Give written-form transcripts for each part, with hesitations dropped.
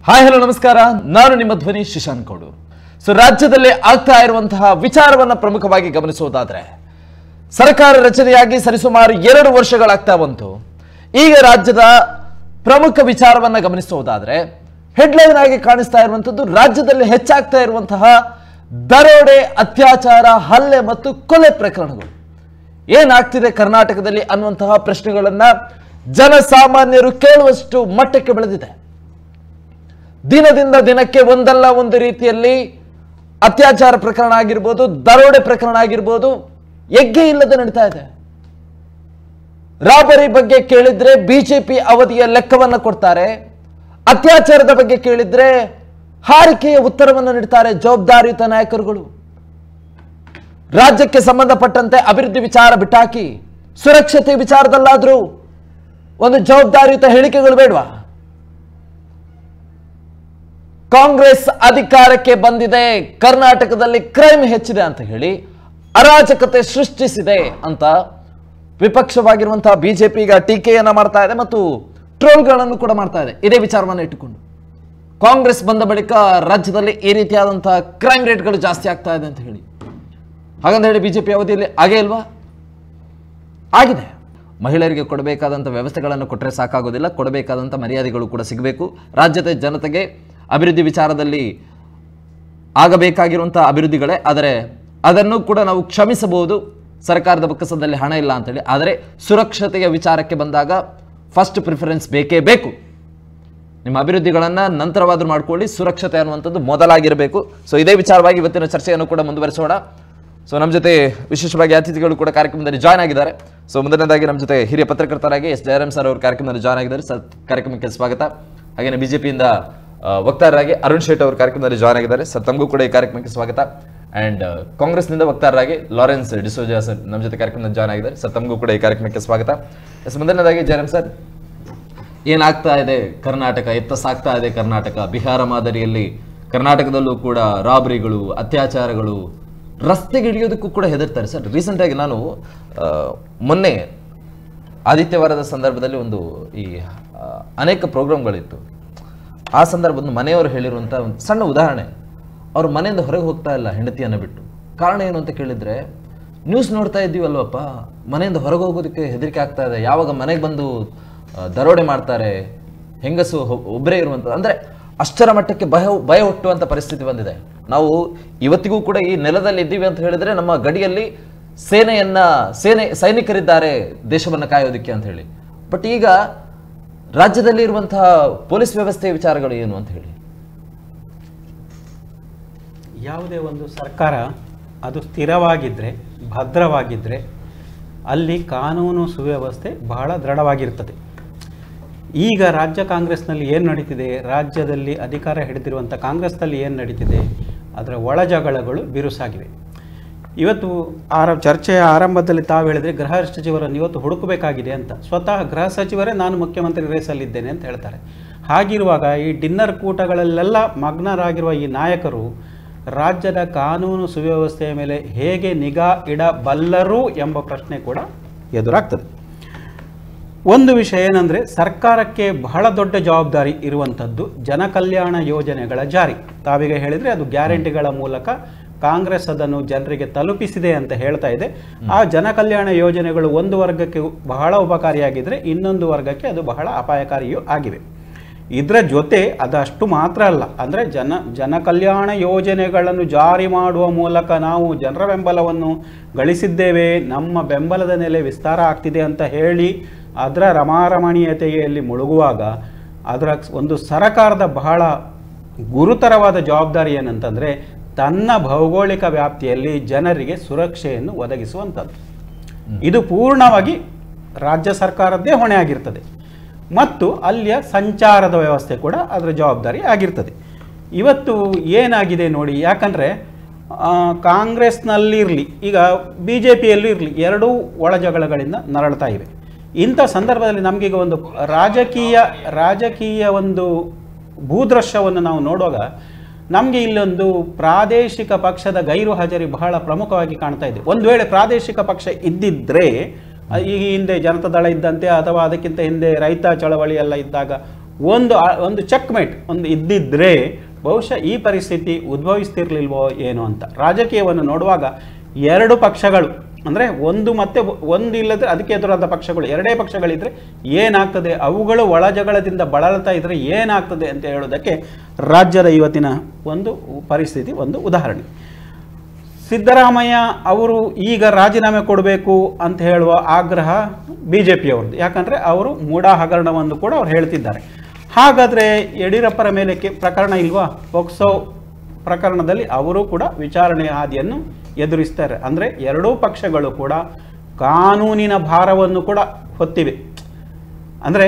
Hi hello ನಮಸ್ಕಾರ, ನಾನು ನಿಮ್ಮ ಧ್ವನಿ ಶಶಾಂಕ್ ಗೌಡೂರ್. ರಾಜ್ಯದಲ್ಲಿ ಆಗ್ತಾ ಇರುವಂತಹ ವಿಚಾರವನ್ನ ಪ್ರಮುಖವಾಗಿ ಗಮನಿಸುವುದಾದ್ರೆ, ಸರ್ಕಾರ ರಚನೆಯಾಗಿ ಸರಿಸುಮಾರು 2 ವರ್ಷಗಳಾಗ್ತಾ ಬಂತು. ಈಗ ರಾಜ್ಯದ ಪ್ರಮುಖ ವಿಚಾರವನ್ನ ಗಮನಿಸುವುದಾದ್ರೆ, ಹೆಡ್ಲೈನ್ ಆಗಿ ಕಾಣಿಸ್ತಾ ಇರುವಂತದ್ದು ರಾಜ್ಯದಲ್ಲಿ ಹೆಚ್ಚಾಗ್ತಾ ಇರುವಂತಹ ದರೋಡೆ, ಅತ್ಯಾಚಾರ, ಹಲ್ಲೆ ಮತ್ತು ಕೊಲೆ ಪ್ರಕರಣಗಳು. ಏನಾಗ್ತಿದೆ ಕರ್ನಾಟಕದಲ್ಲಿ ಅನ್ನುವಂತಹ ಪ್ರಶ್ನೆಗಳನ್ನ ಜನಸಾಮಾನ್ಯರು ಕೇಳುವಷ್ಟು ಮಟ್ಟಕ್ಕೆ ಬೆಳೆದಿದೆ. ದಿನದಿಂದ ದಿನಕ್ಕೆ ಒಂದಲ್ಲ ಒಂದು ರೀತಿಯಲ್ಲಿ ಅತ್ಯಾಚಾರ ಪ್ರಕರಣ ಆಗಿರ್ಬೋದು, ದರೋಡೆ ಪ್ರಕರಣ ಆಗಿರ್ಬೋದು, ಎಗ್ಗೆ ಇಲ್ಲದೆ ನಡೀತಾ ಇದೆ. ರಾಬರಿ ಬಗ್ಗೆ ಕೇಳಿದ್ರೆ ಬಿಜೆಪಿ ಅವಧಿಯ ಲೆಕ್ಕವನ್ನ ಕೊಡ್ತಾರೆ. ಅತ್ಯಾಚಾರದ ಬಗ್ಗೆ ಕೇಳಿದ್ರೆ ಹಾರಿಕೆಯ ಉತ್ತರವನ್ನು ನೀಡ್ತಾರೆ ಜವಾಬ್ದಾರಿಯುತ ನಾಯಕರುಗಳು. ರಾಜ್ಯಕ್ಕೆ ಸಂಬಂಧಪಟ್ಟಂತೆ ಅಭಿವೃದ್ಧಿ ವಿಚಾರ ಬಿಟ್ಟಾಕಿ ಸುರಕ್ಷತೆ ವಿಚಾರದಲ್ಲಾದ್ರೂ ಒಂದು ಜವಾಬ್ದಾರಿಯುತ ಹೇಳಿಕೆಗಳು ಬೇಡವಾ? ಕಾಂಗ್ರೆಸ್ ಅಧಿಕಾರಕ್ಕೆ ಬಂದಿದೆ, ಕರ್ನಾಟಕದಲ್ಲಿ ಕ್ರೈಮ್ ಹೆಚ್ಚಿದೆ ಅಂತ ಹೇಳಿ ಅರಾಜಕತೆ ಸೃಷ್ಟಿಸಿದೆ ಅಂತ ವಿಪಕ್ಷವಾಗಿರುವಂತಹ ಬಿಜೆಪಿ ಈಗ ಟೀಕೆಯನ್ನ ಮಾಡ್ತಾ ಇದೆ ಮತ್ತು ಟ್ರೋಲ್ಗಳನ್ನು ಕೂಡ ಮಾಡ್ತಾ ಇದೆ. ಇದೇ ವಿಚಾರವನ್ನು ಇಟ್ಟುಕೊಂಡು ಕಾಂಗ್ರೆಸ್ ಬಂದ ಬಳಿಕ ರಾಜ್ಯದಲ್ಲಿ ಈ ರೀತಿಯಾದಂತಹ ಕ್ರೈಮ್ ರೇಟ್ಗಳು ಜಾಸ್ತಿ ಆಗ್ತಾ ಇದೆ ಅಂತ ಹೇಳಿ, ಹಾಗಂತ ಹೇಳಿ ಬಿಜೆಪಿ ಅವಧಿಯಲ್ಲಿ ಆಗೇ ಇಲ್ವಾ? ಆಗಿದೆ. ಮಹಿಳೆಯರಿಗೆ ಕೊಡಬೇಕಾದಂಥ ವ್ಯವಸ್ಥೆಗಳನ್ನು ಕೊಟ್ಟರೆ ಸಾಕಾಗೋದಿಲ್ಲ, ಕೊಡಬೇಕಾದಂಥ ಮರ್ಯಾದೆಗಳು ಕೂಡ ಸಿಗಬೇಕು. ರಾಜ್ಯದ ಜನತೆಗೆ ಅಭಿವೃದ್ಧಿ ವಿಚಾರದಲ್ಲಿ ಆಗಬೇಕಾಗಿರುವಂಥ ಅಭಿವೃದ್ಧಿಗಳೇ, ಆದರೆ ಅದನ್ನು ಕೂಡ ನಾವು ಕ್ಷಮಿಸಬಹುದು, ಸರ್ಕಾರದ ಬೊಕ್ಕಸದಲ್ಲಿ ಹಣ ಇಲ್ಲ ಅಂತೇಳಿ. ಆದರೆ ಸುರಕ್ಷತೆಯ ವಿಚಾರಕ್ಕೆ ಬಂದಾಗ ಫಸ್ಟ್ ಪ್ರಿಫರೆನ್ಸ್ ಬೇಕೇ ಬೇಕು. ನಿಮ್ಮ ಅಭಿವೃದ್ಧಿಗಳನ್ನು ನಂತರವಾದರೂ ಮಾಡಿಕೊಳ್ಳಿ, ಸುರಕ್ಷತೆ ಅನ್ನುವಂಥದ್ದು ಮೊದಲಾಗಿರಬೇಕು. ಇದೇ ವಿಚಾರವಾಗಿ ಇವತ್ತಿನ ಚರ್ಚೆಯನ್ನು ಕೂಡ ಮುಂದುವರಿಸೋಣ. ನಮ್ಮ ಜೊತೆ ವಿಶೇಷವಾಗಿ ಅತಿಥಿಗಳು ಕೂಡ ಕಾರ್ಯಕ್ರಮದಲ್ಲಿ ಜಾಯ್ನ್ ಆಗಿದ್ದಾರೆ. ಮೊದಲನೇದಾಗಿ ನಮ್ಮ ಜೊತೆ ಹಿರಿಯ ಪತ್ರಕರ್ತರಾಗಿ ಎಸ್ ಜಯರಾಮ್ ಸರ್ ಅವರು ಕಾರ್ಯಕ್ರಮದಲ್ಲಿ ಜಾಯ್ನ್ ಆಗಿದ್ದಾರೆ. ಸರ್, ಕಾರ್ಯಕ್ರಮಕ್ಕೆ ಸ್ವಾಗತ. ಹಾಗೆಯೇ ಬಿಜೆಪಿಯಿಂದ ವಕ್ತಾರರಾಗಿ ಅರುಣ್ ಶೇಟ್ ಅವರು ಕಾರ್ಯಕ್ರಮದಲ್ಲಿ ಜಾಯ್ನ್ ಆಗಿದ್ದಾರೆ. ಸರ್, ತಮಗೂ ಕೂಡ ಈ ಕಾರ್ಯಕ್ರಮಕ್ಕೆ ಸ್ವಾಗತ. ಅಂಡ್ ಕಾಂಗ್ರೆಸ್ನಿಂದ ವಕ್ತಾರರಾಗಿ ಲಾರೆನ್ಸ್ ಡಿಸೋಜಾ ಸರ್ ನಮ್ಮ ಜೊತೆ ಕಾರ್ಯಕ್ರಮದಲ್ಲಿ ಜಾಯ್ನ್ ಆಗಿದ್ದಾರೆ. ಸರ್, ತಮಗೂ ಕೂಡ ಈ ಕಾರ್ಯಕ್ರಮಕ್ಕೆ ಸ್ವಾಗತ. ಮೊದಲನೇದಾಗಿ ಜಯರಾಮ್ ಸರ್, ಏನಾಗ್ತಾ ಇದೆ ಕರ್ನಾಟಕ, ಎತ್ತ ಸಾಗ್ತಾ ಇದೆ ಕರ್ನಾಟಕ? ಬಿಹಾರ ಮಾದರಿಯಲ್ಲಿ ಕರ್ನಾಟಕದಲ್ಲೂ ಕೂಡ ರಾಬರಿಗಳು, ಅತ್ಯಾಚಾರಗಳು, ರಸ್ತೆಗೆ ಇಳಿಯೋದಕ್ಕೂ ಕೂಡ ಹೆದರ್ತಾರೆ. ಸರ್, ರೀಸೆಂಟಾಗಿ ನಾನು ಮೊನ್ನೆ ಆದಿತ್ಯವಾರದ ಸಂದರ್ಭದಲ್ಲಿ ಒಂದು ಅನೇಕ ಪ್ರೋಗ್ರಾಮ್ಗಳಿತ್ತು. ಆ ಸಂದರ್ಭದಲ್ಲಿ ಮನೆಯವರು ಹೇಳಿರುವಂಥ ಒಂದು ಸಣ್ಣ ಉದಾಹರಣೆ. ಅವ್ರ ಮನೆಯಿಂದ ಹೊರಗೆ ಹೋಗ್ತಾ ಇಲ್ಲ ಹೆಂಡತಿಯನ್ನು ಬಿಟ್ಟು. ಕಾರಣ ಏನು ಅಂತ ಕೇಳಿದರೆ, ನ್ಯೂಸ್ ನೋಡ್ತಾ ಇದ್ದೀವಲ್ವಪ್ಪ, ಮನೆಯಿಂದ ಹೊರಗೆ ಹೋಗೋದಕ್ಕೆ ಹೆದರಿಕೆ ಆಗ್ತಾ ಇದೆ, ಯಾವಾಗ ಮನೆಗೆ ಬಂದು ದರೋಡೆ ಮಾಡ್ತಾರೆ, ಹೆಂಗಸು ಒಬ್ಬರೇ ಇರುವಂಥದ್ದು, ಅಂದರೆ ಅಷ್ಟರ ಮಟ್ಟಕ್ಕೆ ಭಯ ಹುಟ್ಟುವಂಥ ಪರಿಸ್ಥಿತಿ ಬಂದಿದೆ. ನಾವು ಇವತ್ತಿಗೂ ಕೂಡ ಈ ನೆಲದಲ್ಲಿ ಇದ್ದೀವಿ ಅಂತ ಹೇಳಿದ್ರೆ ನಮ್ಮ ಗಡಿಯಲ್ಲಿ ಸೈನಿಕರಿದ್ದಾರೆ ದೇಶವನ್ನು ಕಾಯೋದಕ್ಕೆ ಅಂತ ಹೇಳಿ. ಬಟ್ ಈಗ ರಾಜ್ಯದಲ್ಲಿ ಇರುವಂತಹ ಪೊಲೀಸ್ ವ್ಯವಸ್ಥೆಯ ವಿಚಾರಗಳು ಏನು ಅಂತ ಹೇಳಿ? ಯಾವುದೇ ಒಂದು ಸರ್ಕಾರ ಅದು ಸ್ಥಿರವಾಗಿದ್ದರೆ, ಭದ್ರವಾಗಿದ್ದರೆ, ಅಲ್ಲಿ ಕಾನೂನು ಸುವ್ಯವಸ್ಥೆ ಬಹಳ ದೃಢವಾಗಿರ್ತದೆ. ಈಗ ರಾಜ್ಯ ಕಾಂಗ್ರೆಸ್ನಲ್ಲಿ ಏನು ನಡೀತಿದೆ, ರಾಜ್ಯದಲ್ಲಿ ಅಧಿಕಾರ ಹಿಡಿದಿರುವಂಥ ಕಾಂಗ್ರೆಸ್ನಲ್ಲಿ ಏನು ನಡೀತಿದೆ, ಅದರ ಒಳಜಗಳಗಳು ಬಿರುಸಾಗಿವೆ. ಇವತ್ತು ಚರ್ಚೆಯ ಆರಂಭದಲ್ಲಿ ತಾವು ಹೇಳಿದರೆ ಗೃಹ ಸಚಿವರನ್ನು ಇವತ್ತು ಹುಡುಕಬೇಕಾಗಿದೆ ಅಂತ. ಸ್ವತಃ ಗೃಹ ಸಚಿವರೇ ನಾನು ಮುಖ್ಯಮಂತ್ರಿ ರೇಸಲ್ಲಿದ್ದೇನೆ ಅಂತ ಹೇಳ್ತಾರೆ. ಹಾಗಿರುವಾಗ ಈ ಡಿನ್ನರ್ ಕೂಟಗಳಲ್ಲೆಲ್ಲ ಮಗ್ನರಾಗಿರುವ ಈ ನಾಯಕರು ರಾಜ್ಯದ ಕಾನೂನು ಸುವ್ಯವಸ್ಥೆಯ ಮೇಲೆ ಹೇಗೆ ನಿಗಾ ಇಡಬಲ್ಲರು ಎಂಬ ಪ್ರಶ್ನೆ ಕೂಡ ಎದುರಾಗ್ತದೆ. ಒಂದು ವಿಷಯ ಏನಂದರೆ, ಸರ್ಕಾರಕ್ಕೆ ಬಹಳ ದೊಡ್ಡ ಜವಾಬ್ದಾರಿ ಇರುವಂಥದ್ದು ಜನಕಲ್ಯಾಣ ಯೋಜನೆಗಳ ಜಾರಿ. ತಾವೀಗ ಹೇಳಿದರೆ ಅದು ಗ್ಯಾರಂಟಿಗಳ ಮೂಲಕ ಕಾಂಗ್ರೆಸ್ ಅದನ್ನು ಜನರಿಗೆ ತಲುಪಿಸಿದೆ ಅಂತ ಹೇಳ್ತಾ ಇದೆ. ಆ ಜನಕಲ್ಯಾಣ ಯೋಜನೆಗಳು ಒಂದು ವರ್ಗಕ್ಕೆ ಬಹಳ ಉಪಕಾರಿಯಾಗಿದ್ದರೆ ಇನ್ನೊಂದು ವರ್ಗಕ್ಕೆ ಅದು ಬಹಳ ಅಪಾಯಕಾರಿಯೂ ಆಗಿವೆ. ಇದರ ಜೊತೆ ಅದಷ್ಟು ಮಾತ್ರ ಅಲ್ಲ, ಅಂದರೆ ಜನಕಲ್ಯಾಣ ಯೋಜನೆಗಳನ್ನು ಜಾರಿ ಮಾಡುವ ಮೂಲಕ ನಾವು ಜನರ ಬೆಂಬಲವನ್ನು ಗಳಿಸಿದ್ದೇವೆ, ನಮ್ಮ ಬೆಂಬಲದ ನೆಲೆ ವಿಸ್ತಾರ ಆಗ್ತಿದೆ ಅಂತ ಹೇಳಿ ಅದರ ರಮಾರಮಣೀಯತೆಯಲ್ಲಿ ಮುಳುಗುವಾಗ ಅದರ ಒಂದು ಸರಕಾರದ ಬಹಳ ಗುರುತರವಾದ ಜವಾಬ್ದಾರಿ ಏನಂತಂದರೆ, ತನ್ನ ಭೌಗೋಳಿಕ ವ್ಯಾಪ್ತಿಯಲ್ಲಿ ಜನರಿಗೆ ಸುರಕ್ಷೆಯನ್ನು ಒದಗಿಸುವಂಥದ್ದು. ಇದು ಪೂರ್ಣವಾಗಿ ರಾಜ್ಯ ಸರ್ಕಾರದ್ದೇ ಹೊಣೆ ಆಗಿರ್ತದೆ ಮತ್ತು ಅಲ್ಲಿಯ ಸಂಚಾರದ ವ್ಯವಸ್ಥೆ ಕೂಡ ಅದರ ಜವಾಬ್ದಾರಿ ಆಗಿರ್ತದೆ. ಇವತ್ತು ಏನಾಗಿದೆ ನೋಡಿ, ಯಾಕಂದರೆ ಕಾಂಗ್ರೆಸ್ನಲ್ಲಿರಲಿ, ಈಗ ಬಿ ಜೆ ಪಿಯಲ್ಲೂ ಇರಲಿ, ಎರಡೂ ಒಳಜಗಳಗಳಿಂದ ನರಳ್ತಾ ಇವೆ. ಇಂಥ ಸಂದರ್ಭದಲ್ಲಿ ನಮಗೀಗ ಒಂದು ರಾಜಕೀಯ ಒಂದು ಭೂದೃಶ್ಯವನ್ನು ನಾವು ನೋಡುವಾಗ ನಮಗೆ ಇಲ್ಲೊಂದು ಪ್ರಾದೇಶಿಕ ಪಕ್ಷದ ಗೈರು ಹಾಜರಿ ಬಹಳ ಪ್ರಮುಖವಾಗಿ ಕಾಣ್ತಾ ಇದೆ. ಒಂದು ವೇಳೆ ಪ್ರಾದೇಶಿಕ ಪಕ್ಷ ಇದ್ದಿದ್ದರೆ, ಈ ಹಿಂದೆ ಜನತಾ ದಳ ಇದ್ದಂತೆ ಅಥವಾ ಅದಕ್ಕಿಂತ ಹಿಂದೆ ರೈತ ಚಳವಳಿ ಎಲ್ಲ ಇದ್ದಾಗ ಒಂದು ಚೆಕ್ಮೇಟ್ ಒಂದು ಇದ್ದಿದ್ರೆ ಬಹುಶಃ ಈ ಪರಿಸ್ಥಿತಿ ಉದ್ಭವಿಸ್ತಿರ್ಲಿಲ್ವೋ ಏನೋ ಅಂತ. ರಾಜಕೀಯವನ್ನು ನೋಡುವಾಗ ಎರಡು ಪಕ್ಷಗಳು ಅಂದರೆ ಒಂದು ಇಲ್ಲದ್ರೆ ಅದಕ್ಕೆ ಎದುರಾದ ಪಕ್ಷಗಳು, ಎರಡೇ ಪಕ್ಷಗಳಿದ್ರೆ ಏನಾಗ್ತದೆ, ಅವುಗಳು ಒಳ ಜಗಳದಿಂದ ಬಳಲ್ತಾ ಇದ್ರೆ ಏನಾಗ್ತದೆ ಅಂತ ಹೇಳೋದಕ್ಕೆ ರಾಜ್ಯದ ಇವತ್ತಿನ ಒಂದು ಪರಿಸ್ಥಿತಿ ಒಂದು ಉದಾಹರಣೆ. ಸಿದ್ದರಾಮಯ್ಯ ಅವರು ಈಗ ರಾಜೀನಾಮೆ ಕೊಡಬೇಕು ಅಂತ ಹೇಳುವ ಆಗ್ರಹ BJPಯವ್ರದ್ದು. ಯಾಕಂದರೆ ಅವರು ಮೂಡಾ ಹಗರಣವನ್ನು ಕೂಡ ಅವ್ರು ಹೇಳ್ತಿದ್ದಾರೆ. ಹಾಗಾದರೆ ಯಡಿಯೂರಪ್ಪರ ಮೇಲೆ ಪ್ರಕರಣ ಇಲ್ವಾ? ಪೋಕ್ಸೋ ಪ್ರಕರಣದಲ್ಲಿ ಅವರು ಕೂಡ ವಿಚಾರಣೆಯ ಹಾದಿಯನ್ನು ಎದುರಿಸ್ತಾರೆ. ಅಂದರೆ ಎರಡೂ ಪಕ್ಷಗಳು ಕೂಡ ಕಾನೂನಿನ ಭಾರವನ್ನು ಕೂಡ ಹೊತ್ತಿವೆ. ಅಂದರೆ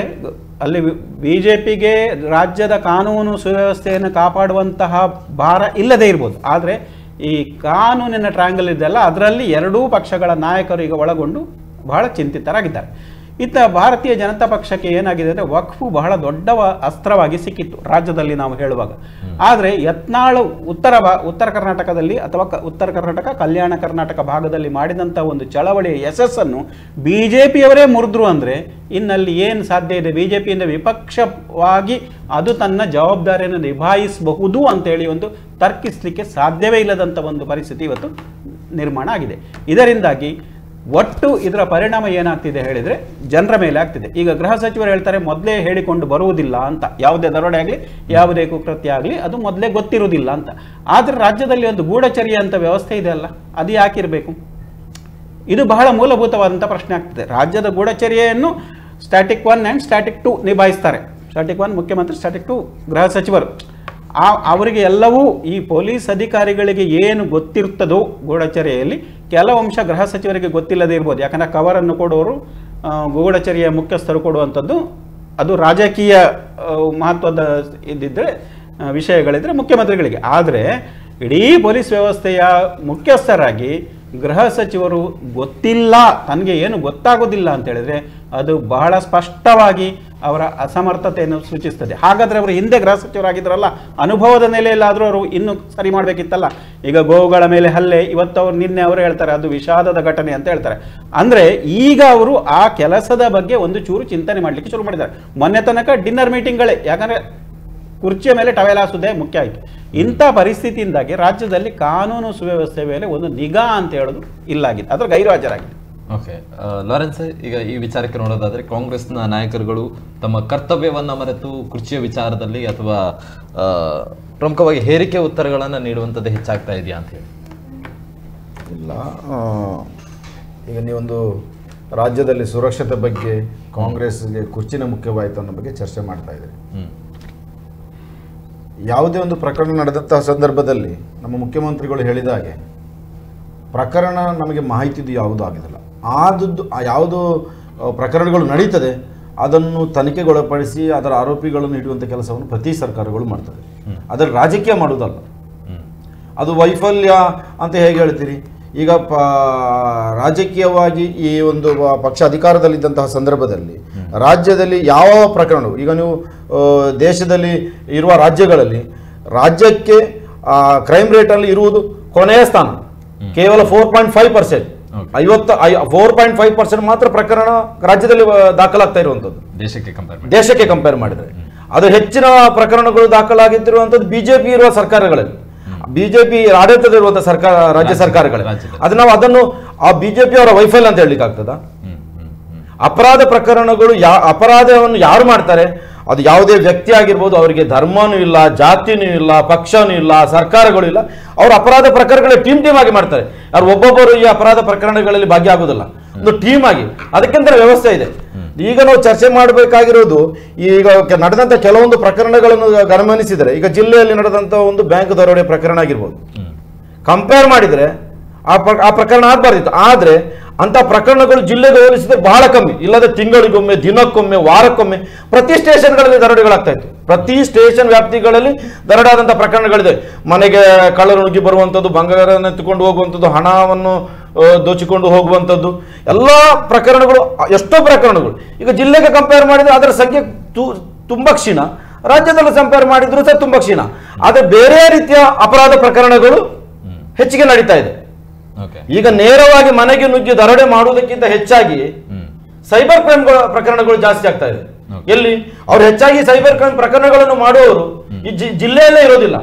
ಅಲ್ಲಿ BJPಗೆ ರಾಜ್ಯದ ಕಾನೂನು ಸುವ್ಯವಸ್ಥೆಯನ್ನು ಕಾಪಾಡುವಂತಹ ಭಾರ ಇಲ್ಲದೇ ಇರ್ಬೋದು, ಆದರೆ ಈ ಕಾನೂನಿನ ಟ್ರ್ಯಾಂಗಲ್ ಇದೆಯಲ್ಲ ಅದರಲ್ಲಿ ಎರಡೂ ಪಕ್ಷಗಳ ನಾಯಕರು ಈಗ ಒಳಗೊಂಡು ಬಹಳ ಚಿಂತಿತರಾಗಿದ್ದಾರೆ. ಇತ್ತ ಭಾರತೀಯ ಜನತಾ ಪಕ್ಷಕ್ಕೆ ಏನಾಗಿದೆ ಅಂದರೆ ವಕ್ಫು ಬಹಳ ದೊಡ್ಡ ಅಸ್ತ್ರವಾಗಿ ಸಿಕ್ಕಿತ್ತು ರಾಜ್ಯದಲ್ಲಿ ನಾವು ಹೇಳುವಾಗ. ಆದರೆ ಯತ್ನಾಳು ಉತ್ತರ ಕರ್ನಾಟಕದಲ್ಲಿ ಅಥವಾ ಉತ್ತರ ಕರ್ನಾಟಕ ಕಲ್ಯಾಣ ಕರ್ನಾಟಕ ಭಾಗದಲ್ಲಿ ಮಾಡಿದಂಥ ಒಂದು ಚಳವಳಿಯ ಯಶಸ್ಸನ್ನು BJPಯವರೇ ಮುರಿದ್ರು ಅಂದರೆ ಇನ್ನಲ್ಲಿ ಏನು ಸಾಧ್ಯ ಇದೆ? BJPಯಿಂದ ವಿಪಕ್ಷವಾಗಿ ಅದು ತನ್ನ ಜವಾಬ್ದಾರಿಯನ್ನು ನಿಭಾಯಿಸಬಹುದು ಅಂತೇಳಿ ಒಂದು ತರ್ಕಿಸಲಿಕ್ಕೆ ಸಾಧ್ಯವೇ ಇಲ್ಲದಂಥ ಒಂದು ಪರಿಸ್ಥಿತಿ ಇವತ್ತು ನಿರ್ಮಾಣ ಆಗಿದೆ. ಇದರಿಂದಾಗಿ ಒಟ್ಟು ಇದರ ಪರಿಣಾಮ ಏನಾಗ್ತಿದೆ ಹೇಳಿದರೆ ಜನರ ಮೇಲೆ ಆಗ್ತಿದೆ. ಈಗ ಗೃಹ ಸಚಿವರು ಹೇಳ್ತಾರೆ ಮೊದಲೇ ಹೇಳಿಕೊಂಡು ಬರುವುದಿಲ್ಲ ಅಂತ, ಯಾವುದೇ ದರೋಡೆ ಆಗಲಿ ಯಾವುದೇ ಕುಕೃತ್ಯ ಆಗಲಿ ಅದು ಮೊದಲೇ ಗೊತ್ತಿರುವುದಿಲ್ಲ ಅಂತ. ಆದರೆ ರಾಜ್ಯದಲ್ಲಿ ಒಂದು ಗೂಢಚರ್ಯ ಅಂತ ವ್ಯವಸ್ಥೆ ಇದೆ ಅಲ್ಲ, ಅದು ಯಾಕಿರಬೇಕು? ಇದು ಬಹಳ ಮೂಲಭೂತವಾದಂಥ ಪ್ರಶ್ನೆ ಆಗ್ತದೆ. ರಾಜ್ಯದ ಗೂಢಚರ್ಯೆಯನ್ನು ಸ್ಟ್ಯಾಟಿಕ್ 1 ಆ್ಯಂಡ್ ಸ್ಟ್ಯಾಟಿಕ್ 2 ನಿಭಾಯಿಸ್ತಾರೆ. ಸ್ಟ್ಯಾಟಿಕ್ 1 ಮುಖ್ಯಮಂತ್ರಿ, ಸ್ಟ್ಯಾಟಿಕ್ 2 ಗೃಹ ಸಚಿವರು. ಅವರಿಗೆ ಎಲ್ಲವೂ ಈ ಪೊಲೀಸ್ ಅಧಿಕಾರಿಗಳಿಗೆ ಏನು ಗೊತ್ತಿರ್ತದೋ ಗೂಢಚರ್ಯೆಯಲ್ಲಿ ಕೆಲವು ಅಂಶ ಗೃಹ ಸಚಿವರಿಗೆ ಗೊತ್ತಿಲ್ಲದೇ ಇರ್ಬೋದು. ಯಾಕಂದರೆ ಕವರನ್ನು ಕೊಡೋರು ಗೂಢಚರ್ಯೆಯ ಮುಖ್ಯಸ್ಥರು ಕೊಡುವಂಥದ್ದು ಅದು ರಾಜಕೀಯ ಮಹತ್ವದ ಇದ್ದಿದ್ದರೆ ವಿಷಯಗಳಿದ್ದರೆ ಮುಖ್ಯಮಂತ್ರಿಗಳಿಗೆ. ಆದರೆ ಇಡೀ ಪೊಲೀಸ್ ವ್ಯವಸ್ಥೆಯ ಮುಖ್ಯಸ್ಥರಾಗಿ ಗೃಹ ಸಚಿವರು ಗೊತ್ತಿಲ್ಲ, ತನಗೆ ಏನು ಗೊತ್ತಾಗೋದಿಲ್ಲ ಅಂತ ಹೇಳಿದರೆ ಅದು ಬಹಳ ಸ್ಪಷ್ಟವಾಗಿ ಅವರ ಅಸಮರ್ಥತೆಯನ್ನು ಸೂಚಿಸ್ತದೆ. ಹಾಗಾದರೆ ಅವರು ಹಿಂದೆ ಗೃಹ ಸಚಿವರಾಗಿದ್ದರಲ್ಲ, ಅನುಭವದ ನೆಲೆಯಲ್ಲಾದರೂ ಅವರು ಇನ್ನೂ ಸರಿ ಮಾಡಬೇಕಿತ್ತಲ್ಲ. ಈಗ ಗೋವುಗಳ ಮೇಲೆ ಹಲ್ಲೆ, ಇವತ್ತು ನಿನ್ನೆ ಅವರು ಹೇಳ್ತಾರೆ ಅದು ವಿಷಾದದ ಘಟನೆ ಅಂತ ಹೇಳ್ತಾರೆ. ಅಂದರೆ ಈಗ ಅವರು ಆ ಕೆಲಸದ ಬಗ್ಗೆ ಒಂದು ಚೂರು ಚಿಂತನೆ ಮಾಡಲಿಕ್ಕೆ ಶುರು ಮಾಡಿದ್ದಾರೆ. ಮೊನ್ನೆ ತನಕ ಡಿನ್ನರ್ ಮೀಟಿಂಗ್ಗಳೇ, ಯಾಕಂದರೆ ಕುರ್ಚಿಯ ಮೇಲೆ ಟವೆಲ್ ಹಾಸುವುದೇ ಮುಖ್ಯ ಆಯಿತು. ಇಂಥ ಪರಿಸ್ಥಿತಿಯಿಂದಾಗಿ ರಾಜ್ಯದಲ್ಲಿ ಕಾನೂನು ಸುವ್ಯವಸ್ಥೆ ಮೇಲೆ ಒಂದು ನಿಗಾ ಅಂತ ಹೇಳೋದು ಇಲ್ಲಾಗಿದೆ, ಅದರ ಗೈರುಹಾಜರಾಗಿದೆ. ಓಕೆ, ಲಾರೆನ್ಸ್, ಈಗ ಈ ವಿಚಾರಕ್ಕೆ ನೋಡೋದಾದ್ರೆ ಕಾಂಗ್ರೆಸ್ನ ನಾಯಕರುಗಳು ತಮ್ಮ ಕರ್ತವ್ಯವನ್ನ ಮರೆತು ಕುರ್ಚಿಯ ವಿಚಾರದಲ್ಲಿ ಅಥವಾ ಪ್ರಮುಖವಾಗಿ ಹೇರಿಕೆ ಉತ್ತರಗಳನ್ನು ನೀಡುವಂಥದ್ದು ಹೆಚ್ಚಾಗ್ತಾ ಇದೆಯಾ ಅಂತ ಹೇಳಿ? ಇಲ್ಲ, ಈಗ ನೀವೊಂದು ರಾಜ್ಯದಲ್ಲಿ ಸುರಕ್ಷತೆ ಬಗ್ಗೆ ಕಾಂಗ್ರೆಸ್ಗೆ ಕುರ್ಚಿನ ಮುಖ್ಯವಾಯಿತು ಅನ್ನೋ ಬಗ್ಗೆ ಚರ್ಚೆ ಮಾಡ್ತಾ ಇದ್ದೀರಿ. ಯಾವುದೇ ಒಂದು ಪ್ರಕರಣ ನಡೆದಂತಹ ಸಂದರ್ಭದಲ್ಲಿ ನಮ್ಮ ಮುಖ್ಯಮಂತ್ರಿಗಳು ಹೇಳಿದ ಹಾಗೆ ಪ್ರಕರಣ ನಮಗೆ ಮಾಹಿತಿದು ಯಾವುದೂ ಆಗಿಲ್ಲ. ಆದದ್ದು ಯಾವುದು ಪ್ರಕರಣಗಳು ನಡೀತದೆ ಅದನ್ನು ತನಿಖೆಗೊಳಪಡಿಸಿ ಅದರ ಆರೋಪಿಗಳನ್ನು ಹಿಡಿಯುವಂಥ ಕೆಲಸವನ್ನು ಪ್ರತಿ ಸರ್ಕಾರಗಳು ಮಾಡ್ತದೆ. ಅದರಲ್ಲಿ ರಾಜಕೀಯ ಮಾಡುವುದಲ್ಲ. ಅದು ವೈಫಲ್ಯ ಅಂತ ಹೇಗೆ ಹೇಳ್ತೀರಿ? ಈಗ ರಾಜಕೀಯವಾಗಿ ಈ ಒಂದು ಪಕ್ಷ ಅಧಿಕಾರದಲ್ಲಿದ್ದಂತಹ ಸಂದರ್ಭದಲ್ಲಿ ರಾಜ್ಯದಲ್ಲಿ ಯಾವ ಪ್ರಕರಣವು, ಈಗ ನೀವು ದೇಶದಲ್ಲಿ ಇರುವ ರಾಜ್ಯಗಳಲ್ಲಿ ರಾಜ್ಯಕ್ಕೆ ಕ್ರೈಮ್ ರೇಟಲ್ಲಿ ಇರುವುದು ಕೊನೆಯ ಸ್ಥಾನ, ಕೇವಲ 4.5%. 4.5% ಮಾತ್ರ ಪ್ರಕರಣ ರಾಜ್ಯದಲ್ಲಿ ದಾಖಲಾಗ್ತಾ ಇರುವಂಥದ್ದು ದೇಶಕ್ಕೆ ಕಂಪೇರ್ ಮಾಡಿದರೆ. ಅದು ಹೆಚ್ಚಿನ ಪ್ರಕರಣಗಳು ದಾಖಲಾಗಿದ್ದಿರುವಂಥದ್ದು BJP ಇರುವ ಸರ್ಕಾರಗಳಲ್ಲಿ, BJP ಆಡಳಿತದಲ್ಲಿರುವಂತಹ ಸರ್ಕಾರ, ರಾಜ್ಯ ಸರ್ಕಾರಗಳಲ್ಲಿ. ಅದು ನಾವು ಅದನ್ನು ಆ BJP ಅವರ ವೈಫಲ್ಯ ಅಂತ ಹೇಳಲಿಕ್ಕೆ ಆಗ್ತದ? ಅಪರಾಧ ಪ್ರಕರಣಗಳು ಅಪರಾಧವನ್ನು ಯಾರು ಮಾಡ್ತಾರೆ, ಅದು ಯಾವುದೇ ವ್ಯಕ್ತಿ ಆಗಿರ್ಬೋದು, ಅವರಿಗೆ ಧರ್ಮನೂ ಇಲ್ಲ, ಜಾತಿನೂ ಇಲ್ಲ, ಪಕ್ಷನೂ ಇಲ್ಲ, ಸರ್ಕಾರಗಳು ಇಲ್ಲ, ಅವರು ಅಪರಾಧ ಪ್ರಕರಣಗಳ ಟೀಮ್ ಆಗಿ ಮಾಡ್ತಾರೆ. ಯಾರು ಒಬ್ಬೊಬ್ಬರು ಈ ಅಪರಾಧ ಪ್ರಕರಣಗಳಲ್ಲಿ ಭಾಗಿಯಾಗುವುದಿಲ್ಲ, ಒಂದು ಟೀಮ್ ಆಗಿ. ಅದಕ್ಕಿಂತ ವ್ಯವಸ್ಥೆ ಇದೆ. ಈಗ ನಾವು ಚರ್ಚೆ ಮಾಡಬೇಕಾಗಿರೋದು ಈಗ ನಡೆದಂಥ ಕೆಲವೊಂದು ಪ್ರಕರಣಗಳನ್ನು ಗಮನಿಸಿದರೆ, ಈಗ ಜಿಲ್ಲೆಯಲ್ಲಿ ನಡೆದಂಥ ಒಂದು ಬ್ಯಾಂಕ್ ದರೋಡೆ ಪ್ರಕರಣ ಆಗಿರ್ಬೋದು, ಕಂಪೇರ್ ಮಾಡಿದರೆ ಆ ಪ್ರಕರಣ ಆಗಬಾರ್ದಿತ್ತು. ಆದರೆ ಅಂಥ ಪ್ರಕರಣಗಳು ಜಿಲ್ಲೆಗೆ ಹೋಲಿಸಿದ್ರೆ ಬಹಳ ಕಮ್ಮಿ. ಇಲ್ಲದೆ ತಿಂಗಳಿಗೊಮ್ಮೆ, ದಿನಕ್ಕೊಮ್ಮೆ, ವಾರಕ್ಕೊಮ್ಮೆ ಪ್ರತಿ ಸ್ಟೇಷನ್ಗಳಲ್ಲಿ ದರೋಡೆಗಳಾಗ್ತಾ ಇತ್ತು. ಪ್ರತಿ ಸ್ಟೇಷನ್ ವ್ಯಾಪ್ತಿಗಳಲ್ಲಿ ದರೋಡಾದಂಥ ಪ್ರಕರಣಗಳಿದೆ. ಮನೆಗೆ ಕಳ್ಳರು ನುಗ್ಗಿ ಬರುವಂಥದ್ದು, ಬಂಗಾರವನ್ನು ಎತ್ತುಕೊಂಡು ಹೋಗುವಂಥದ್ದು, ಹಣವನ್ನು ದೋಚಿಕೊಂಡು ಹೋಗುವಂಥದ್ದು, ಎಲ್ಲ ಪ್ರಕರಣಗಳು, ಎಷ್ಟೋ ಪ್ರಕರಣಗಳು ಈಗ ಜಿಲ್ಲೆಗೆ ಕಂಪೇರ್ ಮಾಡಿದರೆ ಅದರ ಸಂಖ್ಯೆ ತುಂಬ ಕ್ಷೀಣ. ರಾಜ್ಯದಲ್ಲಿ ಕಂಪೇರ್ ಮಾಡಿದ್ರು ಸಹ ತುಂಬ ಕ್ಷೀಣ. ಆದರೆ ಬೇರೆ ರೀತಿಯ ಅಪರಾಧ ಪ್ರಕರಣಗಳು ಹೆಚ್ಚಿಗೆ ನಡೀತಾ ಇದೆ. ಈಗ ನೇರವಾಗಿ ಮನೆಗೆ ನುಗ್ಗಿ ದರೋಡೆ ಮಾಡುವುದಕ್ಕಿಂತ ಹೆಚ್ಚಾಗಿ ಸೈಬರ್ ಕ್ರೈಮ್ ಪ್ರಕರಣಗಳು ಜಾಸ್ತಿ ಆಗ್ತಾ ಇದೆ. ಎಲ್ಲಿ ಅವ್ರು ಹೆಚ್ಚಾಗಿ ಸೈಬರ್ ಕ್ರೈಮ್ ಪ್ರಕರಣಗಳನ್ನು ಮಾಡುವವರು ಈ ಜಿಲ್ಲೆಯಲ್ಲೇ ಇರೋದಿಲ್ಲ,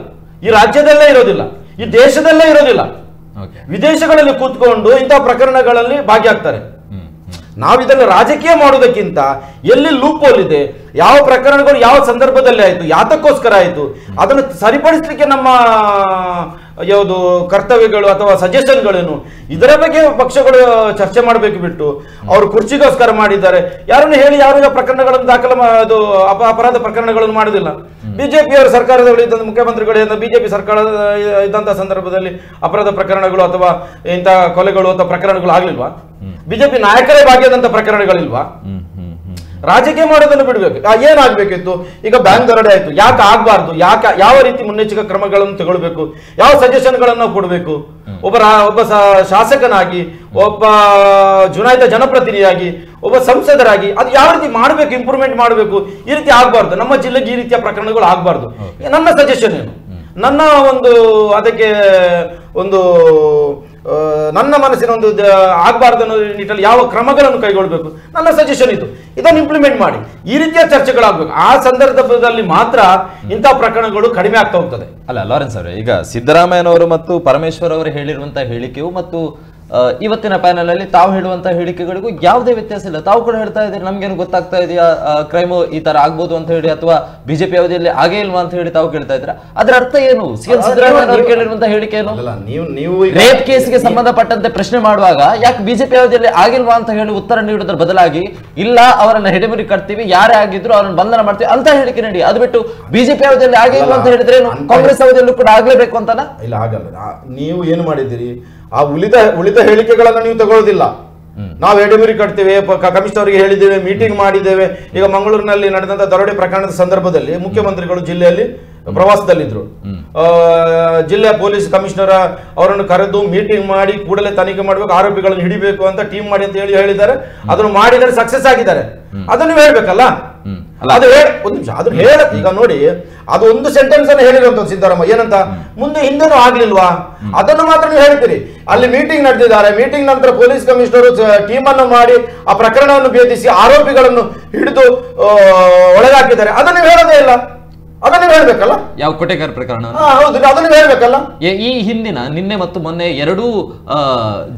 ಈ ರಾಜ್ಯದಲ್ಲೇ ಇರೋದಿಲ್ಲ, ಈ ದೇಶದಲ್ಲೇ ಇರೋದಿಲ್ಲ, ವಿದೇಶಗಳಲ್ಲಿ ಕೂತ್ಕೊಂಡು ಇಂತಹ ಪ್ರಕರಣಗಳಲ್ಲಿ ಭಾಗಿಯಾಗ್ತಾರೆ. ನಾವಿದನ್ನು ರಾಜಕೀಯ ಮಾಡುವುದಕ್ಕಿಂತ ಎಲ್ಲಿ ಲೂಪ್ ಹೋಲ್ ಇದೆ, ಯಾವ ಪ್ರಕರಣಗಳು ಯಾವ ಸಂದರ್ಭದಲ್ಲಿ ಆಯಿತು, ಯಾತಕ್ಕೋಸ್ಕರ ಆಯಿತು, ಅದನ್ನು ಸರಿಪಡಿಸಲಿಕ್ಕೆ ನಮ್ಮ ಯಾವುದು ಕರ್ತವ್ಯಗಳು ಅಥವಾ ಸಜೆಷನ್ಗಳೇನು, ಇದರ ಬಗ್ಗೆ ಪಕ್ಷಗಳು ಚರ್ಚೆ ಮಾಡಬೇಕು ಬಿಟ್ಟು ಅವರು ಕುರ್ಚಿಗೋಸ್ಕರ ಮಾಡಿದ್ದಾರೆ. ಯಾರನ್ನು ಹೇಳಿ ಯಾರು ಪ್ರಕರಣಗಳನ್ನು ಅದು ಅಪರಾಧ ಪ್ರಕರಣಗಳನ್ನು ಮಾಡುವುದಿಲ್ಲ. ಬಿಜೆಪಿಯವರು ಸರ್ಕಾರದಲ್ಲಿ ಇದ್ದಂಥ ಮುಖ್ಯಮಂತ್ರಿಗಳಿಂದ ಬಿಜೆಪಿ ಸರ್ಕಾರ ಇದ್ದಂತಹ ಸಂದರ್ಭದಲ್ಲಿ ಅಪರಾಧ ಪ್ರಕರಣಗಳು ಅಥವಾ ಇಂತಹ ಕೊಲೆಗಳು ಅಥವಾ ಪ್ರಕರಣಗಳು ಆಗ್ಲಿಲ್ವಾ? ಬಿಜೆಪಿ ನಾಯಕರೇ ಭಾಗಿಯಾದಂತ ಪ್ರಕರಣಗಳಿಲ್ವಾ? ರಾಜಕೀಯ ಮಾಡೋದನ್ನು ಬಿಡಬೇಕು. ಏನಾಗಬೇಕಿತ್ತು? ಈಗ ಬ್ಯಾಂಕ್ ದರೋಡೆ ಆಯ್ತು, ಯಾಕೆ ಆಗ್ಬಾರ್ದು, ಯಾವ ರೀತಿ ಮುನ್ನೆಚ್ಚರಿಕಾ ಕ್ರಮಗಳನ್ನು ತಗೊಳ್ಬೇಕು, ಯಾವ ಸಜೆಷನ್ಗಳನ್ನು ಕೊಡಬೇಕು, ಒಬ್ಬ ಶಾಸಕನಾಗಿ, ಒಬ್ಬ ಚುನಾಯಿತ ಜನಪ್ರತಿನಿಧಿಯಾಗಿ, ಒಬ್ಬ ಸಂಸದರಾಗಿ ಅದು ಯಾವ ರೀತಿ ಮಾಡಬೇಕು, ಇಂಪ್ರೂವ್ಮೆಂಟ್ ಮಾಡಬೇಕು. ಈ ರೀತಿ ಆಗ್ಬಾರ್ದು, ನಮ್ಮ ಜಿಲ್ಲೆಗೆ ಈ ರೀತಿಯ ಪ್ರಕರಣಗಳು ಆಗ್ಬಾರ್ದು. ನನ್ನ ಸಜೆಷನ್ ಏನು, ನನ್ನ ಒಂದು ಅದಕ್ಕೆ ಒಂದು ನನ್ನ ಮನಸ್ಸಿನ ಒಂದು ಆಗಬಾರ್ದು ಅನ್ನೋ ನಿಟ್ಟಲ್ಲಿ ಯಾವ ಕ್ರಮಗಳನ್ನು ಕೈಗೊಳ್ಳಬೇಕು, ನನ್ನ ಸಜೆಷನ್ ಇದು. ಇದನ್ನು ಇಂಪ್ಲಿಮೆಂಟ್ ಮಾಡಿ. ಈ ರೀತಿಯ ಚರ್ಚೆಗಳಾಗಬೇಕು. ಆ ಸಂದರ್ಭದಲ್ಲಿ ಮಾತ್ರ ಇಂತಹ ಪ್ರಕರಣಗಳು ಕಡಿಮೆ ಆಗ್ತಾ ಹೋಗ್ತದೆ. ಅಲ್ಲ ಲಾರೆನ್ಸ್ ಅವರೇ, ಈಗ ಸಿದ್ದರಾಮಯ್ಯನವರು ಮತ್ತು ಪರಮೇಶ್ವರ್ ಅವರು ಹೇಳಿರುವಂತಹ ಹೇಳಿಕೆಯು ಮತ್ತು ಇವತ್ತಿನ ಪ್ಯಾನಲ್ ಅಲ್ಲಿ ತಾವು ಹೇಳುವಂತಹ ಹೇಳಿಕೆಗಳಿಗೂ ಯಾವುದೇ ವ್ಯತ್ಯಾಸ ಇಲ್ಲ. ತಾವು ಕೂಡ ಹೇಳ್ತಾ ಇದ್ದೀರಿ ನಮ್ಗೇನು ಗೊತ್ತಾಗ್ತಾ ಇದೆಯಾ ಕ್ರೈಮು ಈ ತರ ಆಗ್ಬೋದು ಅಂತ ಹೇಳಿ, ಅಥವಾ ಬಿಜೆಪಿ ಅವಧಿಯಲ್ಲಿ ಆಗೇ ಇಲ್ವಾ ಅಂತ ಹೇಳಿ ತಾವು ಕೇಳ್ತಾ ಇದ್ರ. ಅದ್ರ ಅರ್ಥ ಏನು? ಸಿಎಂ ಸಿದ್ದರಾಮಯ್ಯ ಅವರು ಕೇಳಿರುವಂತಹ ಹೇಳಿಕೆ ಏನು? ರೇಪ್ ಕೇಸ್ಗೆ ಸಂಬಂಧಪಟ್ಟಂತೆ ಪ್ರಶ್ನೆ ಮಾಡುವಾಗ ಯಾಕೆ ಬಿಜೆಪಿ ಅವಧಿಯಲ್ಲಿ ಆಗಿಲ್ವಾ ಅಂತ ಹೇಳಿ ಉತ್ತರ ನೀಡುವುದರ ಬದಲಾಗಿ ಇಲ್ಲ ಅವರನ್ನ ಹೆಡೆಮುರಿ ಕಟ್ತೀವಿ, ಯಾರೇ ಆಗಿದ್ರು ಅವ್ರನ್ನ ಬಂಧನ ಮಾಡ್ತೀವಿ ಅಂತ ಹೇಳಿಕೆ ನೀಡಿ, ಅದು ಬಿಟ್ಟು ಬಿಜೆಪಿ ಅವಧಿಯಲ್ಲಿ ಆಗಿಲ್ವಾ ಅಂತ ಹೇಳಿದ್ರೆ ಕಾಂಗ್ರೆಸ್ ಅವಧಿಯಲ್ಲೂ ಕೂಡ ಆಗ್ಲೇಬೇಕು ಅಂತಲ್ಲ? ಇಲ್ಲ, ಆಗಲ್ಲ. ನೀವು ಏನು ಮಾಡಿದ್ದೀರಿ, ಆ ಉಳಿದ ಹೇಳಿಕೆಗಳನ್ನು ನೀವು ತಗೊಳ್ಳೋದಿಲ್ಲ. ನಾವು ಎಡೆಮುರಿ ಕಟ್ತೇವೆ, ಕಮಿಷನರ್ ಅವರಿಗೆ ಹೇಳಿದ್ದೇವೆ, ಮೀಟಿಂಗ್ ಮಾಡಿದ್ದೇವೆ. ಈಗ ಮಂಗಳೂರಿನಲ್ಲಿ ನಡೆದಂತ ದರೋಡೆ ಪ್ರಕರಣದ ಸಂದರ್ಭದಲ್ಲಿ ಮುಖ್ಯಮಂತ್ರಿಗಳು ಜಿಲ್ಲೆಯಲ್ಲಿ ಪ್ರವಾಸದಲ್ಲಿದ್ರು. ಜಿಲ್ಲೆಯ ಪೊಲೀಸ್ ಕಮಿಷನರ್ ಅವರನ್ನು ಕರೆದು ಮೀಟಿಂಗ್ ಮಾಡಿ ಕೂಡಲೇ ತನಿಖೆ ಮಾಡಬೇಕು, ಆರೋಪಿಗಳನ್ನು ಹಿಡಿಬೇಕು ಅಂತ ಟೀಮ್ ಮಾಡಿ ಅಂತ ಹೇಳಿದ್ದಾರೆ. ಅದನ್ನು ಮಾಡಿದರೆ ಸಕ್ಸಸ್ ಆಗಿದ್ದಾರೆ. ಅದನ್ನು ಹೇಳ್ಬೇಕಲ್ಲ. ಅದು ಒಂದು ನಿಮಿಷ, ಅದು ಹೇಳ. ಈಗ ನೋಡಿ, ಅದು ಒಂದು ಸೆಂಟೆನ್ಸ್ ಅನ್ನು ಹೇಳಿರುವಂತದ್ದು ಸಿದ್ದರಾಮಯ್ಯ. ಏನಂತ? ಮುಂದೆ ಹಿಂದೆನೂ ಆಗ್ಲಿಲ್ವಾ? ಅದನ್ನು ಮಾತ್ರ ನೀವು ಹೇಳ್ತೀರಿ. ಅಲ್ಲಿ ಮೀಟಿಂಗ್ ನಡೆದಿದ್ದಾರೆ, ಮೀಟಿಂಗ್ ನಂತರ ಪೊಲೀಸ್ ಕಮಿಷನರ್ ಟೀಮ್ ಅನ್ನು ಮಾಡಿ ಆ ಪ್ರಕರಣವನ್ನು ಭೇದಿಸಿ ಆರೋಪಿಗಳನ್ನು ಹಿಡಿದು ಒಳಗಾಕಿದ್ದಾರೆ. ಅದನ್ನು ಹೇಳೋದೇ ಇಲ್ಲ. ಅದನ್ನು ಹೇಳ್ಬೇಕಲ್ಲ. ಯಾವ ಕೋಟೆಕಾರ್ ಪ್ರಕರಣ? ಹೌದು, ಅದನ್ನು ಹೇಳ್ಬೇಕಲ್ಲ. ಈ ಹಿಂದಿನ ನಿನ್ನೆ ಮತ್ತು ಮೊನ್ನೆ ಎರಡೂ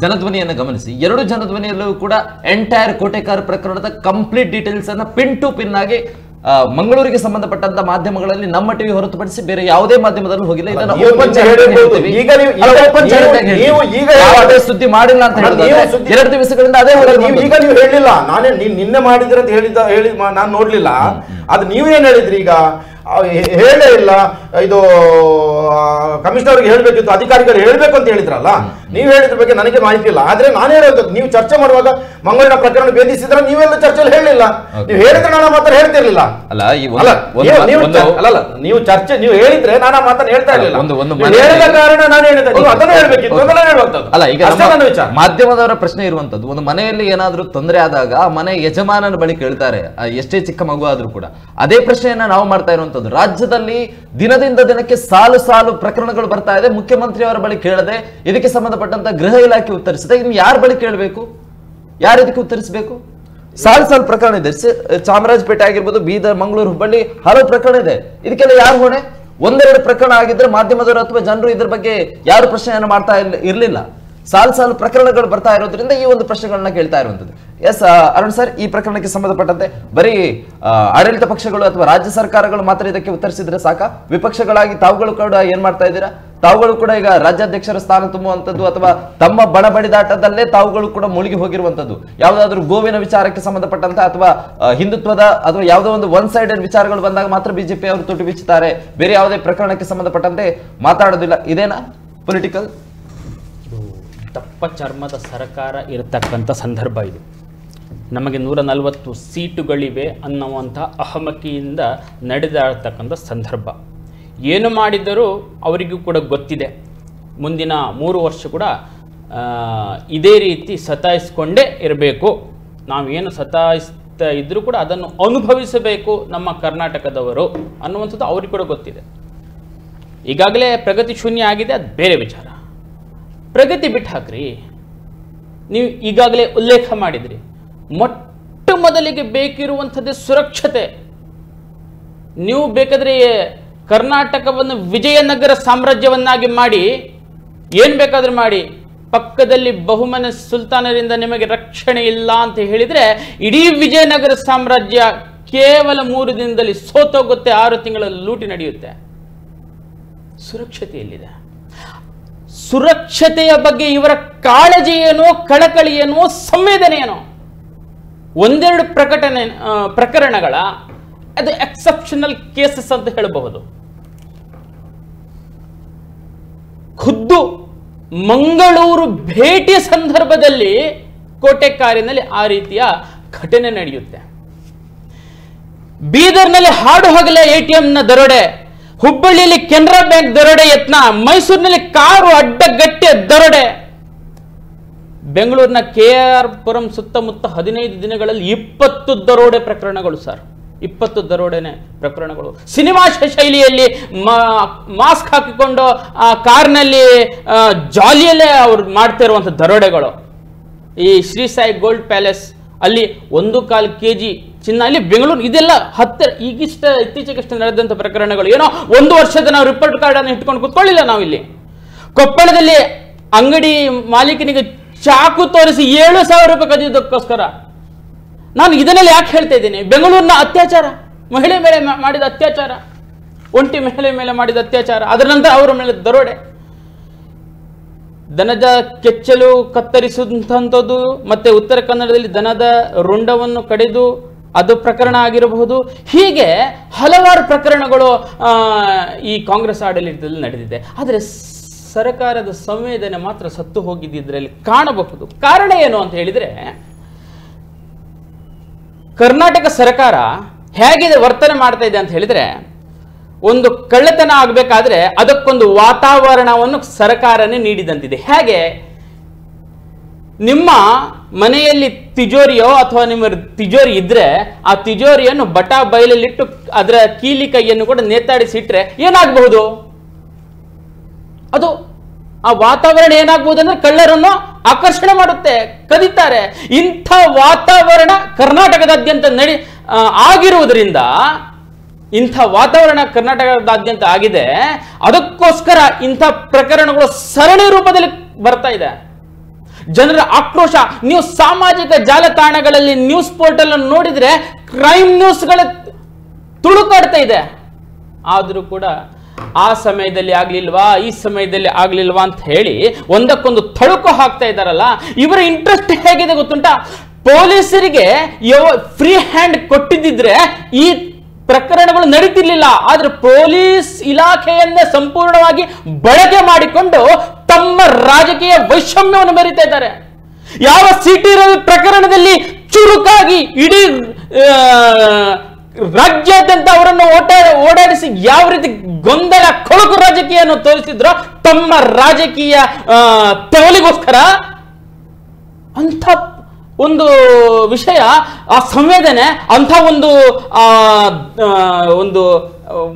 ಜನಧ್ವನಿಯನ್ನು ಗಮನಿಸಿ, ಎರಡು ಜನಧ್ವನಿಯಲ್ಲೂ ಕೂಡ ಎಂಟೈರ್ ಕೋಟೆಕಾರ್ ಪ್ರಕರಣದ ಕಂಪ್ಲೀಟ್ ಡೀಟೇಲ್ಸ್ ಅನ್ನ ಪಿನ್ ಟು ಪಿನ್ ಆಗಿ ಮಂಗಳೂರಿಗೆ ಸಂಬಂಧಪಟ್ಟಂತ ಮಾಧ್ಯಮಗಳಲ್ಲಿ ನಮ್ಮ ಟಿವಿ ಹೊರತುಪಡಿಸಿ ಬೇರೆ ಯಾವುದೇ ಮಾಧ್ಯಮದಲ್ಲಿ ಹೋಗಿಲ್ಲ. ಇದನ್ನ ಸುದ್ದಿ ಮಾಡಿಲ್ಲ ಅಂತ ಹೇಳಿದ್ರೆ 2 ದಿವಸಗಳಿಂದ ಅದೇ ಈಗ ನೀವು ಹೇಳಿಲ್ಲ. ನಾನೇ ನಿನ್ನೆ ಮಾಡಿದ್ರೆ ಅಂತ ಹೇಳಿ ನಾನು ನೋಡ್ಲಿಲ್ಲ. ಅದು ನೀವೇನ್ ಹೇಳಿದ್ರಿ? ಈಗ ಹೇಳೇ ಇಲ್ಲ. ಇದು ಕಮಿಷನರ್ ಅವ್ರಿಗೆ ಹೇಳ್ಬೇಕಿತ್ತು, ಅಧಿಕಾರಿಗಳು ಹೇಳ್ಬೇಕು ಅಂತ ಹೇಳಿದ್ರಲ್ಲ. ನೀವು ಹೇಳಿದ್ರ ಬಗ್ಗೆ ನನಗೆ ಮಾಹಿತಿ ಇಲ್ಲ. ಆದ್ರೆ ನಾನು ಹೇಳೋದು, ನೀವು ಚರ್ಚೆ ಮಾಡುವಾಗ ಮಂಗಳೂರಿನ ಪ್ರಕರಣ ಭೇದಿಸಿದ್ರೆ ನೀವೆಲ್ಲ ಚರ್ಚೆಯಲ್ಲಿ ಹೇಳಿಲ್ಲ. ನೀವು ಹೇಳಿದ್ರೆ ನಾನು ಮಾತ್ರ ಹೇಳ್ತಿರ್ಲಿಲ್ಲ. ನೀವು ಚರ್ಚೆ ನೀವು ಹೇಳಿದ್ರೆ ನಾನು ಆ ಮಾತನ್ನು ಹೇಳ್ತಾ ಇರಲಿಲ್ಲ. ಹೇಳಿದ ಕಾರಣ ನಾನು ಹೇಳಿದೆ, ನೀವು ಅದನ್ನು ಹೇಳ್ಬೇಕಿತ್ತು. ಅಲ್ಲ, ಈಗ ಮಾಧ್ಯಮದವರ ಪ್ರಶ್ನೆ ಇರುವಂತದ್ದು, ಒಂದು ಮನೆಯಲ್ಲಿ ಏನಾದ್ರೂ ತೊಂದರೆ ಆದಾಗ ಆ ಮನೆ ಯಜಮಾನನ ಬಳಿ ಕೇಳ್ತಾರೆ, ಎಷ್ಟೇ ಚಿಕ್ಕ ಮಗು ಆದ್ರೂ ಕೂಡ. ಅದೇ ಪ್ರಶ್ನೆಯನ್ನ ನಾವು ಮಾಡ್ತಾ ಇರುವಂತದ್ದು. ರಾಜ್ಯದಲ್ಲಿ ದಿನದಿಂದ ದಿನಕ್ಕೆ ಸಾಲು ಸಾಲು ಪ್ರಕರಣಗಳು ಬರ್ತಾ ಇದೆ. ಮುಖ್ಯಮಂತ್ರಿ ಅವರ ಬಳಿ ಕೇಳದೆ ಇದಕ್ಕೆ ಸಂಬಂಧಪಟ್ಟಂತ ಗೃಹ ಇಲಾಖೆ ಉತ್ತರಿಸಿದೆ. ಇನ್ನು ಯಾರ ಬಳಿ ಕೇಳಬೇಕು? ಯಾರು ಇದಕ್ಕೆ ಉತ್ತರಿಸಬೇಕು? ಸಾಲು ಸಾಲು ಪ್ರಕರಣ ಇದೆ. ಚಾಮರಾಜಪೇಟೆ ಆಗಿರ್ಬೋದು, ಬೀದರ್, ಮಂಗಳೂರು, ಹುಬ್ಬಳ್ಳಿ, ಹಲವು ಪ್ರಕರಣ ಇದೆ. ಇದಕ್ಕೆಲ್ಲ ಯಾರು ಹೊಣೆ? ಒಂದೆರಡು ಪ್ರಕರಣ ಆಗಿದ್ರೆ ಮಾಧ್ಯಮದವರು ಅಥವಾ ಜನರು ಇದ್ರ ಬಗ್ಗೆ ಯಾರು ಪ್ರಶ್ನೆಯನ್ನು ಮಾಡ್ತಾ ಇರಲಿಲ್ಲ. ಸಾಲು ಸಾಲು ಪ್ರಕರಣಗಳು ಬರ್ತಾ ಇರೋದ್ರಿಂದ ಈ ಒಂದು ಪ್ರಶ್ನೆಗಳನ್ನ ಕೇಳ್ತಾ ಇರುವಂತದ್ದು. ಎಸ್ ಅರುಣ್ ಸರ್, ಈ ಪ್ರಕರಣಕ್ಕೆ ಸಂಬಂಧಪಟ್ಟಂತೆ ಬರೀ ಆಡಳಿತ ಪಕ್ಷಗಳು ಅಥವಾ ರಾಜ್ಯ ಸರ್ಕಾರಗಳು ಮಾತ್ರ ಇದಕ್ಕೆ ಉತ್ತರಿಸಿದ್ರೆ ಸಾಕ? ವಿಪಕ್ಷಗಳಾಗಿ ತಾವುಗಳು ಕೂಡ ಏನ್ ಮಾಡ್ತಾ ಇದ್ದೀರಾ? ತಾವುಗಳು ಕೂಡ ಈಗ ರಾಜ್ಯಾಧ್ಯಕ್ಷರ ಸ್ಥಾನ ತುಂಬುವಂಥದ್ದು ಅಥವಾ ತಮ್ಮ ಬಣ ಬಡಿದಾಟದಲ್ಲೇ ತಾವುಗಳು ಕೂಡ ಮುಳುಗಿ ಹೋಗಿರುವಂತದ್ದು. ಯಾವುದಾದ್ರೂ ಗೋವಿನ ವಿಚಾರಕ್ಕೆ ಸಂಬಂಧಪಟ್ಟಂತ ಅಥವಾ ಹಿಂದುತ್ವದ ಅಥವಾ ಯಾವುದೋ ಒಂದು ಒನ್ ಸೈಡೆಡ್ ವಿಚಾರಗಳು ಬಂದಾಗ ಮಾತ್ರ ಬಿಜೆಪಿ ಅವರು ತುಟಿ ಬಿಚ್ಚುತ್ತಾರೆ, ಬೇರೆ ಯಾವುದೇ ಪ್ರಕರಣಕ್ಕೆ ಸಂಬಂಧಪಟ್ಟಂತೆ ಮಾತಾಡೋದಿಲ್ಲ. ಇದೇನಾ ಪೊಲಿಟಿಕಲ್? ದಪ್ಪ ಚರ್ಮದ ಸರ್ಕಾರ ಇರತಕ್ಕಂಥ ಸಂದರ್ಭ ಇದು. ನಮಗೆ 140 ಸೀಟುಗಳಿವೆ ಅನ್ನುವಂಥ ಅಹಮಕಿಯಿಂದ ನಡೆದಾಡ್ತಕ್ಕಂಥ ಸಂದರ್ಭ. ಏನು ಮಾಡಿದರೂ ಅವರಿಗೂ ಕೂಡ ಗೊತ್ತಿದೆ, ಮುಂದಿನ 3 ವರ್ಷ ಕೂಡ ಇದೇ ರೀತಿ ಸತಾಯಿಸ್ಕೊಂಡೇ ಇರಬೇಕು. ನಾವೇನು ಸತಾಯಿಸ್ತಾ ಇದ್ರೂ ಕೂಡ ಅದನ್ನು ಅನುಭವಿಸಬೇಕು ನಮ್ಮ ಕರ್ನಾಟಕದವರು ಅನ್ನುವಂಥದ್ದು ಅವ್ರಿಗೆ ಕೂಡ ಗೊತ್ತಿದೆ. ಈಗಾಗಲೇ ಪ್ರಗತಿ ಶೂನ್ಯ ಆಗಿದೆ, ಅದು ಬೇರೆ ವಿಚಾರ. ಪ್ರಗತಿ ಬಿಟ್ಟು ಹಾಕ್ರಿ. ನೀವು ಈಗಾಗಲೇ ಉಲ್ಲೇಖ ಮಾಡಿದ್ರಿ, ಮೊಟ್ಟ ಮೊದಲಿಗೆ ಬೇಕಿರುವಂಥದ್ದೇ ಸುರಕ್ಷತೆ. ನೀವು ಬೇಕಾದ್ರೆ ಕರ್ನಾಟಕವನ್ನು ವಿಜಯನಗರ ಸಾಮ್ರಾಜ್ಯವನ್ನಾಗಿ ಮಾಡಿ, ಏನ್ ಬೇಕಾದ್ರೂ ಮಾಡಿ, ಪಕ್ಕದಲ್ಲಿ ಬಹುಮನ ಸುಲ್ತಾನರಿಂದ ನಿಮಗೆ ರಕ್ಷಣೆ ಇಲ್ಲ ಅಂತ ಹೇಳಿದ್ರೆ ಇಡೀ ವಿಜಯನಗರ ಸಾಮ್ರಾಜ್ಯ ಕೇವಲ 3 ದಿನದಲ್ಲಿ ಸೋತೋಗುತ್ತೆ, 6 ತಿಂಗಳ ಲೂಟಿ ನಡೆಯುತ್ತೆ. ಸುರಕ್ಷತೆ ಎಲ್ಲಿದೆ? ಸುರಕ್ಷತೆಯ ಬಗ್ಗೆ ಇವರ ಕಾಳಜಿ ಏನೋ, ಕಳಕಳಿ ಏನೋ, ಸಂವೇದನೆ ಏನೋ? ಒಂದೆರಡು ಪ್ರಕರಣಗಳ ಅದು ಎಕ್ಸೆಪ್ಷನಲ್ ಕೇಸಸ್ ಅಂತ ಹೇಳಬಹುದು. ಖುದ್ದು ಮಂಗಳೂರು ಭೇಟಿ ಸಂದರ್ಭದಲ್ಲಿ ಕೋಟೆಕಾರಿನಲ್ಲಿ ಆ ರೀತಿಯ ಘಟನೆ ನಡೆಯುತ್ತೆ. ಬೀದರ್ನಲ್ಲಿ ಹಾಡು ಹಗಲೇ ATM ನ ದರೋಡೆ, ಹುಬ್ಬಳ್ಳಿಯಲ್ಲಿ ಕೆನರಾ ಬ್ಯಾಂಕ್ ದರೋಡೆ ಯತ್ನ, ಮೈಸೂರಿನಲ್ಲಿ ಕಾರು ಅಡ್ಡಗಟ್ಟೆ ದರೋಡೆ, ಬೆಂಗಳೂರಿನ KR ಪುರಂ ಸುತ್ತಮುತ್ತ 15 ದಿನಗಳಲ್ಲಿ 20 ದರೋಡೆ ಪ್ರಕರಣಗಳು ಸರ್. 20 ದರೋಡೆನೆ ಪ್ರಕರಣಗಳು. ಸಿನಿಮಾ ಶೈಲಿಯಲ್ಲಿ ಮಾಸ್ಕ್ ಹಾಕಿಕೊಂಡು ಆ ಕಾರ್ನಲ್ಲಿ ಜಾಲಿಯಲ್ಲೇ ಅವ್ರು ಮಾಡ್ತಾ ಇರುವಂಥ ದರೋಡೆಗಳು. ಈ ಶ್ರೀ ಸಾಯಿ ಗೋಲ್ಡ್ ಪ್ಯಾಲೇಸ್ ಅಲ್ಲಿ 1.25 kg ಚಿನ್ನ, ಅಲ್ಲಿ ಬೆಂಗಳೂರು, ಇದೆಲ್ಲ ಇತ್ತೀಚೆಗಷ್ಟೇ ನಡೆದಂಥ ಪ್ರಕರಣಗಳು. ಏನೋ 1 ವರ್ಷದ ನಾವು ರಿಪೋರ್ಟ್ ಕಾರ್ಡ್ ಅನ್ನು ಇಟ್ಕೊಂಡು ಕೂತ್ಕೊಳ್ಳಿಲ್ಲ ನಾವು ಇಲ್ಲಿ. ಕೊಪ್ಪಳದಲ್ಲಿ ಅಂಗಡಿ ಮಾಲೀಕನಿಗೆ ಚಾಕು ತೋರಿಸಿ 7,000 ರೂಪಾಯಿ ಕದಿಯೋದಕ್ಕೋಸ್ಕರ. ನಾನು ಇದನ್ನೆಲ್ಲ ಯಾಕೆ ಹೇಳ್ತಾ ಇದ್ದೀನಿ? ಬೆಂಗಳೂರಿನ ಅತ್ಯಾಚಾರ, ಮಹಿಳೆ ಮೇಲೆ ಮಾಡಿದ ಅತ್ಯಾಚಾರ, ಒಂಟಿ ಮಹಿಳೆ ಮೇಲೆ ಮಾಡಿದ ಅತ್ಯಾಚಾರ, ಅದರ ನಂತರ ಅವರ ಮೇಲೆ ದರೋಡೆ, ದನದ ಕೆಚ್ಚಲು ಕತ್ತರಿಸುವಂಥದ್ದು, ಮತ್ತೆ ಉತ್ತರ ಕನ್ನಡದಲ್ಲಿ ದನದ ರುಂಡವನ್ನು ಕಡಿದು ಅದು ಪ್ರಕರಣ ಆಗಿರಬಹುದು. ಹೀಗೆ ಹಲವಾರು ಪ್ರಕರಣಗಳು ಈ ಕಾಂಗ್ರೆಸ್ ಆಡಳಿತದಲ್ಲಿ ನಡೆದಿದೆ. ಆದರೆ ಸರ್ಕಾರದ ಸಂವೇದನೆ ಮಾತ್ರ ಸತ್ತು ಹೋಗಿದ್ದಲ್ಲಿ ಕಾಣಬಹುದು. ಕಾರಣ ಏನು ಅಂತ ಹೇಳಿದ್ರೆ, ಕರ್ನಾಟಕ ಸರ್ಕಾರ ಹೇಗಿದೆ ವರ್ತನೆ ಮಾಡ್ತಾ ಇದೆ ಅಂತ ಹೇಳಿದ್ರೆ, ಒಂದು ಕಳ್ಳತನ ಆಗಬೇಕಾದ್ರೆ ಅದಕ್ಕೊಂದು ವಾತಾವರಣವನ್ನು ಸರ್ಕಾರನೇ ನೀಡಿದಂತಿದೆ. ಹೇಗೆ? ನಿಮ್ಮ ಮನೆಯಲ್ಲಿ ತಿಜೋರಿಯೋ ಅಥವಾ ನಿಮ್ಮ ತಿಜೋರಿ ಇದ್ರೆ ಆ ತಿಜೋರಿಯನ್ನು ಬಟಾ ಬಯಲಲ್ಲಿಟ್ಟು ಅದರ ಕೀಲಿ ಕೈಯನ್ನು ಕೂಡ ನೇತಾಡಿಸಿಟ್ರೆ ಏನಾಗಬಹುದು? ಅದು ಆ ವಾತಾವರಣ ಏನಾಗಬಹುದು ಅಂದ್ರೆ ಕಳ್ಳರನ್ನು ಆಕರ್ಷಣೆ ಮಾಡುತ್ತೆ, ಕದೀತಾರೆ. ಇಂಥ ವಾತಾವರಣ ಕರ್ನಾಟಕದಾದ್ಯಂತ ಆಗಿರುವುದರಿಂದ, ಇಂಥ ವಾತಾವರಣ ಕರ್ನಾಟಕದಾದ್ಯಂತ ಆಗಿದೆ. ಅದಕ್ಕೋಸ್ಕರ ಇಂಥ ಪ್ರಕರಣಗಳು ಸರಣಿ ರೂಪದಲ್ಲಿ ಬರ್ತಾ ಇದೆ. ಜನರ ಆಕ್ರೋಶ, ನೀವು ಸಾಮಾಜಿಕ ಜಾಲತಾಣಗಳಲ್ಲಿ ನ್ಯೂಸ್ ಪೋರ್ಟಲ್ ಅನ್ನು ನೋಡಿದ್ರೆ ಕ್ರೈಮ್ ನ್ಯೂಸ್ಗಳ ತುಳುಕಾಡ್ತಾ ಇದೆ. ಆದರೂ ಕೂಡ ಆ ಸಮಯದಲ್ಲಿ ಆಗ್ಲಿಲ್ವಾ, ಈ ಸಮಯದಲ್ಲಿ ಆಗ್ಲಿಲ್ವಾ ಅಂತ ಹೇಳಿ ಒಂದಕ್ಕೊಂದು ತಳುಕು ಹಾಕ್ತಾ ಇದ್ದಾರಲ್ಲ. ಇವರ ಇಂಟ್ರೆಸ್ಟ್ ಹೇಗಿದೆ ಗೊತ್ತುಂಟಾ? ಪೊಲೀಸರಿಗೆ ಫ್ರೀ ಹ್ಯಾಂಡ್ ಕೊಟ್ಟಿದ್ದಿದ್ರೆ ಈ ಪ್ರಕರಣಗಳು ನಡೀತಿರ್ಲಿಲ್ಲ. ಆದ್ರೆ ಪೊಲೀಸ್ ಇಲಾಖೆಯನ್ನೇ ಸಂಪೂರ್ಣವಾಗಿ ಬಳಕೆ ಮಾಡಿಕೊಂಡು ತಮ್ಮ ರಾಜಕೀಯ ವೈಷಮ್ಯವನ್ನು ಮೆರೀತಾ ಇದ್ದಾರೆ. ಯಾವ ಸಿಟಿ ರವಿ ಪ್ರಕರಣದಲ್ಲಿ ಚುರುಕಾಗಿ ಇಡೀ ರಾಜ್ಯಾದ್ಯಂತ ಅವರನ್ನು ಓಡಾಡಿಸಿ ಯಾವ ರೀತಿ ಗೊಂದಲ ಕೊಳಕು ರಾಜಕೀಯವನ್ನು ತೋರಿಸಿದ್ರೋ ತಮ್ಮ ರಾಜಕೀಯ ತೆವಲಿಗೋಸ್ಕರ, ಅಂಥ ಒಂದು ವಿಷಯ, ಆ ಸಂವೇದನೆ, ಅಂಥ ಒಂದು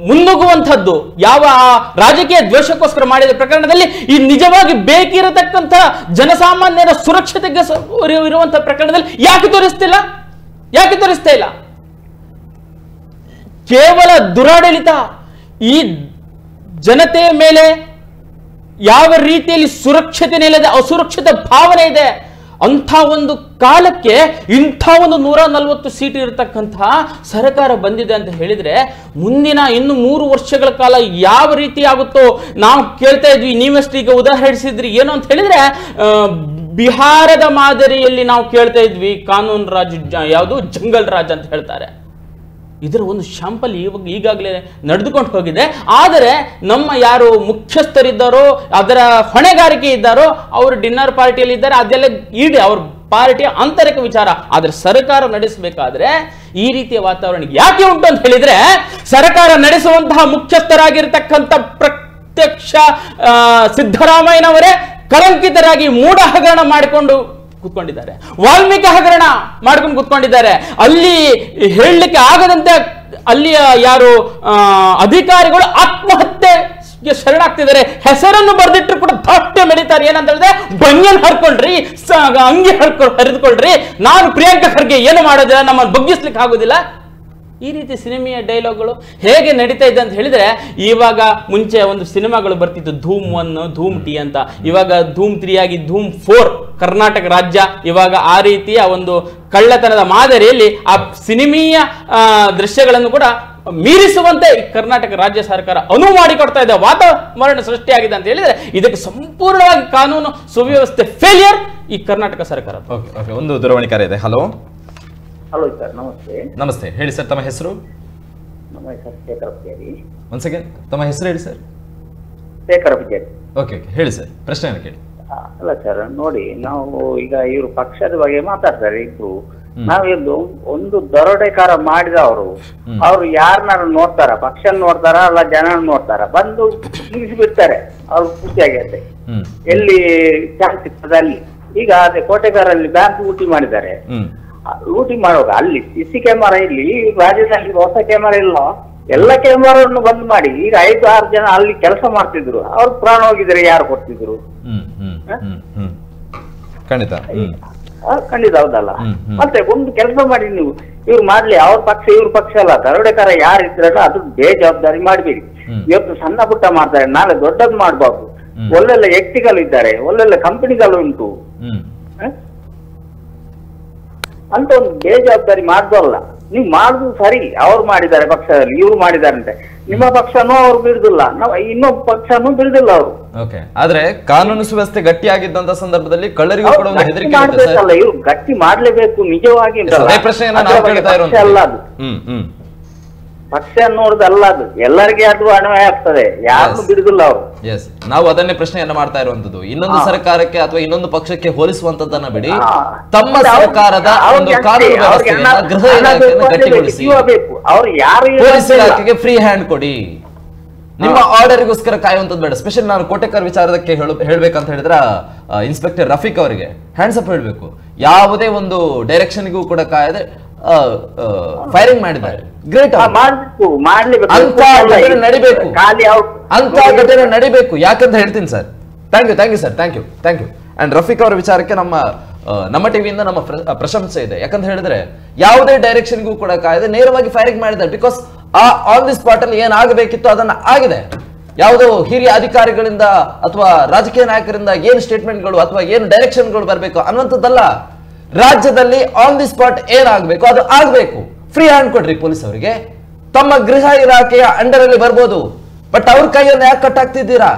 ಮುನ್ನುಗ್ಗುವಂಥದ್ದು ಯಾವ ರಾಜಕೀಯ ದ್ವೇಷಕ್ಕೋಸ್ಕರ ಮಾಡಿದ ಪ್ರಕರಣದಲ್ಲಿ ಈ ನಿಜವಾಗಿ ಬೇಕಿರತಕ್ಕಂಥ ಜನಸಾಮಾನ್ಯರ ಸುರಕ್ಷತೆಗೆ ಇರುವಂತಹ ಪ್ರಕರಣದಲ್ಲಿ ಯಾಕೆ ತೋರಿಸ್ತಾ ಇಲ್ಲ? ಕೇವಲ ದುರಾಡಳಿತ, ಈ ಜನತೆಯ ಮೇಲೆ ಯಾವ ರೀತಿಯಲ್ಲಿ ಸುರಕ್ಷತೆ ಇಲ್ಲದೆ ಅಸುರಕ್ಷಿತ ಭಾವನೆ ಇದೆ. ಅಂಥ ಒಂದು ಕಾಲಕ್ಕೆ ಇಂಥ ಒಂದು 140 ಸೀಟ್ ಇರತಕ್ಕಂತಹ ಸರ್ಕಾರ ಬಂದಿದೆ ಅಂತ ಹೇಳಿದ್ರೆ ಮುಂದಿನ ಇನ್ನು 3 ವರ್ಷಗಳ ಕಾಲ ಯಾವ ರೀತಿ ಆಗುತ್ತೋ ನಾವು ಕೇಳ್ತಾ ಇದ್ವಿ. ನೀವಷ್ಟು ಈಗ ಉದಾಹರಿಸಿದ್ರಿ ಏನು ಅಂತ ಹೇಳಿದ್ರೆ, ಬಿಹಾರದ ಮಾದರಿಯಲ್ಲಿ ನಾವು ಕೇಳ್ತಾ ಇದ್ವಿ ಕಾನೂನು ರಾಜ್, ಯಾವುದು ಜಂಗಲ್ ರಾಜ್ ಅಂತ ಹೇಳ್ತಾರೆ. ಇದರ ಒಂದು ಶಾಂಪಲ್ ಈಗಾಗಲೇ ನಡೆದುಕೊಂಡು ಹೋಗಿದೆ. ಆದರೆ ನಮ್ಮ ಯಾರು ಮುಖ್ಯಸ್ಥರಿದ್ದಾರೋ, ಅದರ ಹೊಣೆಗಾರಿಕೆ ಇದ್ದಾರೋ, ಅವರು ಡಿನ್ನರ್ ಪಾರ್ಟಿಯಲ್ಲಿ ಇದ್ದಾರೆ, ಅದೆಲ್ಲ ಇಡೀ ಅವ್ರ ಪಾರ್ಟಿಯ ಆಂತರಿಕ ವಿಚಾರ. ಆದರೆ ಸರ್ಕಾರ ನಡೆಸಬೇಕಾದ್ರೆ ಈ ರೀತಿಯ ವಾತಾವರಣ ಯಾಕೆ ಉಂಟು ಅಂತ ಹೇಳಿದ್ರೆ, ಸರ್ಕಾರ ನಡೆಸುವಂತಹ ಮುಖ್ಯಸ್ಥರಾಗಿರ್ತಕ್ಕಂಥ ಪ್ರತ್ಯಕ್ಷ ಸಿದ್ದರಾಮಯ್ಯನವರೇ ಕಳಂಕಿತರಾಗಿ ಮೂಢ ಹಗರಣ ಮಾಡಿಕೊಂಡು ಕೂತ್ಕೊಂಡಿದ್ದಾರೆ, ವಾಲ್ಮೀಕಿ ಹಗರಣ ಮಾಡ್ಕೊಂಡು ಕೂತ್ಕೊಂಡಿದ್ದಾರೆ. ಅಲ್ಲಿ ಹೇಳಲಿಕ್ಕೆ ಆಗದಂತೆ ಅಲ್ಲಿಯ ಯಾರು ಅಧಿಕಾರಿಗಳು ಆತ್ಮಹತ್ಯೆ ಶರಣಾಗ್ತಿದ್ದಾರೆ. ಹೆಸರನ್ನು ಬರೆದಿಟ್ಟರು ಕೂಡ ದಾಟ್ಯ ಮೆರೀತಾರೆ. ಏನಂತ ಹೇಳಿದ್ರೆ ಬನಿಯನ್ ಹರ್ಕೊಳ್ರಿ, ಅಂಗಿ ಹರಿದುಕೊಳ್ರಿ, ನಾನು ಪ್ರಿಯಾಂಕಾ ಖರ್ಗೆ ಏನು ಮಾಡೋದಿಲ್ಲ, ನಮ್ಮನ್ನು ಬಗ್ಗಿಸ್ಲಿಕ್ಕೆ ಆಗೋದಿಲ್ಲ. ಈ ರೀತಿ ಸಿನಿಮೆಯ ಡೈಲಾಗ್ಗಳು ಹೇಗೆ ನಡೀತಾ ಇದೆ ಅಂತ ಹೇಳಿದ್ರೆ, ಇವಾಗ ಮುಂಚೆ ಒಂದು ಸಿನಿಮಾಗಳು ಬರ್ತಿತ್ತು, ಧೂಮ್ 1, ಧೂಮ್ ಟಿ ಅಂತ. ಇವಾಗ ಧೂಮ್ 3 ಆಗಿ ಧೂಮ್ 4 ಕರ್ನಾಟಕ ರಾಜ್ಯ. ಇವಾಗ ಆ ರೀತಿಯ ಒಂದು ಕಳ್ಳತನದ ಮಾದರಿಯಲ್ಲಿ ಆ ಸಿನಿಮೀಯ ದೃಶ್ಯಗಳನ್ನು ಕೂಡ ಮೀರಿಸುವಂತೆ ಕರ್ನಾಟಕ ರಾಜ್ಯ ಸರ್ಕಾರ ಅನುವು ಮಾಡಿಕೊಡ್ತಾ ಇದೆ. ವಾತಾವರಣ ಸೃಷ್ಟಿಯಾಗಿದೆ ಅಂತ ಹೇಳಿದ್ರೆ ಇದಕ್ಕೆ ಸಂಪೂರ್ಣವಾಗಿ ಕಾನೂನು ಸುವ್ಯವಸ್ಥೆ ಫೇಲಿಯರ್ ಈ ಕರ್ನಾಟಕ ಸರ್ಕಾರ. ಒಂದು ದೂರವಾಣಿ ಕರೆ ಇದೆ. ಹಲೋ ಹಲೋ ಸರ್, ನಮಸ್ತೆ. ನಮಸ್ತೆ, ಹೇಳಿ ಸರ್, ತಮ್ಮ ಹೆಸರು? ನಮ್ಮ ಹೆಸರು ಶೇಖರ ಪೂಜಾರಿ. ಒಂದ್ ಸೆಕೆಂಡ್, ತಮ್ಮ ಹೆಸರು ಹೇಳಿ ಸರ್. ಶೇಖರ ಪೂಜಾರಿ. ಓಕೆ, ಹೇಳಿ ಸರ್, ಪ್ರಶ್ನೆಯನ್ನು ಕೇಳಿ. ಅಲ್ಲ ಸರ್, ನೋಡಿ, ನಾವು ಈಗ ಇವರು ಪಕ್ಷದ ಬಗ್ಗೆ ಮಾತಾಡ್ತಾರೆ ಇಬ್ರು. ನಾವಿದ್ದು ಒಂದು ದರೋಡೆಕಾರ ಮಾಡಿದವರು, ಅವ್ರು ಯಾರನ್ನಾರು ನೋಡ್ತಾರ, ಪಕ್ಷ ನೋಡ್ತಾರ ಅಲ್ಲ ಜನ ನೋಡ್ತಾರ, ಬಂದು ನಿಲ್ಲಿಸಿಬಿಡ್ತಾರೆ. ಅವ್ರು ಖುಷಿಯಾಗತ್ತೆ, ಎಲ್ಲಿ ಚಾನ್ಸ್ ಸಿಗ್ತದೆ ಅಲ್ಲಿ. ಈಗ ಅದೇ ಕೋಟೆಗಾರಲ್ಲಿ ಬ್ಯಾಂಕ್ ಲೂಟಿ ಮಾಡಿದ್ದಾರೆ. ಲೂಟಿ ಮಾಡುವಾಗ ಅಲ್ಲಿ ಸಿಸಿ ಕ್ಯಾಮರಾ, ಇಲ್ಲಿ ರಾಜ್ಯದಲ್ಲಿ ಹೊಸ ಕ್ಯಾಮರಾ ಇಲ್ಲ, ಎಲ್ಲ ಕ್ಯಾಮರಾವನ್ನು ಬಂದ್ ಮಾಡಿ ಈಗ 5-6 ಜನ ಅಲ್ಲಿ ಕೆಲಸ ಮಾಡ್ತಿದ್ರು, ಅವ್ರು ಪ್ರಾಣ ಹೋಗಿದ್ರೆ ಯಾರು ಕೊಡ್ತಿದ್ರು? ಖಂಡಿತ ಖಂಡಿತ ಹೌದಲ್ಲ. ಮತ್ತೆ ಒಂದು ಕೆಲಸ ಮಾಡಿ ನೀವು, ಇವ್ರು ಮಾಡ್ಲಿ, ಅವ್ರ ಪಕ್ಷ ಇವ್ರ ಪಕ್ಷ ಅಲ್ಲ, ದರೋಡೆಕಾರ ಯಾರು ಇದ್ರಲ್ಲ ಅದು ಬೇಜವಾಬ್ದಾರಿ ಮಾಡ್ಬೇಡಿ. ಇವತ್ತು ಸಣ್ಣ ಪುಟ್ಟ ಮಾಡ್ತಾರೆ, ನಾಳೆ ದೊಡ್ಡದು ಮಾಡ್ಬಾರ್ದು. ಒಳ್ಳೊಳ್ಳೆ ವ್ಯಕ್ತಿಗಳು ಇದ್ದಾರೆ, ಒಳ್ಳೊಳ್ಳೆ ಕಂಪನಿಗಳು ಉಂಟು ಅಂತ ಒಂದು ಬೇಜವಾಬ್ದಾರಿ ಮಾಡ್ದಲ್ಲ. ನೀವು ಮಾಡುದು ಸರಿ, ಅವ್ರು ಮಾಡಿದ್ದಾರೆ ಪಕ್ಷದಲ್ಲಿ, ಇವ್ರು ಮಾಡಿದ್ದಾರೆ ಅಂತ ನಿಮ್ಮ ಪಕ್ಷನೂ ಅವ್ರು ಬಿಡುದಿಲ್ಲ, ನಾವು ಇನ್ನೊಬ್ಬ ಪಕ್ಷನೂ ಬಿಡುದಿಲ್ಲ ಅವರು. ಓಕೆ, ಆದ್ರೆ ಕಾನೂನು ಸುವ್ಯವಸ್ಥೆ ಗಟ್ಟಿಯಾಗಿದ್ದಂತ ಸಂದರ್ಭದಲ್ಲಿ ಕಳ್ಳರಿಗೂ ಕೂಡ ಒಂದು ಹೆದರಿಕೆ ಮಾಡ್ಬೇಕಲ್ಲ, ಇವ್ರು ಗಟ್ಟಿ ಮಾಡ್ಲೇಬೇಕು ನಿಜವಾಗಿ. ಅಲ್ಲ ಅದು ಪಕ್ಷ ನೋಡುದಲ್ಲ, ಅದು ಎಲ್ಲರಿಗೆ ಅದು ಅನ್ವಯ ಆಗ್ತದೆ, ಯಾರು ಬಿಡುದಿಲ್ಲ ಅವರು. ಎಸ್, ನಾವು ಅದನ್ನೇ ಪ್ರಶ್ನೆಯನ್ನ ಮಾಡ್ತಾ ಇರುವಂತದ್ದು. ಇನ್ನೊಂದು ಸರ್ಕಾರಕ್ಕೆ ಅಥವಾ ಇನ್ನೊಂದು ಪಕ್ಷಕ್ಕೆ ಹೋಲಿಸುವಂತದ್ದನ್ನ ಬಿಡಿ, ತಮ್ಮ ಸರ್ಕಾರದ ಒಂದು ಕಾನೂನು ವ್ಯವಸ್ಥೆಯನ್ನ ಗೃಹ ಇಲಾಖೆಯನ್ನು ಗಟ್ಟಿಗೊಳಿಸಿ, ಪೊಲೀಸ್ ಇಲಾಖೆಗೆ ಫ್ರೀ ಹ್ಯಾಂಡ್ ಕೊಡಿ. ನಿಮ್ಮ ಆರ್ಡರ್ಗೋಸ್ಕರ ಕಾಯುವಂತದ್ದು ಬೇಡ. ಸ್ಪೆಷಲ್ ನಾನು ಕೋಟೆಕರ್ ವಿಚಾರಕ್ಕೆ ಹೇಳ್ಬೇಕಂತ ಹೇಳಿದ್ರೆ ಇನ್ಸ್ಪೆಕ್ಟರ್ ರಫೀಕ್ ಅವರಿಗೆ ಹ್ಯಾಂಡ್ಸ್ ಅಪ್ ಹೇಳ್ಬೇಕು. ಯಾವುದೇ ಒಂದು ಡೈರೆಕ್ಷನ್ಗೂ ಕೂಡ ಕಾಯದೆ ಫೈರಿಂಗ್ ಮಾಡಿದ್ದಾರೆ. ಗ್ರೇಟ್, ಅಂತ ಘಟನೆ ನಡಿಬೇಕು, ಅಂತ ಘಟನೆ ನಡಿಬೇಕು. ಯಾಕಂತ ಹೇಳ್ತೀನಿ sir. Thank you sir, thank you. And Rafiq ಅವರ ವಿಚಾರಕ್ಕೆ ನಮ್ಮ ಟಿವಿಯಿಂದ ನಮ್ಮ ಪ್ರಶಂಸೆ ಇದೆ. ಯಾಕಂತ ಹೇಳಿದ್ರೆ ಯಾವುದೇ ಡೈರೆಕ್ಷನ್ಗೂ ಕೂಡ ಕಾಯದೆ ನೇರವಾಗಿ ಫೈರಿಂಗ್ ಮಾಡಿದ್ದಾರೆ. ಬಿಕಾಸ್ ಆನ್ ದಿ ಸ್ಪಾಟ್ ಅಲ್ಲಿ ಏನಾಗಬೇಕಿತ್ತು ಅದನ್ನ ಆಗಿದೆ. ಯಾವುದೋ ಹಿರಿಯ ಅಧಿಕಾರಿಗಳಿಂದ ಅಥವಾ ರಾಜಕೀಯ ನಾಯಕರಿಂದ ಏನು ಸ್ಟೇಟ್ಮೆಂಟ್ಗಳು ಅಥವಾ ಏನು ಡೈರೆಕ್ಷನ್ಗಳು ಬರಬೇಕು ಅನ್ನುವಂಥದ್ದಲ್ಲ. ರಾಜ್ಯದಲ್ಲಿ ಆನ್ ದಿ ಸ್ಪಾಟ್ ಏನಾಗಬೇಕು ಅದು ಆಗಬೇಕು. ಫ್ರೀ ಹ್ಯಾಂಡ್ ಕೊಡ್ರಿ ಪೊಲೀಸ್ ಅವರಿಗೆ. ತಮ್ಮ ಗೃಹ ಇಲಾಖೆಯ ಅಂಡರ್ ಅಲ್ಲಿ ಬರ್ಬೋದು, ಬಟ್ ಅವ್ರ ಕೈಯನ್ನು ಯಾಕೆ ಕಟ್ಟಾಗ್ತಿದ್ದೀರಾ?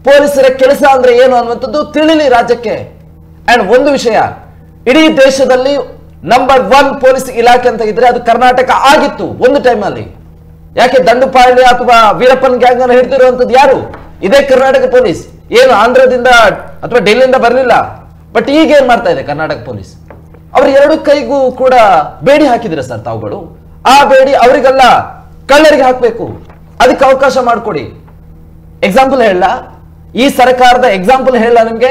ಪೊಲೀಸರ ಕೆಲಸ ಅಂದ್ರೆ ಏನು ಅನ್ನುವಂಥದ್ದು ತಿಳಿಲಿ ರಾಜ್ಯಕ್ಕೆ. ಅಂಡ್ ಒಂದು ವಿಷಯ, ಇಡೀ ದೇಶದಲ್ಲಿ ನಂಬರ್ 1 ಪೊಲೀಸ್ ಇಲಾಖೆ ಅಂತ ಇದ್ರೆ ಅದು ಕರ್ನಾಟಕ ಆಗಿತ್ತು ಒಂದು ಟೈಮ್ ಅಲ್ಲಿ. ಯಾಕೆ ದಂಡುಪಾಳ್ಯ ಅಥವಾ ವೀರಪ್ಪನ್ ಗ್ಯಾಂಗ್ ಅನ್ನು ಹಿಡಿದಿರುವಂತದ್ದು ಯಾರು? ಇದೇ ಕರ್ನಾಟಕ ಪೊಲೀಸ್. ಏನು ಆಂಧ್ರದಿಂದ ಅಥವಾ ಡೆಲ್ಲಿಯಿಂದ ಬರಲಿಲ್ಲ. ಬಟ್ ಈಗ ಏನ್ ಮಾಡ್ತಾ ಇದೆ ಕರ್ನಾಟಕ ಪೊಲೀಸ್? ಅವ್ರ 2 ಕೈಗೂ ಕೂಡ ಬೇಡಿ ಹಾಕಿದ್ರೆ ಸರ್ ತಾವುಗಳು. ಆ ಬೇಡಿ ಅವರಿಗಲ್ಲ, ಕಳ್ಳರಿಗೆ ಹಾಕ್ಬೇಕು. ಅದಕ್ಕೆ ಅವಕಾಶ ಮಾಡಿಕೊಡಿ. ಎಕ್ಸಾಂಪಲ್ ಹೇಳ, ಈ ಸರ್ಕಾರದ ಎಕ್ಸಾಂಪಲ್ ಹೇಳ ನಿಮ್ಗೆ.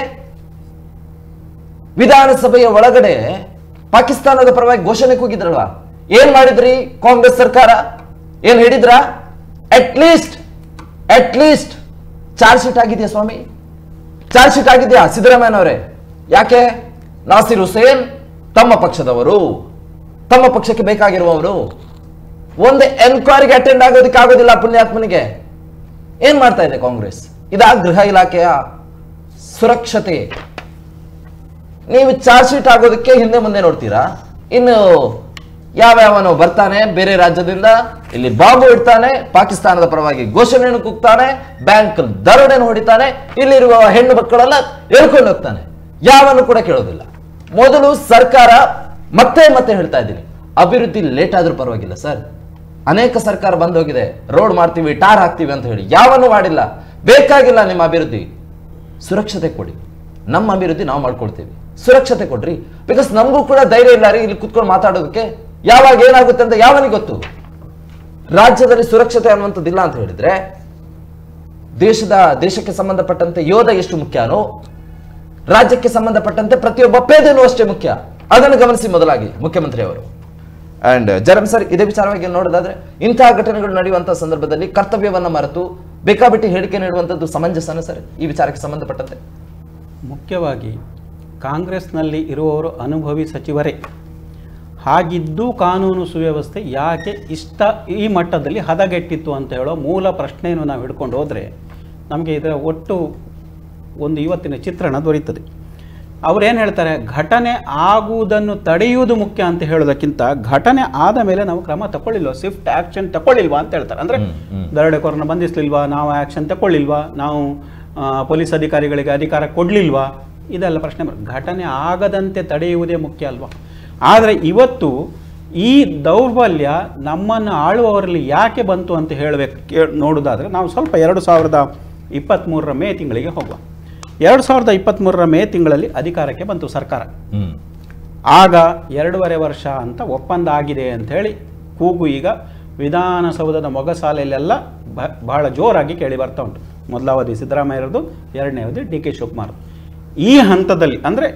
ವಿಧಾನಸಭೆಯ ಒಳಗಡೆ ಪಾಕಿಸ್ತಾನದ ಪರವಾಗಿ ಘೋಷಣೆ ಕೂಗಿದ್ರಲ್ವಾ? ಏನ್ ಮಾಡಿದ್ರಿ ಕಾಂಗ್ರೆಸ್ ಸರ್ಕಾರ? ಏನ್ ಹೇಳಿದ್ರ? ಅಟ್ ಲೀಸ್ಟ್ ಚಾರ್ಜ್ ಶೀಟ್ ಆಗಿದೆಯಾ ಸ್ವಾಮಿ? ಚಾರ್ಜ್ ಶೀಟ್ ಆಗಿದೆಯಾ ಸಿದ್ದರಾಮಯ್ಯನವರೇ? ಯಾಕೆ? ನಾಸಿರ್ ಹುಸೇನ್ ತಮ್ಮ ಪಕ್ಷದವರು, ತಮ್ಮ ಪಕ್ಷಕ್ಕೆ ಬೇಕಾಗಿರುವವರು. ಒಂದು ಎನ್ಕ್ವೈರಿಗೆ ಅಟೆಂಡ್ ಆಗೋದಕ್ಕೆ ಆಗೋದಿಲ್ಲ ಪುಣ್ಯಾತ್ಮನಿಗೆ. ಏನ್ ಮಾಡ್ತಾ ಇದೆ ಕಾಂಗ್ರೆಸ್? ಇದಾ ಗೃಹ ಇಲಾಖೆಯ ಸುರಕ್ಷತೆ? ನೀವು ಚಾರ್ಜ್ ಶೀಟ್ ಆಗೋದಕ್ಕೆ ಹಿಂದೆ ಮುಂದೆ ನೋಡ್ತೀರಾ. ಇನ್ನು ಯಾವ್ಯಾವನೋ ಬರ್ತಾನೆ ಬೇರೆ ರಾಜ್ಯದಿಂದ, ಇಲ್ಲಿ ಬಾಂಬು ಇಡ್ತಾನೆ, ಪಾಕಿಸ್ತಾನದ ಪರವಾಗಿ ಘೋಷಣೆಯನ್ನು ಕೂಗ್ತಾನೆ, ಬ್ಯಾಂಕ್ ದರೋಡೆಯನ್ನು ಹೊಡಿತಾನೆ, ಇಲ್ಲಿರುವ ಹೆಣ್ಣು ಮಕ್ಕಳೆಲ್ಲ ಹೇಳ್ಕೊಂಡು ಹೋಗ್ತಾನೆ. ಯಾವನ್ನು ಕೂಡ ಕೇಳೋದಿಲ್ಲ. ಮೊದಲು ಸರ್ಕಾರ ಮತ್ತೆ ಹೇಳ್ತಾ ಇದ್ದೀನಿ, ಅಭಿವೃದ್ಧಿ ಲೇಟ್ ಆದ್ರೂ ಪರವಾಗಿಲ್ಲ ಸರ್. ಅನೇಕ ಸರ್ಕಾರ ಬಂದೋಗಿದೆ, ರೋಡ್ ಮಾಡ್ತೀವಿ, ಟಾರ್ ಹಾಕ್ತೀವಿ ಅಂತ ಹೇಳಿ ಯಾವನ್ನು ಮಾಡಿಲ್ಲ. ಬೇಕಾಗಿಲ್ಲ ನಿಮ್ಮ ಅಭಿವೃದ್ಧಿ. ಸುರಕ್ಷತೆ ಕೊಡಿ. ನಮ್ಮ ಅಭಿವೃದ್ಧಿ ನಾವು ಮಾಡ್ಕೊಳ್ತೀವಿ, ಸುರಕ್ಷತೆ ಕೊಡ್ರಿ. ಬಿಕಾಸ್ ನಮಗೂ ಕೂಡ ಧೈರ್ಯ ಇಲ್ಲ ರೀ ಇಲ್ಲಿ ಕುತ್ಕೊಂಡು ಮಾತಾಡೋದಕ್ಕೆ. ಯಾವಾಗ ಏನಾಗುತ್ತೆ ಅಂತ ಯಾವನಿಗೆ ಗೊತ್ತು? ರಾಜ್ಯದಲ್ಲಿ ಸುರಕ್ಷತೆ ಅನ್ನುವಂಥದ್ದಿಲ್ಲ ಅಂತ ಹೇಳಿದ್ರೆ ದೇಶಕ್ಕೆ ಸಂಬಂಧಪಟ್ಟಂತೆ ಯೋಧ ಎಷ್ಟು ಮುಖ್ಯನೋ ರಾಜ್ಯಕ್ಕೆ ಸಂಬಂಧಪಟ್ಟಂತೆ ಪ್ರತಿಯೊಬ್ಬ ಪೇದೆನೂ ಅಷ್ಟೇ ಮುಖ್ಯ. ಅದನ್ನು ಗಮನಿಸಿ ಮೊದಲಾಗಿ ಮುಖ್ಯಮಂತ್ರಿ ಅವರು. ಅಂಡ್ ಜರಂ ಸರ್, ಇದೇ ವಿಚಾರವಾಗಿ ನೋಡೋದಾದ್ರೆ ಇಂತಹ ಘಟನೆಗಳು ನಡೆಯುವಂತಹ ಸಂದರ್ಭದಲ್ಲಿ ಕರ್ತವ್ಯವನ್ನ ಮರೆತು ಬೇಕಾಬಿಟ್ಟು ಹೇಳಿಕೆ ನೀಡುವಂಥದ್ದು ಸಮಂಜಸನ ಸರ್ ಈ ವಿಚಾರಕ್ಕೆ ಸಂಬಂಧಪಟ್ಟಂತೆ? ಮುಖ್ಯವಾಗಿ ಕಾಂಗ್ರೆಸ್ನಲ್ಲಿ ಇರುವವರು ಅನುಭವಿ ಸಚಿವರೇ. ಹಾಗಿದ್ದು ಕಾನೂನು ಸುವ್ಯವಸ್ಥೆ ಯಾಕೆ ಈ ಮಟ್ಟದಲ್ಲಿ ಹದಗೆಟ್ಟಿತ್ತು ಅಂತ ಹೇಳೋ ಮೂಲ ಪ್ರಶ್ನೆಯನ್ನು ನಾವು ಹಿಡ್ಕೊಂಡು ಹೋದರೆ ನಮಗೆ ಇದರ ಒಟ್ಟು ಒಂದು ಇವತ್ತಿನ ಚಿತ್ರಣ ದೊರೀತದೆ. ಅವರೇನು ಹೇಳ್ತಾರೆ, ಘಟನೆ ಆಗುವುದನ್ನು ತಡೆಯುವುದು ಮುಖ್ಯ ಅಂತ ಹೇಳೋದಕ್ಕಿಂತ ಘಟನೆ ಆದ ಮೇಲೆ ನಾವು ಕ್ರಮ ತಗೊಳ್ಳಿಲ್ವಾ, ಸ್ವಿಫ್ಟ್ ಆ್ಯಕ್ಷನ್ ತಗೊಳ್ಳಿಲ್ವಾ ಅಂತ ಹೇಳ್ತಾರೆ. ಅಂದರೆ ದರೋಡೆಕೋರನ್ನ ಬಂಧಿಸಲಿಲ್ವಾ, ನಾವು ಆ್ಯಕ್ಷನ್ ತಗೊಳ್ಳಿಲ್ವಾ, ನಾವು ಪೊಲೀಸ್ ಅಧಿಕಾರಿಗಳಿಗೆ ಅಧಿಕಾರ ಕೊಡಲಿಲ್ವಾ, ಇದೆಲ್ಲ ಪ್ರಶ್ನೆ. ಘಟನೆ ಆಗದಂತೆ ತಡೆಯುವುದೇ ಮುಖ್ಯ ಅಲ್ವಾ? ಆದರೆ ಇವತ್ತು ಈ ದೌರ್ಬಲ್ಯ ನಮ್ಮನ್ನು ಆಳುವವರಲ್ಲಿ ಯಾಕೆ ಬಂತು ಅಂತ ಹೇಳಬೇಕು ನೋಡೋದಾದರೆ ನಾವು ಸ್ವಲ್ಪ 2023 ಮೇ ತಿಂಗಳಿಗೆ ಹೋಗುವ. 2023 ಮೇ ತಿಂಗಳಲ್ಲಿ ಅಧಿಕಾರಕ್ಕೆ ಬಂತು ಸರ್ಕಾರ. ಆಗ 2.5 ವರ್ಷ ಅಂತ ಒಪ್ಪಂದ ಆಗಿದೆ ಅಂಥೇಳಿ ಕೂಗು ಈಗ ವಿಧಾನಸೌಧದ ಮೊಗಸಾಲೆಯಲ್ಲೆಲ್ಲ ಬಹಳ ಜೋರಾಗಿ ಕೇಳಿ ಬರ್ತಾ ಉಂಟು. ಮೊದಲ ಅವಧಿ ಸಿದ್ದರಾಮಯ್ಯರದು, ಎರಡನೇ ಅವಧಿ DK ಶಿವಕುಮಾರ್. ಈ ಹಂತದಲ್ಲಿ ಅಂದರೆ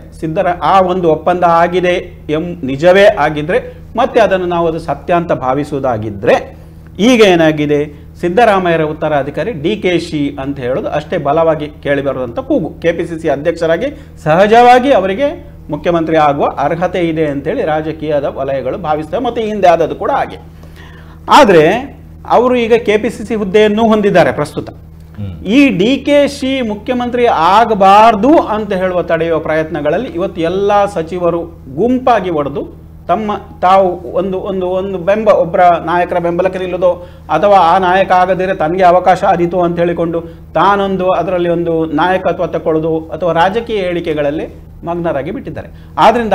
ಆ ಒಂದು ಒಪ್ಪಂದ ಆಗಿದೆ ನಿಜವೇ ಆಗಿದ್ರೆ ಮತ್ತೆ ಅದನ್ನು ನಾವು ಅದು ಸತ್ಯ ಅಂತ ಭಾವಿಸುವುದಾಗಿದ್ದರೆ ಈಗ ಏನಾಗಿದೆ, ಸಿದ್ದರಾಮಯ್ಯರ ಉತ್ತರಾಧಿಕಾರಿ DKಶಿ ಅಂತ ಹೇಳೋದು ಅಷ್ಟೇ ಬಲವಾಗಿ ಕೇಳಿಬರುವಂಥ ಕೂಗು. KPCC ಅಧ್ಯಕ್ಷರಾಗಿ ಸಹಜವಾಗಿ ಅವರಿಗೆ ಮುಖ್ಯಮಂತ್ರಿ ಆಗುವ ಅರ್ಹತೆ ಇದೆ ಅಂತೇಳಿ ರಾಜಕೀಯದ ವಲಯಗಳು ಭಾವಿಸ್ತವೆ, ಮತ್ತು ಹಿಂದೆ ಆದದ್ದು ಕೂಡ ಹಾಗೆ. ಆದರೆ ಅವರು ಈಗ KPCC ಹುದ್ದೆಯನ್ನು ಹೊಂದಿದ್ದಾರೆ ಪ್ರಸ್ತುತ. ಈ DKಶಿ ಮುಖ್ಯಮಂತ್ರಿ ಆಗಬಾರ್ದು ಅಂತ ಹೇಳುವ ತಡೆಯುವ ಪ್ರಯತ್ನಗಳಲ್ಲಿ ಇವತ್ತು ಎಲ್ಲ ಸಚಿವರು ಗುಂಪಾಗಿ ಒಡೆದು ತಾವು ಒಂದು ಒಂದು ಒಂದು ಒಬ್ಬರ ನಾಯಕರ ಬೆಂಬಲಕ್ಕೆ ನಿಲ್ಲೋದು, ಅಥವಾ ಆ ನಾಯಕ ಆಗದಿದ್ರೆ ತನಗೆ ಅವಕಾಶ ಆದೀತು ಅಂತ ಹೇಳಿಕೊಂಡು ತಾನೊಂದು ಅದರಲ್ಲಿ ಒಂದು ನಾಯಕತ್ವ ತಗೊಳ್ಳೋದು ಅಥವಾ ರಾಜಕೀಯ ಹೇಳಿಕೆಗಳಲ್ಲಿ ಮಗ್ನರಾಗಿ ಬಿಟ್ಟಿದ್ದಾರೆ. ಆದ್ದರಿಂದ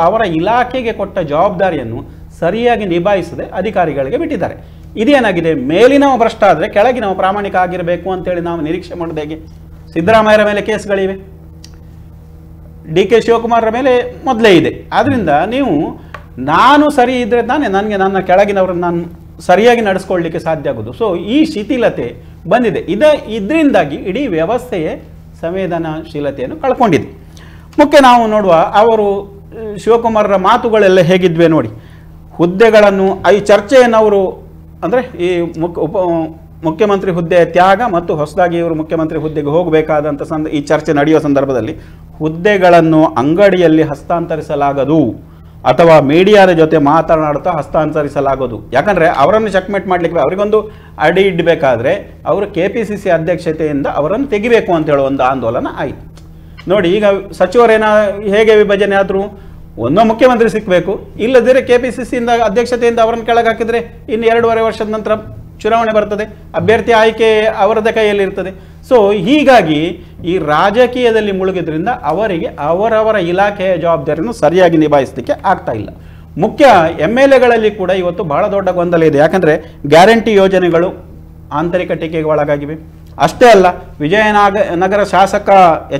ಅವರ ಇಲಾಖೆಗೆ ಕೊಟ್ಟ ಜವಾಬ್ದಾರಿಯನ್ನು ಸರಿಯಾಗಿ ನಿಭಾಯಿಸದೆ ಅಧಿಕಾರಿಗಳಿಗೆ ಬಿಟ್ಟಿದ್ದಾರೆ. ಇದೇನಾಗಿದೆ, ಮೇಲಿನವ ಭ್ರಷ್ಟ ಆದರೆ ಕೆಳಗಿನವ ಪ್ರಾಮಾಣಿಕ ಆಗಿರಬೇಕು ಅಂತೇಳಿ ನಾವು ನಿರೀಕ್ಷೆ ಮಾಡೋದು ಹೇಗೆ? ಸಿದ್ದರಾಮಯ್ಯರ ಮೇಲೆ ಕೇಸ್ಗಳಿವೆ, DK ಶಿವಕುಮಾರರ ಮೇಲೆ ಮೊದಲೇ ಇದೆ. ಆದ್ದರಿಂದ ನೀವು ನಾನು ಸರಿ ಇದ್ದರೆ ತಾನೇ ನನಗೆ ನನ್ನ ಕೆಳಗಿನವ್ರನ್ನ ನಾನು ಸರಿಯಾಗಿ ನಡೆಸ್ಕೊಳ್ಳಲಿಕ್ಕೆ ಸಾಧ್ಯ ಆಗೋದು. ಸೊ ಈ ಶಿಥಿಲತೆ ಬಂದಿದೆ. ಇದರಿಂದಾಗಿ ಇಡೀ ವ್ಯವಸ್ಥೆಯೇ ಸಂವೇದನಾಶೀಲತೆಯನ್ನು ಕಳ್ಕೊಂಡಿದೆ. ಮುಖ್ಯ ನಾವು ನೋಡುವ ಅವರು ಶಿವಕುಮಾರರ ಮಾತುಗಳೆಲ್ಲ ಹೇಗಿದ್ವೆ ನೋಡಿ. ಹುದ್ದೆಗಳನ್ನು ಈ ಚರ್ಚೆಯನ್ನು ಅವರು ಅಂದರೆ ಈ ಮುಖ್ಯಮಂತ್ರಿ ಹುದ್ದೆಯ ತ್ಯಾಗ ಮತ್ತು ಹೊಸದಾಗಿ ಇವರು ಮುಖ್ಯಮಂತ್ರಿ ಹುದ್ದೆಗೆ ಹೋಗಬೇಕಾದಂಥ ಈ ಚರ್ಚೆ ನಡೆಯುವ ಸಂದರ್ಭದಲ್ಲಿ ಹುದ್ದೆಗಳನ್ನು ಅಂಗಡಿಯಲ್ಲಿ ಹಸ್ತಾಂತರಿಸಲಾಗದು ಅಥವಾ ಮೀಡಿಯಾದ ಜೊತೆ ಮಾತನಾಡುತ್ತಾ ಹಸ್ತಾಂತರಿಸಲಾಗೋದು. ಯಾಕಂದರೆ ಅವರನ್ನು ಚೆಕ್ಮೇಟ್ ಮಾಡಲಿಕ್ಕೆ ಅವರಿಗೊಂದು ಅಡಿ ಇಡಬೇಕಾದ್ರೆ ಅವರು KPCC ಅಧ್ಯಕ್ಷತೆಯಿಂದ ಅವರನ್ನು ತೆಗಿಬೇಕು ಅಂತ ಹೇಳೋ ಒಂದು ಆಂದೋಲನ ಆಯಿತು ನೋಡಿ. ಈಗ ಸಚಿವರೇನ ಹೇಗೆ ವಿಭಜನೆ ಆದರೂ ಒಂದೋ ಮುಖ್ಯಮಂತ್ರಿ ಸಿಕ್ಕಬೇಕು, ಇಲ್ಲದಿದ್ದರೆ KPCCಯಿಂದ ಅಧ್ಯಕ್ಷತೆಯಿಂದ ಅವರನ್ನು ಕೆಳಗೆ ಹಾಕಿದರೆ ಇನ್ನು 2.5 ವರ್ಷದ ನಂತರ ಚುನಾವಣೆ ಬರ್ತದೆ, ಅಭ್ಯರ್ಥಿ ಆಯ್ಕೆ ಅವರದೇ ಕೈಯಲ್ಲಿರ್ತದೆ. ಸೊ ಹೀಗಾಗಿ ಈ ರಾಜಕೀಯದಲ್ಲಿ ಮುಳುಗಿದ್ರಿಂದ ಅವರಿಗೆ ಅವರವರ ಇಲಾಖೆಯ ಜವಾಬ್ದಾರಿಯನ್ನು ಸರಿಯಾಗಿ ನಿಭಾಯಿಸಲಿಕ್ಕೆ ಆಗ್ತಾ ಇಲ್ಲ. ಮುಖ್ಯ MLAಗಳಲ್ಲಿ ಕೂಡ ಇವತ್ತು ಬಹಳ ದೊಡ್ಡ ಗೊಂದಲ ಇದೆ. ಯಾಕಂದರೆ ಗ್ಯಾರಂಟಿ ಯೋಜನೆಗಳು ಆಂತರಿಕ ಟೀಕೆಗೆ ಒಳಗಾಗಿವೆ. ಅಷ್ಟೇ ಅಲ್ಲ, ವಿಜಯನಗರ ಶಾಸಕ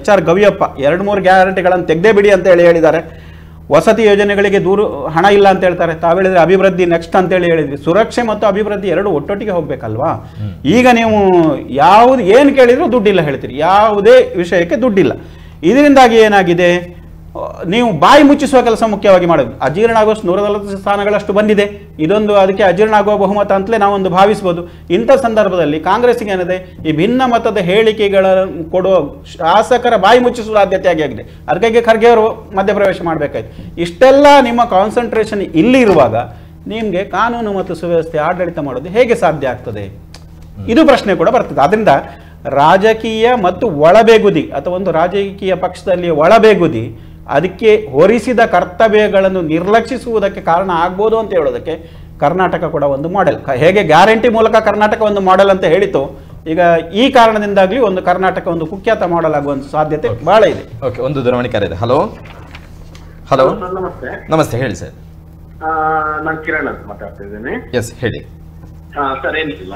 HR ಗವಿಯಪ್ಪ 2-3 ಗ್ಯಾರಂಟಿಗಳನ್ನು ತೆಗೆದೇ ಬಿಡಿ ಅಂತ ಹೇಳಿದ್ದಾರೆ. ವಸತಿ ಯೋಜನೆಗಳಿಗೆ ಹಣ ಇಲ್ಲ ಅಂತ ಹೇಳ್ತಾರೆ. ತಾವು ಹೇಳಿದ್ರೆ ಅಭಿವೃದ್ಧಿ ನೆಕ್ಸ್ಟ್ ಅಂತೇಳಿ ಹೇಳಿದ್ವಿ. ಸುರಕ್ಷೆ ಮತ್ತು ಅಭಿವೃದ್ಧಿ ಎರಡು ಒಟ್ಟೊಟ್ಟಿಗೆ ಹೋಗ್ಬೇಕಲ್ವಾ? ಈಗ ನೀವು ಏನು ಕೇಳಿದ್ರು ದುಡ್ಡಿಲ್ಲ ಹೇಳ್ತೀರಿ, ಯಾವುದೇ ವಿಷಯಕ್ಕೆ ದುಡ್ಡಿಲ್ಲ. ಇದರಿಂದಾಗಿ ಏನಾಗಿದೆ, ನೀವು ಬಾಯಿ ಮುಚ್ಚಿಸುವ ಕೆಲಸ ಮುಖ್ಯವಾಗಿ ಮಾಡೋದು. ಅಜೀರ್ಣ ಆಗುವಷ್ಟು 140 ಸ್ಥಾನಗಳಷ್ಟು ಬಂದಿದೆ. ಇದೊಂದು ಅದಕ್ಕೆ ಅಜೀರ್ಣ ಆಗುವ ಬಹುಮತ ಅಂತಲೇ ನಾವೊಂದು ಭಾವಿಸ್ಬೋದು. ಇಂಥ ಸಂದರ್ಭದಲ್ಲಿ ಕಾಂಗ್ರೆಸ್ಸಿಗೆ ಏನಿದೆ, ಈ ಭಿನ್ನ ಮತದ ಹೇಳಿಕೆಗಳನ್ನು ಕೊಡುವ ಶಾಸಕರ ಬಾಯಿ ಮುಚ್ಚಿಸುವ ಆದ್ಯತೆಯಾಗಿ ಆಗಿದೆ. ಅದಕ್ಕಾಗಿ ಖರ್ಗೆ ಅವರು ಮಧ್ಯಪ್ರವೇಶ ಮಾಡಬೇಕಾಯ್ತು. ಇಷ್ಟೆಲ್ಲ ನಿಮ್ಮ ಕಾನ್ಸಂಟ್ರೇಷನ್ ಇಲ್ಲಿ ಇರುವಾಗ ನಿಮಗೆ ಕಾನೂನು ಮತ್ತು ಸುವ್ಯವಸ್ಥೆ ಆಡಳಿತ ಮಾಡೋದು ಹೇಗೆ ಸಾಧ್ಯ ಆಗ್ತದೆ? ಇದು ಪ್ರಶ್ನೆ ಕೂಡ ಬರ್ತದೆ. ಆದ್ದರಿಂದ ರಾಜಕೀಯ ಮತ್ತು ಒಳಬೇಗುದಿ ಅಥವಾ ಒಂದು ರಾಜಕೀಯ ಪಕ್ಷದಲ್ಲಿ ಒಳಬೇಗುದಿ ಅದಕ್ಕೆ ಹೊರಿಸಿದ ಕರ್ತವ್ಯಗಳನ್ನು ನಿರ್ಲಕ್ಷಿಸುವುದಕ್ಕೆ ಕಾರಣ ಆಗ್ಬೋದು ಅಂತ ಹೇಳೋದಕ್ಕೆ ಕರ್ನಾಟಕ ಕೂಡ ಒಂದು ಮಾಡೆಲ್. ಹೇಗೆ ಗ್ಯಾರಂಟಿ ಮೂಲಕ ಕರ್ನಾಟಕ ಒಂದು ಮಾಡೆಲ್ ಅಂತ ಹೇಳಿತು, ಈಗ ಈ ಕಾರಣದಿಂದಾಗ್ಲಿ ಒಂದು ಕರ್ನಾಟಕ ಒಂದು ಕುಖ್ಯಾತ ಮಾಡೆಲ್ ಆಗುವ ಸಾಧ್ಯತೆ ಬಹಳ ಇದೆ. ಓಕೆ, ಒಂದು ದೂರವಾಣಿ ಕರೆ ಇದೆ. ಹಲೋ ಹಲೋ, ನಮಸ್ತೆ. ನಮಸ್ತೆ, ಹೇಳಿ ಸರ್. ನಾನು ಕಿರಣ್ ಅಂತ ಮಾತಾಡ್ತಿದ್ದೇನೆ. ಎಸ್, ಹೇಳಿ ಸರ್. ಏನಿಲ್ಲ,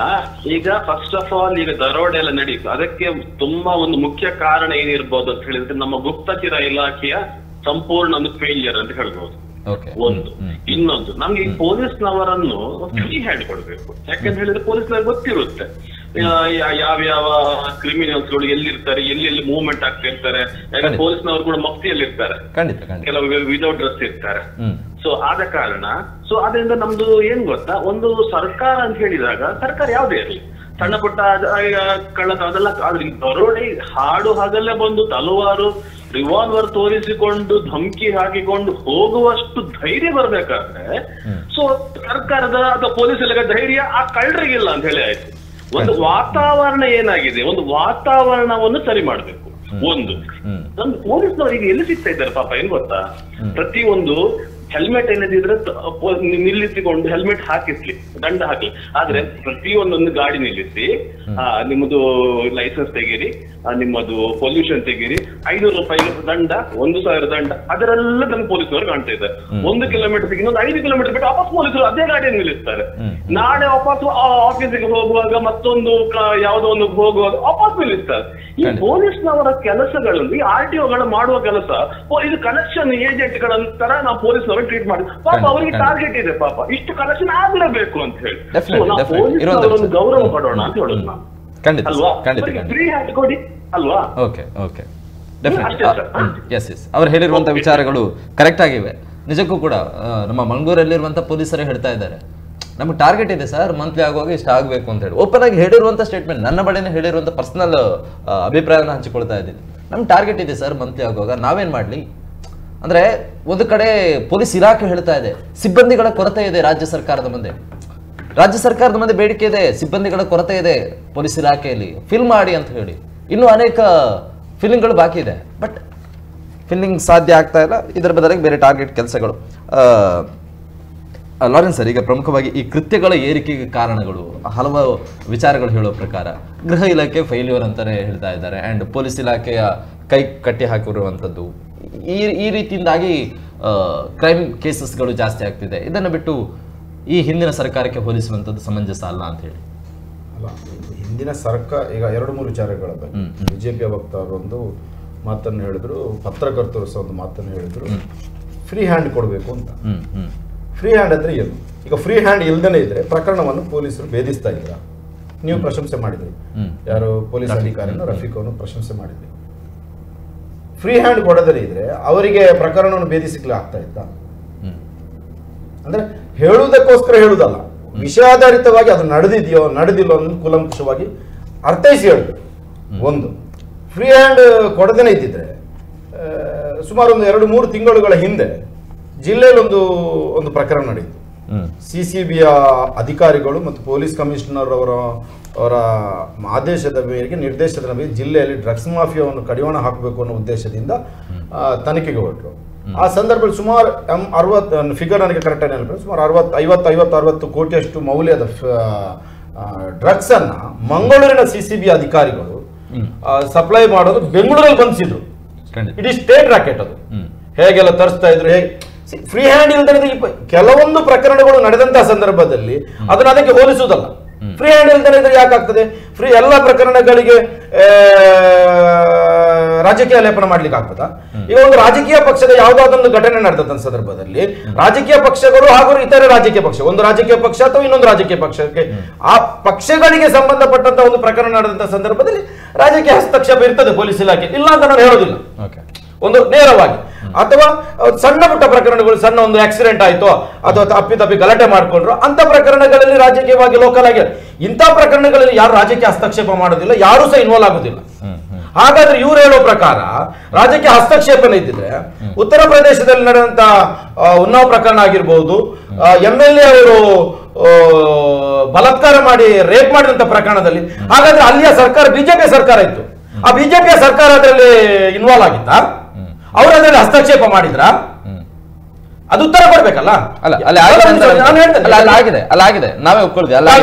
ಈಗ ಫಸ್ಟ್ ಆಫ್ ಆಲ್ ಈಗ ದರೋಡೆ ಎಲ್ಲ ನಡೀತು. ಅದಕ್ಕೆ ತುಂಬಾ ಒಂದು ಮುಖ್ಯ ಕಾರಣ ಏನಿರ್ಬೋದು ಅಂತ ಹೇಳಿದ್ರೆ ನಮ್ಮ ಗುಪ್ತಚರ ಇಲಾಖೆಯ ಸಂಪೂರ್ಣ ಒಂದು ಫೇಲಿಯರ್ ಅಂತ ಹೇಳ್ಬೋದು. ಒಂದು ಇನ್ನೊಂದು, ನಮ್ಗೆ ಈ ಪೊಲೀಸ್ನವರನ್ನು ಫ್ರೀ ಹ್ಯಾಂಡ್ ಕೊಡ್ಬೇಕು. ಯಾಕಂತ ಹೇಳಿದ್ರೆ ಪೊಲೀಸ್ನವ್ರಿಗೆ ಗೊತ್ತಿರುತ್ತೆ ಯಾವ್ಯಾವ ಕ್ರಿಮಿನಲ್ಸ್ ಗಳು ಎಲ್ಲಿರ್ತಾರೆ, ಎಲ್ಲೆಲ್ಲಿ ಮೂವ್ಮೆಂಟ್ ಆಗ್ತಾ ಇರ್ತಾರೆ. ಪೊಲೀಸ್ನವರು ಕೂಡ ಮಫ್ತಿಯಲ್ಲಿ ಇರ್ತಾರೆ, ಕೆಲವು ವಿದೌಟ್ ಡ್ರೆಸ್ ಇರ್ತಾರೆ. ಸೊ ಆದ ಕಾರಣ, ಸೊ ಅದರಿಂದ ನಮ್ದು ಏನ್ ಗೊತ್ತಾ, ಒಂದು ಸರ್ಕಾರ ಅಂತ ಹೇಳಿದಾಗ ಸರ್ಕಾರ ಯಾವುದೇ ಇರಲಿ, ಸಣ್ಣ ಪುಟ್ಟ ಕಳ್ಳತನ ಅದೆಲ್ಲ. ಆದ್ರೆ ಈ ದರೋಡೆ ಹಾಡು ಹಗಲೇ ಬಂದು ತಲವಾರು ರಿವಾಲ್ವರ್ ತೋರಿಸಿಕೊಂಡು ಧಮಕಿ ಹಾಕಿಕೊಂಡು ಹೋಗುವಷ್ಟು ಧೈರ್ಯ ಬರ್ಬೇಕಾದ್ರೆ ಸೊ ಸರ್ಕಾರದ ಅಥವಾ ಪೊಲೀಸ್ ಇಲಾಖೆ ಧೈರ್ಯ ಆ ಕಳ್ಳರಿಗಿಲ್ಲ ಅಂತ ಹೇಳಿ ಆಯ್ತು. ಒಂದು ವಾತಾವರಣ ಏನಾಗಿದೆ, ಒಂದು ವಾತಾವರಣವನ್ನು ಸರಿ ಮಾಡ್ಬೇಕು. ಒಂದು ಪೊಲೀಸ್ನವರಿಗೆ ಎಲ್ಲಿ ಸಿಗ್ತಾ ಇದ್ದಾರೆ ಪಾಪ, ಏನ್ ಗೊತ್ತಾ, ಪ್ರತಿಯೊಂದು ಹೆಲ್ಮೆಟ್ ಏನಿದ್ರೆ ನಿಲ್ಲಿಸಿಕೊಂಡು ಹೆಲ್ಮೆಟ್ ಹಾಕಿಸ್ಲಿ, ದಂಡ ಹಾಕ್ಲಿ. ಆದ್ರೆ ಪ್ರತಿಯೊಂದೊಂದು ಗಾಡಿ ನಿಲ್ಲಿಸಿ ನಿಮ್ಮದು ಲೈಸೆನ್ಸ್ ತೆಗೀರಿ, ನಿಮ್ಮದು ಪೊಲ್ಯೂಷನ್ ತೆಗೀರಿ, 500 ರೂಪಾಯಿ ದಂಡ, 1000 ದಂಡ, ಅದರೆಲ್ಲ ನಮ್ಗೆ ಪೊಲೀಸ್ನವರು ಕಾಣ್ತಾ ಇದ್ದಾರೆ. 1 ಕಿಲೋಮೀಟರ್ ಇನ್ನೊಂದು 5 ಕಿಲೋಮೀಟರ್ ಬಿಟ್ಟು ವಾಪಸ್ ಪೊಲೀಸರು ಅದೇ ಗಾಡಿಯನ್ನು ನಿಲ್ಲಿಸ್ತಾರೆ. ನಾಳೆ ವಾಪಸ್ ಆಫೀಸಿಗೆ ಹೋಗುವಾಗ ಮತ್ತೊಂದು ಯಾವುದೋ ಒಂದು ಹೋಗುವಾಗ ವಾಪಸ್ ನಿಲ್ಲಿಸ್ತಾರೆ. ಈ ಪೊಲೀಸ್ನವರ ಕೆಲಸಗಳಲ್ಲಿ RTOಗಳು ಮಾಡುವ ಕೆಲಸ ಇದು ಕಲೆಕ್ಷನ್ ಏಜೆಂಟ್ಗಳಂತರ ನಾವು ಪೊಲೀಸ್ನವರು ಟ್ರೀಟ್ ಮಾಡಿ ಪಾಪ ಅವರಿಗೆ ಟಾರ್ಗೆಟ್ ಇದೆ, ಪಾಪ ಇಷ್ಟು ಕಲೆಕ್ಷನ್ ಆಗಿರಬೇಕು ಅಂತ ಹೇಳಿ ನಾವು ಪೊಲೀಸ್ನವರನ್ನು ಗೌರವ ಪಡೋಣ ಅಂತ ಹೇಳೋದು ನಾನು. ಅಲ್ವಾ, ಫ್ರೀ ಹ್ಯಾಂಡ್ ಕೊಡಿ ಅಲ್ವಾ. ಓಕೆ ಓಕೆ, ಎಸ್ ಎಸ್, ಅವ್ರು ಹೇಳಿರುವಂತ ವಿಚಾರಗಳು ಕರೆಕ್ಟ್ ಆಗಿವೆ. ನಿಜಕ್ಕೂ ಕೂಡ ನಮ್ಮ ಮಂಗಳೂರಲ್ಲಿರುವಂತ ಪೊಲೀಸರೇ ಹೇಳ್ತಾ ಇದ್ದಾರೆ, ನಮ್ಗೆ ಟಾರ್ಗೆಟ್ ಇದೆ ಸರ್, ಮಂತ್ಲಿ ಆಗುವಾಗ ಇಷ್ಟ ಆಗಬೇಕು ಅಂತ ಹೇಳಿ ಓಪನ್ ಆಗಿ ಹೇಳಿರುವಂತ ಸ್ಟೇಟ್ಮೆಂಟ್. ನನ್ನ ಬಳಿನೇ ಹೇಳಿರುವಂತ ಪರ್ಸನಲ್ ಅಭಿಪ್ರಾಯನ ಹಂಚಿಕೊಳ್ತಾ ಇದ್ದೀನಿ. ನಮ್ಗೆ ಟಾರ್ಗೆಟ್ ಇದೆ ಸರ್ ಮಂತ್ಲಿ ಆಗುವಾಗ, ನಾವೇನ್ ಮಾಡ್ಲಿ ಅಂದ್ರೆ ಒಂದು ಕಡೆ ಪೊಲೀಸ್ ಇಲಾಖೆ ಹೇಳ್ತಾ ಇದೆ ಸಿಬ್ಬಂದಿಗಳ ಕೊರತೆ ಇದೆ ರಾಜ್ಯ ಸರ್ಕಾರದ ಮುಂದೆ. ರಾಜ್ಯ ಸರ್ಕಾರದ ಮುಂದೆ ಬೇಡಿಕೆ ಇದೆ, ಸಿಬ್ಬಂದಿಗಳ ಕೊರತೆ ಇದೆ ಪೊಲೀಸ್ ಇಲಾಖೆಯಲ್ಲಿ, ಫಿಲ್ ಮಾಡಿ ಅಂತ ಹೇಳಿ. ಇನ್ನೂ ಅನೇಕ ಫಿಲ್ಲಿಂಗ್ಗಳು ಬಾಕಿ ಇದೆ, ಬಟ್ ಫಿಲ್ಲಿಂಗ್ ಸಾಧ್ಯ ಆಗ್ತಾ ಇಲ್ಲ. ಇದರ ಬದಲಾಗಿ ಬೇರೆ ಟಾರ್ಗೆಟ್ ಕೆಲಸಗಳು. ಲಾರೆನ್ಸ್ ಸರ್, ಈಗ ಪ್ರಮುಖವಾಗಿ ಈ ಕೃತ್ಯಗಳ ಏರಿಕೆಗೆ ಕಾರಣಗಳು ಹಲವು ವಿಚಾರಗಳು ಹೇಳೋ ಪ್ರಕಾರ ಗೃಹ ಇಲಾಖೆ ಫೈಲ್ಯೂರ್ ಅಂತಾನೆ ಹೇಳ್ತಾ ಇದ್ದಾರೆ, ಆ್ಯಂಡ್ ಪೊಲೀಸ್ ಇಲಾಖೆಯ ಕೈ ಕಟ್ಟಿ ಹಾಕಿರುವಂಥದ್ದು, ಈ ರೀತಿಯಿಂದಾಗಿ ಕ್ರೈಮ್ ಕೇಸಸ್ಗಳು ಜಾಸ್ತಿ ಆಗ್ತಿದೆ. ಇದನ್ನು ಬಿಟ್ಟು ಈ ಹಿಂದಿನ ಸರ್ಕಾರಕ್ಕೆ ಹೋಲಿಸುವಂಥದ್ದು ಸಮಂಜಸ ಅಲ್ಲ ಅಂತ ಹೇಳಿ. ಅಲ್ಲ, ಹಿಂದಿನ ಸರ್ಕಾರ ಈಗ 2-3 ವಿಚಾರಗಳ ಬಗ್ಗೆ ಬಿಜೆಪಿಯ ವಕ್ತಾರರು ಒಂದು ಮಾತನ್ನು ಹೇಳಿದ್ರು, ಪತ್ರಕರ್ತರು ಸಹ ಒಂದು ಮಾತನ್ನು ಹೇಳಿದ್ರು, ಫ್ರೀ ಹ್ಯಾಂಡ್ ಕೊಡಬೇಕು ಅಂತ. ಫ್ರೀ ಹ್ಯಾಂಡ್ ಅಂದ್ರೆ ಏನು? ಈಗ ಫ್ರೀ ಹ್ಯಾಂಡ್ ಇಲ್ದೇನೆ ಇದ್ರೆ ಪ್ರಕರಣವನ್ನು ಪೊಲೀಸರು ಭೇದಿಸ್ತಾ ಇದ್ರ. ನೀವು ಪ್ರಶಂಸೆ ಮಾಡಿದ್ರಿ, ಯಾರು ಪೊಲೀಸ್ ಅಧಿಕಾರಿನ ರಫೀಕ್ ಅವನು ಪ್ರಶಂಸೆ ಮಾಡಿದ್ರಿ. ಫ್ರೀ ಹ್ಯಾಂಡ್ ಕೊಡದೇ ಇದ್ರೆ ಅವರಿಗೆ ಪ್ರಕರಣವನ್ನು ಭೇದಿಸಲಿಕ್ಕೆ ಆಗ್ತಾ ಇತ್ತ? ಅಂದ್ರೆ ಹೇಳುವುದಕ್ಕೋಸ್ಕರ ಹೇಳುವುದಲ್ಲ, ವಿಷಯಾಧಾರಿತವಾಗಿ ಅದು ನಡೆದಿದೆಯೋ ನಡೆದಿಲ್ಲೋ ಅನ್ನೋದು ಕೂಲಂಕುಷವಾಗಿ ಅರ್ಥೈಸಿ ಹೇಳುದು. ಒಂದು ಫ್ರೀ ಹ್ಯಾಂಡ್ ಕೊಡದೇನೆ ಇದ್ದಿದ್ರೆ ಸುಮಾರು ಒಂದು 2-3 ತಿಂಗಳುಗಳ ಹಿಂದೆ ಜಿಲ್ಲೆಯಲ್ಲಿ ಒಂದು ಪ್ರಕರಣ ನಡೆಯಿತು. CCBಯ ಅಧಿಕಾರಿಗಳು ಮತ್ತು ಪೊಲೀಸ್ ಕಮಿಷನರ್ ಅವರ ಆದೇಶದ ಮೇರೆಗೆ, ನಿರ್ದೇಶನದ ಮೇರೆಗೆ ಜಿಲ್ಲೆಯಲ್ಲಿ ಡ್ರಗ್ಸ್ ಮಾಫಿಯಾವನ್ನು ಕಡಿವಾಣ ಹಾಕಬೇಕು ಅನ್ನೋ ಉದ್ದೇಶದಿಂದ ತನಿಖೆಗೆ ಹೊರಟರು. ಆ ಸಂದರ್ಭದಲ್ಲಿ ಸುಮಾರು 60 ಫಿಗರ್ ನನಗೆ ಕರೆಕ್ಟಾಗಿ ನೆನಪಿದೆ, ಸುಮಾರು 50-60 ಕೋಟಿಯಷ್ಟು ಮೌಲ್ಯದ ಡ್ರಗ್ಸ್ ಅನ್ನ ಮಂಗಳೂರಿನ CCB ಅಧಿಕಾರಿಗಳು ಸಪ್ಲೈ ಮಾಡೋದು ಬೆಂಗಳೂರಲ್ಲಿ ಬಂಧಿಸಿದ್ರು. ಇಡೀ ಸ್ಟೇಟ್ ರಾಕೆಟ್ ಅದು. ಹೇಗೆಲ್ಲ ತರಿಸ್ತಾ ಇದ್ರು, ಹೇಗೆ ಫ್ರೀ ಹ್ಯಾಂಡ್ ಇಲ್ದೇ ಕೆಲವೊಂದು ಪ್ರಕರಣಗಳು ನಡೆದಂತಹ ಸಂದರ್ಭದಲ್ಲಿ ಅದನ್ನ ಅದಕ್ಕೆ ಹೋಲಿಸುವುದಲ್ಲ. ಫ್ರೀ ಹ್ಯಾಂಡ್ ಇಲ್ದೇ ಇದ್ರೆ ಯಾಕಾಗ್ತದೆ? ಎಲ್ಲ ಪ್ರಕರಣಗಳಿಗೆ ರಾಜಕೀಯ ಲೇಪನ ಮಾಡ್ಲಿಕ್ಕೆ ಆಗ್ತದ? ಈಗ ಒಂದು ರಾಜಕೀಯ ಪಕ್ಷದ ಯಾವುದಾದೊಂದು ಘಟನೆ ನಡೆದಂತ ಸಂದರ್ಭದಲ್ಲಿ ರಾಜಕೀಯ ಪಕ್ಷಗಳು ಹಾಗೂ ಇತರೆ ರಾಜಕೀಯ ಪಕ್ಷ, ಒಂದು ರಾಜಕೀಯ ಪಕ್ಷ ಅಥವಾ ಇನ್ನೊಂದು ರಾಜಕೀಯ ಪಕ್ಷಕ್ಕೆ ಆ ಪಕ್ಷಗಳಿಗೆ ಸಂಬಂಧಪಟ್ಟಂತ ಒಂದು ಪ್ರಕರಣ ನಡೆದಂತ ಸಂದರ್ಭದಲ್ಲಿ ರಾಜಕೀಯ ಹಸ್ತಕ್ಷೇಪ ಇರ್ತದೆ ಪೊಲೀಸ್ ಇಲಾಖೆ, ಇಲ್ಲ ಅಂತ ನಾನು ಹೇಳೋದಿಲ್ಲ. ಒಂದು ನೇರವಾಗಿ ಅಥವಾ ಸಣ್ಣ ಪುಟ್ಟ ಪ್ರಕರಣಗಳು, ಸಣ್ಣ ಒಂದು ಆಕ್ಸಿಡೆಂಟ್ ಆಯ್ತು ಅಥವಾ ತಪ್ಪಿ ಗಲಾಟೆ ಮಾಡ್ಕೊಂಡ್ರು, ಅಂತ ಪ್ರಕರಣಗಳಲ್ಲಿ ರಾಜಕೀಯವಾಗಿ ಲೋಕಲ್ ಆಗಿ, ಇಂಥ ಪ್ರಕರಣಗಳಲ್ಲಿ ಯಾರು ರಾಜಕೀಯ ಹಸ್ತಕ್ಷೇಪ ಮಾಡೋದಿಲ್ಲ, ಯಾರು ಸಹ ಇನ್ವಾಲ್ವ್ ಆಗೋದಿಲ್ಲ. ಹಾಗಾದ್ರೆ ಇವ್ರು ಹೇಳೋ ಪ್ರಕಾರ ರಾಜಕೀಯ ಹಸ್ತಕ್ಷೇಪನ ಇದ್ದಿದ್ರೆ ಉತ್ತರ ಪ್ರದೇಶದಲ್ಲಿ ನಡೆದಂತ ಉನ್ನಾವ್ ಪ್ರಕರಣ ಆಗಿರ್ಬೋದು, MLA ಅವರು ಬಲಾತ್ಕಾರ ಮಾಡಿ ರೇಪ್ ಮಾಡಿದಂತ ಪ್ರಕರಣದಲ್ಲಿ, ಹಾಗಾದ್ರೆ ಅಲ್ಲಿಯ ಸರ್ಕಾರ ಬಿಜೆಪಿ ಸರ್ಕಾರ ಇತ್ತು, ಆ ಬಿಜೆಪಿಯ ಸರ್ಕಾರ ಅದರಲ್ಲಿ ಇನ್ವಾಲ್ವ್ ಆಗಿತ್ತಾ? ಅವರು ಅದರಲ್ಲಿ ಹಸ್ತಕ್ಷೇಪ ಮಾಡಿದ್ರ? ಅದು ಉತ್ತರ ಕೊಡ್ಬೇಕಲ್ಲ. ಅಲ್ಲಾಗಿದೆ, ನಾವೇ ಒಪ್ಕೊಳ್ತೀವಿ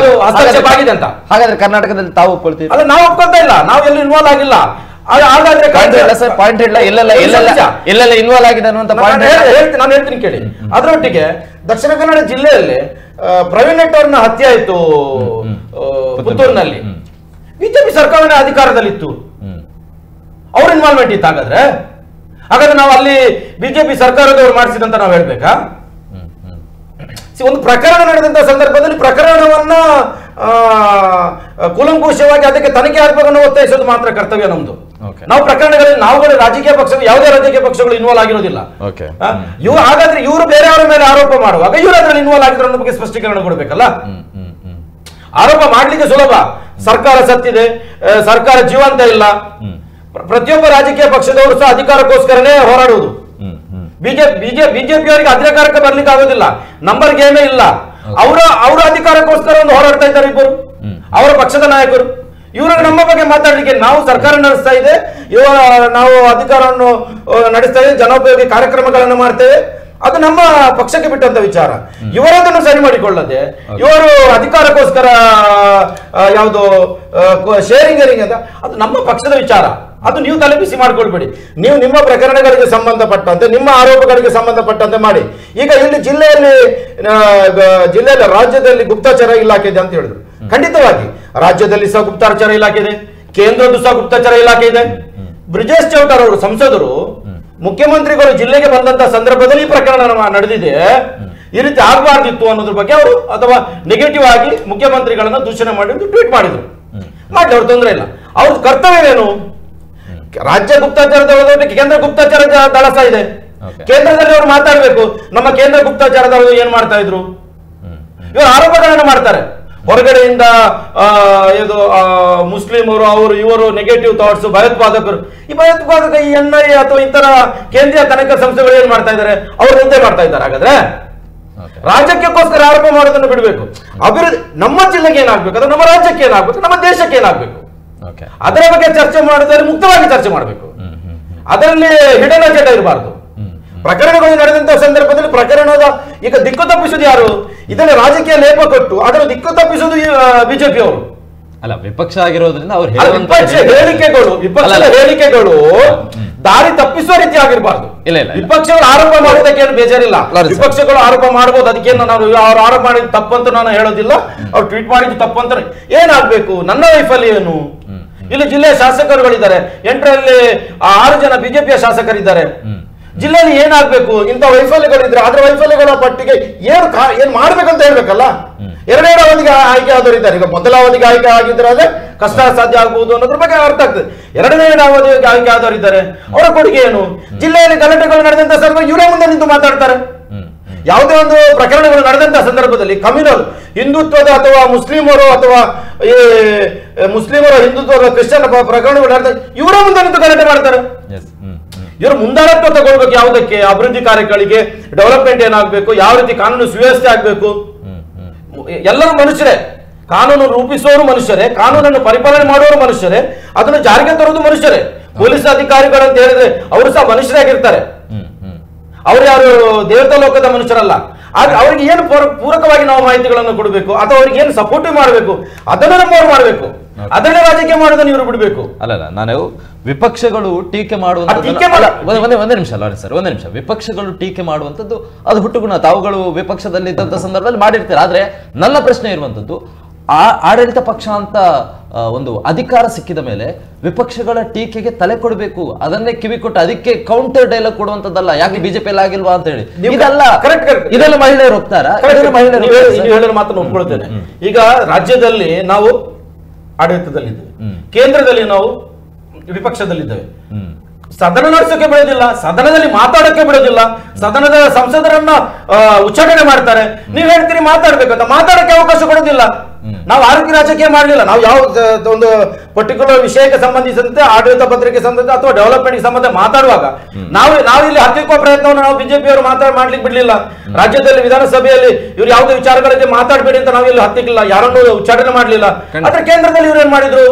ಹಸ್ತಕ್ಷೇಪ ಆಗಿದೆ ಅಂತ. ಹಾಗಾದ್ರೆ ಕರ್ನಾಟಕದಲ್ಲಿ ತಾವು ಒಪ್ಕೊಳ್ತೀವಿ? ಅಲ್ಲ, ನಾವು ಒಪ್ಕೊಳ್ತಾ ಇಲ್ಲ, ನಾವು ಎಲ್ಲಿ ಇನ್ವಾಲ್ವ್ ಆಗಿಲ್ಲ. ಹಾಗಾದ್ರೆ ಪಾಯಿಂಟ್ ಇಲ್ಲ, ಎಲ್ಲೆಲ್ಲ ಇನ್ವಾಲ್ವ್ ಆಗಿದೆ ಅನ್ನುವಂತ ಪಾಯಿಂಟ್ ನಾನು ಹೇಳ್ತೀನಿ ಕೇಳಿ. ಅದರೊಟ್ಟಿಗೆ ದಕ್ಷಿಣ ಕನ್ನಡ ಜಿಲ್ಲೆಯಲ್ಲಿ ಪ್ರವೀಣ್ ನೆಟ್ ಅವ್ರನ್ನ ಹತ್ಯೆ ಆಯ್ತು ಪುತ್ತೂರಿನಲ್ಲಿ, ಬಿಜೆಪಿ ಸರ್ಕಾರನೇ ಅಧಿಕಾರದಲ್ಲಿತ್ತು, ಅವ್ರ ಇನ್ವಾಲ್ವ್ಮೆಂಟ್ ಇತ್ತು. ಹಾಗಾದ್ರೆ ನಾವು ಅಲ್ಲಿ ಬಿಜೆಪಿ ಸರ್ಕಾರದವರು ಮಾಡಿಸಿದಂತ ನಾವು ಹೇಳ್ಬೇಕಾ? ಒಂದು ಪ್ರಕರಣ ನಡೆದಂತ ಸಂದರ್ಭದಲ್ಲಿ ಪ್ರಕರಣವನ್ನ ಕೂಲಂಕುಷವಾಗಿ ಅದಕ್ಕೆ ತನಿಖೆ ಆಗ್ಬೇಕನ್ನು ಒತ್ತಾಯಿಸೋದು ಮಾತ್ರ ಕರ್ತವ್ಯ ನಮ್ದು. ನಾವು ಪ್ರಕರಣಗಳಲ್ಲಿ ನಾವುಗಳು ರಾಜಕೀಯ ಪಕ್ಷಗಳು, ಯಾವುದೇ ರಾಜಕೀಯ ಪಕ್ಷಗಳು ಇನ್ವಾಲ್ವ್ ಆಗಿರೋದಿಲ್ಲ. ಹಾಗಾದ್ರೆ ಇವರು ಬೇರೆಯವರ ಮೇಲೆ ಆರೋಪ ಮಾಡುವಾಗ ಇವರು ಅದರಲ್ಲಿ ಇನ್ವಾಲ್ವ್ ಆಗಿರೋ ಬಗ್ಗೆ ಸ್ಪಷ್ಟೀಕರಣ ಕೊಡ್ಬೇಕಲ್ಲ. ಆರೋಪ ಮಾಡ್ಲಿಕ್ಕೆ ಸುಲಭ. ಸರ್ಕಾರ ಸತ್ತಿದೆ, ಸರ್ಕಾರ ಜೀವಂತ ಇಲ್ಲ. ಪ್ರತಿಯೊಬ್ಬ ರಾಜಕೀಯ ಪಕ್ಷದವರು ಸಹ ಅಧಿಕಾರಕ್ಕೋಸ್ಕರನೇ ಹೋರಾಡುವುದು. ಬಿಜೆಪಿಯವರಿಗೆ ಅಧಿಕಾರಕ್ಕೆ ಬರ್ಲಿಕ್ಕೆ ಆಗೋದಿಲ್ಲ, ನಂಬರ್ ಗೇಮೇ ಇಲ್ಲ. ಅವರ ಅಧಿಕಾರಕ್ಕೋಸ್ಕರ ಒಂದು ಹೋರಾಡ್ತಾ ಇದ್ದಾರೆ ಇಬ್ಬರು, ಅವರ ಪಕ್ಷದ ನಾಯಕರು. ಇವ್ರಿಗೆ ನಮ್ಮ ಬಗ್ಗೆ ಮಾತಾಡ್ಲಿಕ್ಕೆ, ನಾವು ಸರ್ಕಾರ ನಡೆಸ್ತಾ ಇದೆ, ನಾವು ಅಧಿಕಾರವನ್ನು ನಡೆಸ್ತಾ ಇದೆ, ಜನೋಪಯೋಗಿ ಕಾರ್ಯಕ್ರಮಗಳನ್ನು ಮಾಡ್ತೇವೆ, ಅದು ನಮ್ಮ ಪಕ್ಷಕ್ಕೆ ಬಿಟ್ಟಂತ ವಿಚಾರ. ಇವರದನ್ನು ಸರಿ ಮಾಡಿಕೊಳ್ಳದೆ ಇವರು ಅಧಿಕಾರಕ್ಕೋಸ್ಕರ ಯಾವುದು ಶೇರಿಂಗ್ ಅಂತ, ಅದು ನಮ್ಮ ಪಕ್ಷದ ವಿಚಾರ. ಅದು ನೀವು ತಲೆಬಿಸಿ ಮಾಡ್ಕೊಳ್ಬೇಡಿ. ನೀವು ನಿಮ್ಮ ಪ್ರಕರಣಗಳಿಗೆ ಸಂಬಂಧಪಟ್ಟಂತೆ, ನಿಮ್ಮ ಆರೋಪಗಳಿಗೆ ಸಂಬಂಧಪಟ್ಟಂತೆ ಮಾಡಿ. ಈಗ ಇಲ್ಲಿ ಜಿಲ್ಲೆಯಲ್ಲಿ ರಾಜ್ಯದಲ್ಲಿ ಗುಪ್ತಚರ ಇಲಾಖೆ ಇದೆ ಅಂತ ಹೇಳಿದ್ರು. ಖಂಡಿತವಾಗಿ ರಾಜ್ಯದಲ್ಲಿ ಸಹ ಗುಪ್ತಚರ ಇಲಾಖೆ ಇದೆ, ಕೇಂದ್ರದ್ದು ಸಹ ಗುಪ್ತಚರ ಇಲಾಖೆ ಇದೆ. ಬ್ರಿಜೇಶ್ ಚೌಟರ್ ಅವರು ಸಂಸದರು ಮುಖ್ಯಮಂತ್ರಿಗಳು ಜಿಲ್ಲೆಗೆ ಬಂದಂತ ಸಂದರ್ಭದಲ್ಲಿ ಈ ಪ್ರಕರಣ ನಡೆದಿದೆ, ಈ ರೀತಿ ಆಗಬಾರ್ದಿತ್ತು ಅನ್ನೋದ್ರ ಬಗ್ಗೆ ಅವರು ಅಥವಾ ನೆಗೆಟಿವ್ ಆಗಿ ಮುಖ್ಯಮಂತ್ರಿಗಳನ್ನ ದೂಷಣೆ ಮಾಡಿ ಟ್ವೀಟ್ ಮಾಡಿದ್ರು. ಮಾಡಿ ಅವ್ರ ತೊಂದರೆ ಇಲ್ಲ. ಅವ್ರ ಕರ್ತವ್ಯವೇನು? ರಾಜ್ಯ ಗುಪ್ತಚರ ದಳದ ಕೇಂದ್ರ ಗುಪ್ತಚರ ದಳ ಸಹ ಇದೆ. ಕೇಂದ್ರದಲ್ಲಿ ಅವರು ಮಾತಾಡ್ಬೇಕು, ನಮ್ಮ ಕೇಂದ್ರ ಗುಪ್ತಚರ ದಳದ ಏನ್ ಮಾಡ್ತಾ ಇದ್ರು, ಇವರು ಆರೋಪಗಳನ್ನು ಮಾಡ್ತಾರೆ. ಹೊರಗಡೆಯಿಂದ ಇದು ಮುಸ್ಲಿಮರು ಅವರು ಇವರು ನೆಗೆಟಿವ್ ಥಾಟ್ಸ್, ಭಯೋತ್ಪಾದಕರು. ಈ ಭಯೋತ್ಪಾದಕ ಈ NIA ಅಥವಾ ಇತರ ಕೇಂದ್ರೀಯ ತನಿಖಾ ಸಂಸ್ಥೆಗಳು ಏನ್ ಮಾಡ್ತಾ ಇದ್ದಾರೆ, ಅವ್ರು ನಿಂದೆ ಮಾಡ್ತಾ ಇದ್ದಾರೆ. ಹಾಗಾದ್ರೆ ರಾಜ್ಯಕ್ಕೋಸ್ಕರ ಆರೋಪ ಮಾಡೋದನ್ನು ಬಿಡಬೇಕು. ಅಭಿವೃದ್ಧಿ ನಮ್ಮ ಜಿಲ್ಲೆಗೆ ಏನಾಗ್ಬೇಕು, ಅದು ನಮ್ಮ ರಾಜ್ಯಕ್ಕೆ ಏನಾಗ್ಬೇಕು, ನಮ್ಮ ದೇಶಕ್ಕೆ ಏನಾಗ್ಬೇಕು, ಅದರ ಬಗ್ಗೆ ಚರ್ಚೆ ಮಾಡಿದ್ರೆ ಮುಕ್ತವಾಗಿ ಚರ್ಚೆ ಮಾಡಬೇಕು. ಅದರಲ್ಲಿ ಹಿಡನ್ ಅಜೆಂಡಾ ಇರಬಾರ್ದು. ಪ್ರಕರಣಗಳು ನಡೆದಂತಹ ಸಂದರ್ಭದಲ್ಲಿ ಪ್ರಕರಣದ ಈಗ ದಿಕ್ಕು ತಪ್ಪಿಸುವುದು ಯಾರು? ಇದನ್ನು ರಾಜಕೀಯ ಲೇಪ ಕೊಟ್ಟು ಅದರ ದಿಕ್ಕು ತಪ್ಪಿಸುವುದು ಬಿಜೆಪಿ ಅವರು ಅಲ್ಲ, ವಿಪಕ್ಷ ಆಗಿರೋದ್ರಿಂದ ಅವ್ರು ವಿಪಕ್ಷದ ಹೇಳಿಕೆಗಳು ದಾರಿ ತಪ್ಪಿಸುವ ರೀತಿ ಆಗಿರಬಾರ್ದು. ಇಲ್ಲ ಇಲ್ಲ, ವಿಪಕ್ಷಗಳು ಆರೋಪ ಮಾಡೋದಕ್ಕೆ ಏನು ಬೇಜಾರಿಲ್ಲ. ವಿಪಕ್ಷಗಳು ಆರೋಪ ಮಾಡಬಹುದು, ಅದಕ್ಕೇನು ನಾನು ಅವ್ರು ಆರೋಪ ಮಾಡಿದ್ದು ತಪ್ಪಂತ ನಾನು ಹೇಳೋದಿಲ್ಲ, ಅವ್ರು ಟ್ವೀಟ್ ಮಾಡಿದ್ದು ತಪ್ಪಂತ. ಏನಾಗ್ಬೇಕು, ನನ್ನ ವೈಫಲ್ಯ ಏನು? ಇಲ್ಲಿ ಜಿಲ್ಲೆಯ ಶಾಸಕರುಗಳಿದ್ದಾರೆ, 8ರಲ್ಲಿ 6 ಜನ ಬಿಜೆಪಿಯ ಶಾಸಕರಿದ್ದಾರೆ. ಜಿಲ್ಲೆಯಲ್ಲಿ ಏನಾಗ್ಬೇಕು? ಇಂಥ ವೈಫಲ್ಯಗಳಿದ್ರೆ ಅದರ ವೈಫಲ್ಯಗಳ ಪಟ್ಟಿಗೆ ಏನ್ ಮಾಡ್ಬೇಕಂತ ಹೇಳ್ಬೇಕಲ್ಲ. ಎರಡೆರಡು ಅವಧಿಗೆ ಆಯ್ಕೆ ಆದವರು ಇದ್ದಾರೆ. ಈಗ ಮೊದಲ ಅವಧಿಗೆ ಆಯ್ಕೆ ಆಗಿದ್ರೆ ಅದೇ ಕಷ್ಟ ಸಾಧ್ಯ ಆಗ್ಬಹುದು ಅನ್ನೋದ್ರ ಬಗ್ಗೆ ಅರ್ಥ ಆಗ್ತದೆ. ಎರಡನೇ ಅವಧಿಗೆ ಆಯ್ಕೆ ಆದವರು ಇದ್ದಾರೆ, ಅವರ ಕೊಡುಗೆ ಏನು? ಜಿಲ್ಲೆಯಲ್ಲಿ ಗಲಾಟೆಗಳು ನಡೆದಂತ ಸಂದರ್ಭ ಇವರೇ ಮುಂದೆ ನಿಂತು ಮಾತಾಡ್ತಾರೆ. ಯಾವುದೇ ಒಂದು ಪ್ರಕರಣಗಳು ನಡೆದಂತಹ ಸಂದರ್ಭದಲ್ಲಿ ಕಮ್ಯುನಲ್ ಹಿಂದುತ್ವದ ಅಥವಾ ಮುಸ್ಲಿಮರು ಅಥವಾ ಹಿಂದುತ್ವದ ಕ್ರಿಶ್ಚಿಯನ್ ಪ್ರಕರಣಗಳು ನಡೆದ ಇವರೇ ಮುಂದೆ ನಿಂತು ಗಲಾಟೆ ಮಾಡ್ತಾರೆ. ಇವರು ಮುಂದಾಳತ್ವ ತಗೊಳ್ಬೇಕು. ಯಾವುದಕ್ಕೆ? ಅಭಿವೃದ್ಧಿ ಕಾರ್ಯಗಳಿಗೆ, ಡೆವಲಪ್ಮೆಂಟ್ ಏನಾಗಬೇಕು, ಯಾವ ರೀತಿ ಕಾನೂನು ಸುವ್ಯವಸ್ಥೆ ಆಗಬೇಕು. ಎಲ್ಲರೂ ಮನುಷ್ಯರೇ, ಕಾನೂನು ರೂಪಿಸುವವರು ಮನುಷ್ಯರೇ, ಕಾನೂನನ್ನು ಪರಿಪಾಲನೆ ಮಾಡುವವರು ಮನುಷ್ಯರೇ, ಅದನ್ನು ಜಾರಿಗೆ ತರೋದು ಮನುಷ್ಯರೇ. ಪೊಲೀಸ್ ಅಧಿಕಾರಿಗಳು ಅಂತ ಹೇಳಿದ್ರೆ ಅವರು ಸಹ ಮನುಷ್ಯರಾಗಿರ್ತಾರೆ. ಅವ್ರು ಯಾರು ದೇವತಾ ಲೋಕದ ಮನುಷ್ಯರಲ್ಲ. ಆದ್ರೆ ಅವ್ರಿಗೆ ಏನು ಪೂರಕವಾಗಿ ನಾವು ಮಾಹಿತಿಗಳನ್ನು ಕೊಡಬೇಕು ಅಥವಾ ಅವ್ರಿಗೆ ಏನು ಸಪೋರ್ಟಿವ್ ಮಾಡಬೇಕು ಅದನ್ನು ನಮ್ಮವ್ರು ಮಾಡಬೇಕು. ಅದನ್ನೇ ರಾಜಕೀಯ ಮಾಡೋದನ್ನು ಇವರು ಬಿಡಬೇಕು. ಅಲ್ಲಲ್ಲ, ನಾನು ವಿಪಕ್ಷಗಳು ಟೀಕೆ ಮಾಡುವಂಥದ್ದು ಒಂದೇ ನಿಮಿಷ ಲಾರೆನ್ಸ್ ಸರ್, ಒಂದೇ ನಿಮಿಷ. ವಿಪಕ್ಷಗಳು ಟೀಕೆ ಮಾಡುವಂಥದ್ದು ಅದು ಹುಟ್ಟುಗುಣ. ತಾವುಗಳು ವಿಪಕ್ಷದಲ್ಲಿ ಇದ್ದಂಥ ಸಂದರ್ಭದಲ್ಲಿ ಮಾಡಿರ್ತೀರ. ಆದ್ರೆ ನನ್ನ ಪ್ರಶ್ನೆ ಇರುವಂಥದ್ದು, ಆಡಳಿತ ಪಕ್ಷ ಅಂತ ಒಂದು ಅಧಿಕಾರ ಸಿಕ್ಕಿದ ಮೇಲೆ ವಿಪಕ್ಷಗಳ ಟೀಕೆಗೆ ತಲೆ ಕೊಡಬೇಕು, ಅದನ್ನೇ ಕಿವಿ ಕೊಟ್ಟು ಅದಕ್ಕೆ ಕೌಂಟರ್ ಡೈಲಾಗ್ ಕೊಡುವಂತದ್ದಲ್ಲ. ಯಾಕೆ ಬಿಜೆಪಿ ಎಲ್ಲ ಆಗಿಲ್ವಾ ಅಂತ ಹೇಳಿ ಇದೆಲ್ಲ ಇದೆಲ್ಲ ಮಹಿಳೆಯರು ಹೋಗ್ತಾರ. ಹೇಳಲು ಮಾತ್ರ ಒಪ್ಕೊಳ್ತೇನೆ. ಈಗ ರಾಜ್ಯದಲ್ಲಿ ನಾವು ಆಡಳಿತದಲ್ಲಿದ್ದೇವೆ, ಕೇಂದ್ರದಲ್ಲಿ ನಾವು ವಿಪಕ್ಷದಲ್ಲಿದ್ದೇವೆ. ಸದನ ನಡೆಸೋಕೆ ಬಿಡೋದಿಲ್ಲ, ಸದನದಲ್ಲಿ ಮಾತಾಡೋಕೆ ಬಿಡೋದಿಲ್ಲ, ಸದನದ ಸಂಸದರನ್ನ ಉಚ್ಚಾಟನೆ ಮಾಡ್ತಾರೆ. ನೀವ್ ಹೇಳ್ತೀರಿ ಮಾತಾಡ್ಬೇಕಂತ, ಮಾತಾಡಕ್ಕೆ ಅವಕಾಶ ಕೊಡೋದಿಲ್ಲ. ನಾವು ಆರೋಗ್ಯ ರಾಜಕೀಯ ಮಾಡಲಿಲ್ಲ. ನಾವು ಯಾವ ಒಂದು ಪರ್ಟಿಕ್ಯುಲರ್ ವಿಷಯಕ್ಕೆ ಸಂಬಂಧಿಸಿದಂತೆ ಆಡಳಿತ ಪತ್ರಿಕೆ ಸಂಬಂಧ ಅಥವಾ ಡೆವಲಪ್ಮೆಂಟ್ ಸಂಬಂಧ ಮಾತಾಡುವಾಗ ನಾವಿಲ್ಲಿ ಹತ್ತಿಕ್ಕುವ ಪ್ರಯತ್ನವನ್ನು ನಾವು ಬಿಜೆಪಿಯವರು ಮಾಡ್ಲಿಕ್ಕೆ ಬಿಡ್ಲಿಲ್ಲ. ರಾಜ್ಯದಲ್ಲಿ ವಿಧಾನಸಭೆಯಲ್ಲಿ ಇವರು ಯಾವುದೇ ವಿಚಾರಗಳಿಗೆ ಮಾತಾಡಬೇಡಿ ಅಂತ ನಾವಿಲ್ಲಿ ಹತ್ತಿಕ್ಕಿಲ್ಲ, ಯಾರನ್ನು ಉಚ್ಚಾಟನೆ ಮಾಡಲಿಲ್ಲ. ಆದ್ರೆ ಕೇಂದ್ರದಲ್ಲಿ ಇವ್ರು ಏನ್ ಮಾಡಿದ್ರು?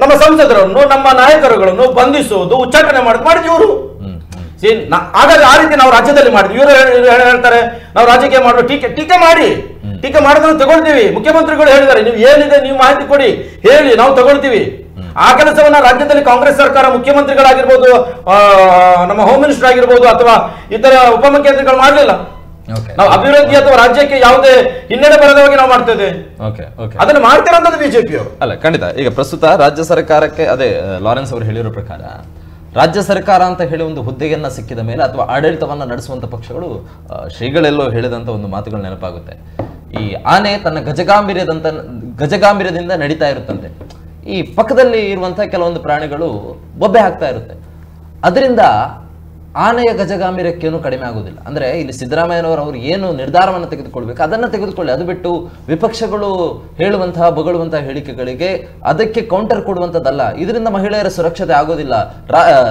ನಮ್ಮ ಸಂಸದರನ್ನು, ನಮ್ಮ ನಾಯಕರುಗಳನ್ನು ಬಂಧಿಸುವುದು, ಉಚ್ಚಾಟನೆ ಮಾಡಿದ್ರು ಇವರು. ಹಾಗಾದ್ರೆ ಆ ರೀತಿ ನಾವು ರಾಜ್ಯದಲ್ಲಿ ಮಾಡಿದ್ವಿ. ಇವರು ಹೇಳ್ತಾರೆ ನಾವು ರಾಜಕೀಯ ಮಾಡುವ, ಟೀಕೆ ಮಾಡಿ, ಟೀಕೆ ಮಾಡೋದನ್ನು ತಗೊಳ್ತೀವಿ. ಮುಖ್ಯಮಂತ್ರಿಗಳು ಹೇಳಿದ್ದಾರೆ, ನೀವು ಏನಿದೆ ನೀವು ಮಾಹಿತಿ ಕೊಡಿ, ಹೇಳಿ, ನಾವು ತಗೊಳ್ತೀವಿ. ಆ ಕೆಲಸವನ್ನ ರಾಜ್ಯದಲ್ಲಿ ಕಾಂಗ್ರೆಸ್ ಸರ್ಕಾರ, ಮುಖ್ಯಮಂತ್ರಿಗಳಾಗಿರ್ಬೋದು, ನಮ್ಮ ಹೋಮ್ ಮಿನಿಸ್ಟರ್ ಆಗಿರ್ಬೋದು ಅಥವಾ ಇತರ ಉಪಮುಖ್ಯಮಂತ್ರಿಗಳು ಮಾಡಲಿಲ್ಲ. ನಾವು ಅಭಿವೃದ್ಧಿ ಅಥವಾ ರಾಜ್ಯಕ್ಕೆ ಯಾವುದೇ ಹಿನ್ನಡೆ ಬರದವಾಗಿ ನಾವು ಮಾಡ್ತೇವೆ. ಅದನ್ನು ಮಾಡ್ತಿರೋದು ಬಿಜೆಪಿಯವರು ಅಲ್ಲ. ಖಂಡಿತ. ಈಗ ಪ್ರಸ್ತುತ ರಾಜ್ಯ ಸರ್ಕಾರಕ್ಕೆ ಅದೇ ಲಾರೆನ್ಸ್ ಅವರು ಹೇಳಿರೋ ಪ್ರಕಾರ ರಾಜ್ಯ ಸರ್ಕಾರ ಅಂತ ಹೇಳಿ ಒಂದು ಹುದ್ದೆಯನ್ನ ಸಿಕ್ಕಿದ ಮೇಲೆ ಅಥವಾ ಆಡಳಿತವನ್ನ ನಡೆಸುವಂತ ಪಕ್ಷಗಳು ಶ್ರೀಗಳೆಲ್ಲೋ ಹೇಳಿದಂತ ಒಂದು ಮಾತುಗಳು ನೆನಪಾಗುತ್ತೆ. ಈ ಆನೆ ತನ್ನ ಗಜಗಾಂಭೀರ್ಯದಿಂದ ನಡೀತಾ ಇರುತ್ತಂತೆ. ಈ ಪಕ್ಕದಲ್ಲಿ ಇರುವಂತಹ ಕೆಲವೊಂದು ಪ್ರಾಣಿಗಳು ಬೊಬ್ಬೆ ಹಾಕ್ತಾ ಇರುತ್ತೆ. ಅದರಿಂದ ಆನೆಯ ಗಜಗಾಂಭೀರ್ಯಕ್ಕೇನು ಕಡಿಮೆ ಆಗೋದಿಲ್ಲ. ಅಂದರೆ ಇಲ್ಲಿ ಸಿದ್ದರಾಮಯ್ಯನವರು ಏನು ನಿರ್ಧಾರವನ್ನು ತೆಗೆದುಕೊಳ್ಬೇಕು ಅದನ್ನು ತೆಗೆದುಕೊಳ್ಳಿ. ಅದು ಬಿಟ್ಟು ವಿಪಕ್ಷಗಳು ಹೇಳುವಂತಹ ಬೊಗಳುವಂತಹ ಹೇಳಿಕೆಗಳಿಗೆ ಅದಕ್ಕೆ ಕೌಂಟರ್ ಕೊಡುವಂಥದ್ದಲ್ಲ. ಇದರಿಂದ ಮಹಿಳೆಯರ ಸುರಕ್ಷತೆ ಆಗೋದಿಲ್ಲ,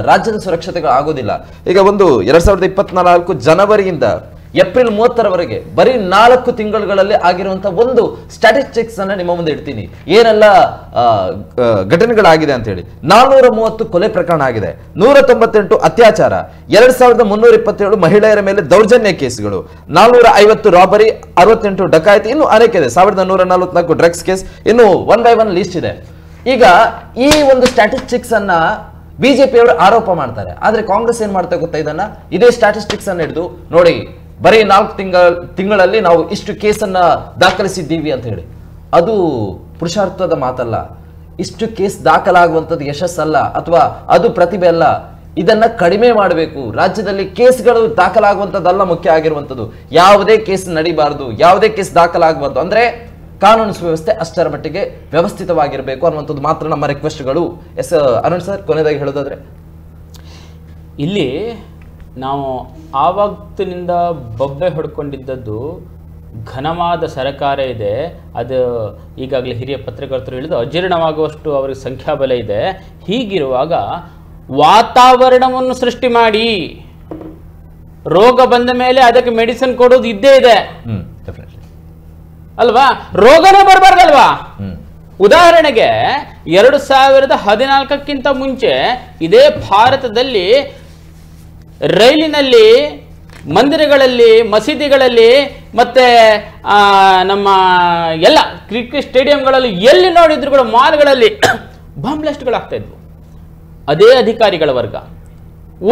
ರಾಜ್ಯದ ಸುರಕ್ಷತೆಗಳು ಆಗೋದಿಲ್ಲ. ಈಗ ಒಂದು 2024 ಜನವರಿಯಿಂದ ಏಪ್ರಿಲ್ 30ರವರೆಗೆ ಬರೀ 4 ತಿಂಗಳುಗಳಲ್ಲಿ ಆಗಿರುವಂತಹ ಒಂದು ಸ್ಟ್ಯಾಟಿಸ್ಟಿಕ್ಸ್ ಅನ್ನ ನಿಮ್ಮ ಮುಂದೆ ಇಡ್ತೀನಿ. ಏನೆಲ್ಲ ಘಟನೆಗಳಾಗಿದೆ ಅಂತ ಹೇಳಿ. 430 ಕೊಲೆ ಪ್ರಕರಣ ಆಗಿದೆ, 198 ಅತ್ಯಾಚಾರ, 2327 ಮಹಿಳೆಯರ ಮೇಲೆ ದೌರ್ಜನ್ಯ ಕೇಸ್ಗಳು, 450 ರಾಬರಿ, 68 ಡಕಾಯಿತಿ, ಇನ್ನು ಅನೇಕ ಇದೆ. 1144 ಡ್ರಗ್ಸ್ ಕೇಸ್, ಇನ್ನು 1 by 1 ಲಿಸ್ಟ್ ಇದೆ. ಈಗ ಈ ಒಂದು ಸ್ಟ್ಯಾಟಿಸ್ಟಿಕ್ಸ್ ಅನ್ನ ಬಿಜೆಪಿಯವರು ಆರೋಪ ಮಾಡ್ತಾರೆ. ಆದ್ರೆ ಕಾಂಗ್ರೆಸ್ ಏನ್ ಮಾಡ್ತಾ ಗೊತ್ತಾ, ಇದನ್ನ ಇದೇ ಸ್ಟ್ಯಾಟಿಸ್ಟಿಕ್ಸ್ ಅನ್ನ ಹಿಡಿದು ನೋಡಿ ಬರೀ 4 ತಿಂಗಳಲ್ಲಿ ನಾವು ಇಷ್ಟು ಕೇಸನ್ನ ದಾಖಲಿಸಿದ್ದೀವಿ ಅಂತ ಹೇಳಿ. ಅದು ಪುರುಷಾರ್ಥದ ಮಾತಲ್ಲ. ಇಷ್ಟು ಕೇಸ್ ದಾಖಲಾಗುವಂಥದ್ದು ಯಶಸ್ಸಲ್ಲ ಅಥವಾ ಅದು ಪ್ರತಿಭೆ ಅಲ್ಲ. ಇದನ್ನ ಕಡಿಮೆ ಮಾಡಬೇಕು. ರಾಜ್ಯದಲ್ಲಿ ಕೇಸ್ಗಳು ದಾಖಲಾಗುವಂಥದ್ದಲ್ಲ ಮುಖ್ಯ ಆಗಿರುವಂಥದ್ದು. ಯಾವುದೇ ಕೇಸ್ ನಡಿಬಾರದು, ಯಾವುದೇ ಕೇಸ್ ದಾಖಲಾಗಬಾರ್ದು. ಅಂದ್ರೆ ಕಾನೂನು ಸುವ್ಯವಸ್ಥೆ ಅಷ್ಟರ ಮಟ್ಟಿಗೆ ವ್ಯವಸ್ಥಿತವಾಗಿರಬೇಕು ಅನ್ನುವಂಥದ್ದು ಮಾತ್ರ ನಮ್ಮ ರಿಕ್ವೆಸ್ಟ್ಗಳು. ಎಸ್ ಅರುಣ್ ಸರ್, ಕೊನೆಯದಾಗಿ ಹೇಳೋದಾದ್ರೆ ಇಲ್ಲಿ ನಾವು ಆವತ್ತಿನಿಂದ ಬೊಬ್ಬೆ ಹೊಡ್ಕೊಂಡಿದ್ದದ್ದು ಘನವಾದ ಸರ್ಕಾರ ಇದೆ. ಅದು ಈಗಾಗಲೇ ಹಿರಿಯ ಪತ್ರಕರ್ತರು ಹೇಳಿದು ಅಜೀರ್ಣವಾಗುವಷ್ಟು ಅವರಿಗೆ ಸಂಖ್ಯಾಬಲ ಇದೆ. ಹೀಗಿರುವಾಗ ವಾತಾವರಣವನ್ನು ಸೃಷ್ಟಿ ಮಾಡಿ ರೋಗ ಬಂದ ಮೇಲೆ ಅದಕ್ಕೆ ಮೆಡಿಸಿನ್ ಕೊಡೋದು ಇದ್ದೇ ಇದೆ ಅಲ್ವಾ? ರೋಗನೇ ಬರಬಾರ್ದಲ್ವಾ? ಉದಾಹರಣೆಗೆ 2014ಕ್ಕಿಂತ ಮುಂಚೆ ಇದೇ ಭಾರತದಲ್ಲಿ ರೈಲಿನಲ್ಲಿ, ಮಂದಿರಗಳಲ್ಲಿ, ಮಸೀದಿಗಳಲ್ಲಿ ಮತ್ತೆ ನಮ್ಮ ಎಲ್ಲ ಕ್ರಿಕೆಟ್ ಸ್ಟೇಡಿಯಂಗಳಲ್ಲಿ ಎಲ್ಲಿ ನೋಡಿದ್ರು ಕೂಡ ಮಾಲ್ಗಳಲ್ಲಿ ಬಾಂಬ್ ಬ್ಲಾಸ್ಟ್ಗಳಾಗ್ತಾ ಇದ್ವು. ಅದೇ ಅಧಿಕಾರಿಗಳ ವರ್ಗ.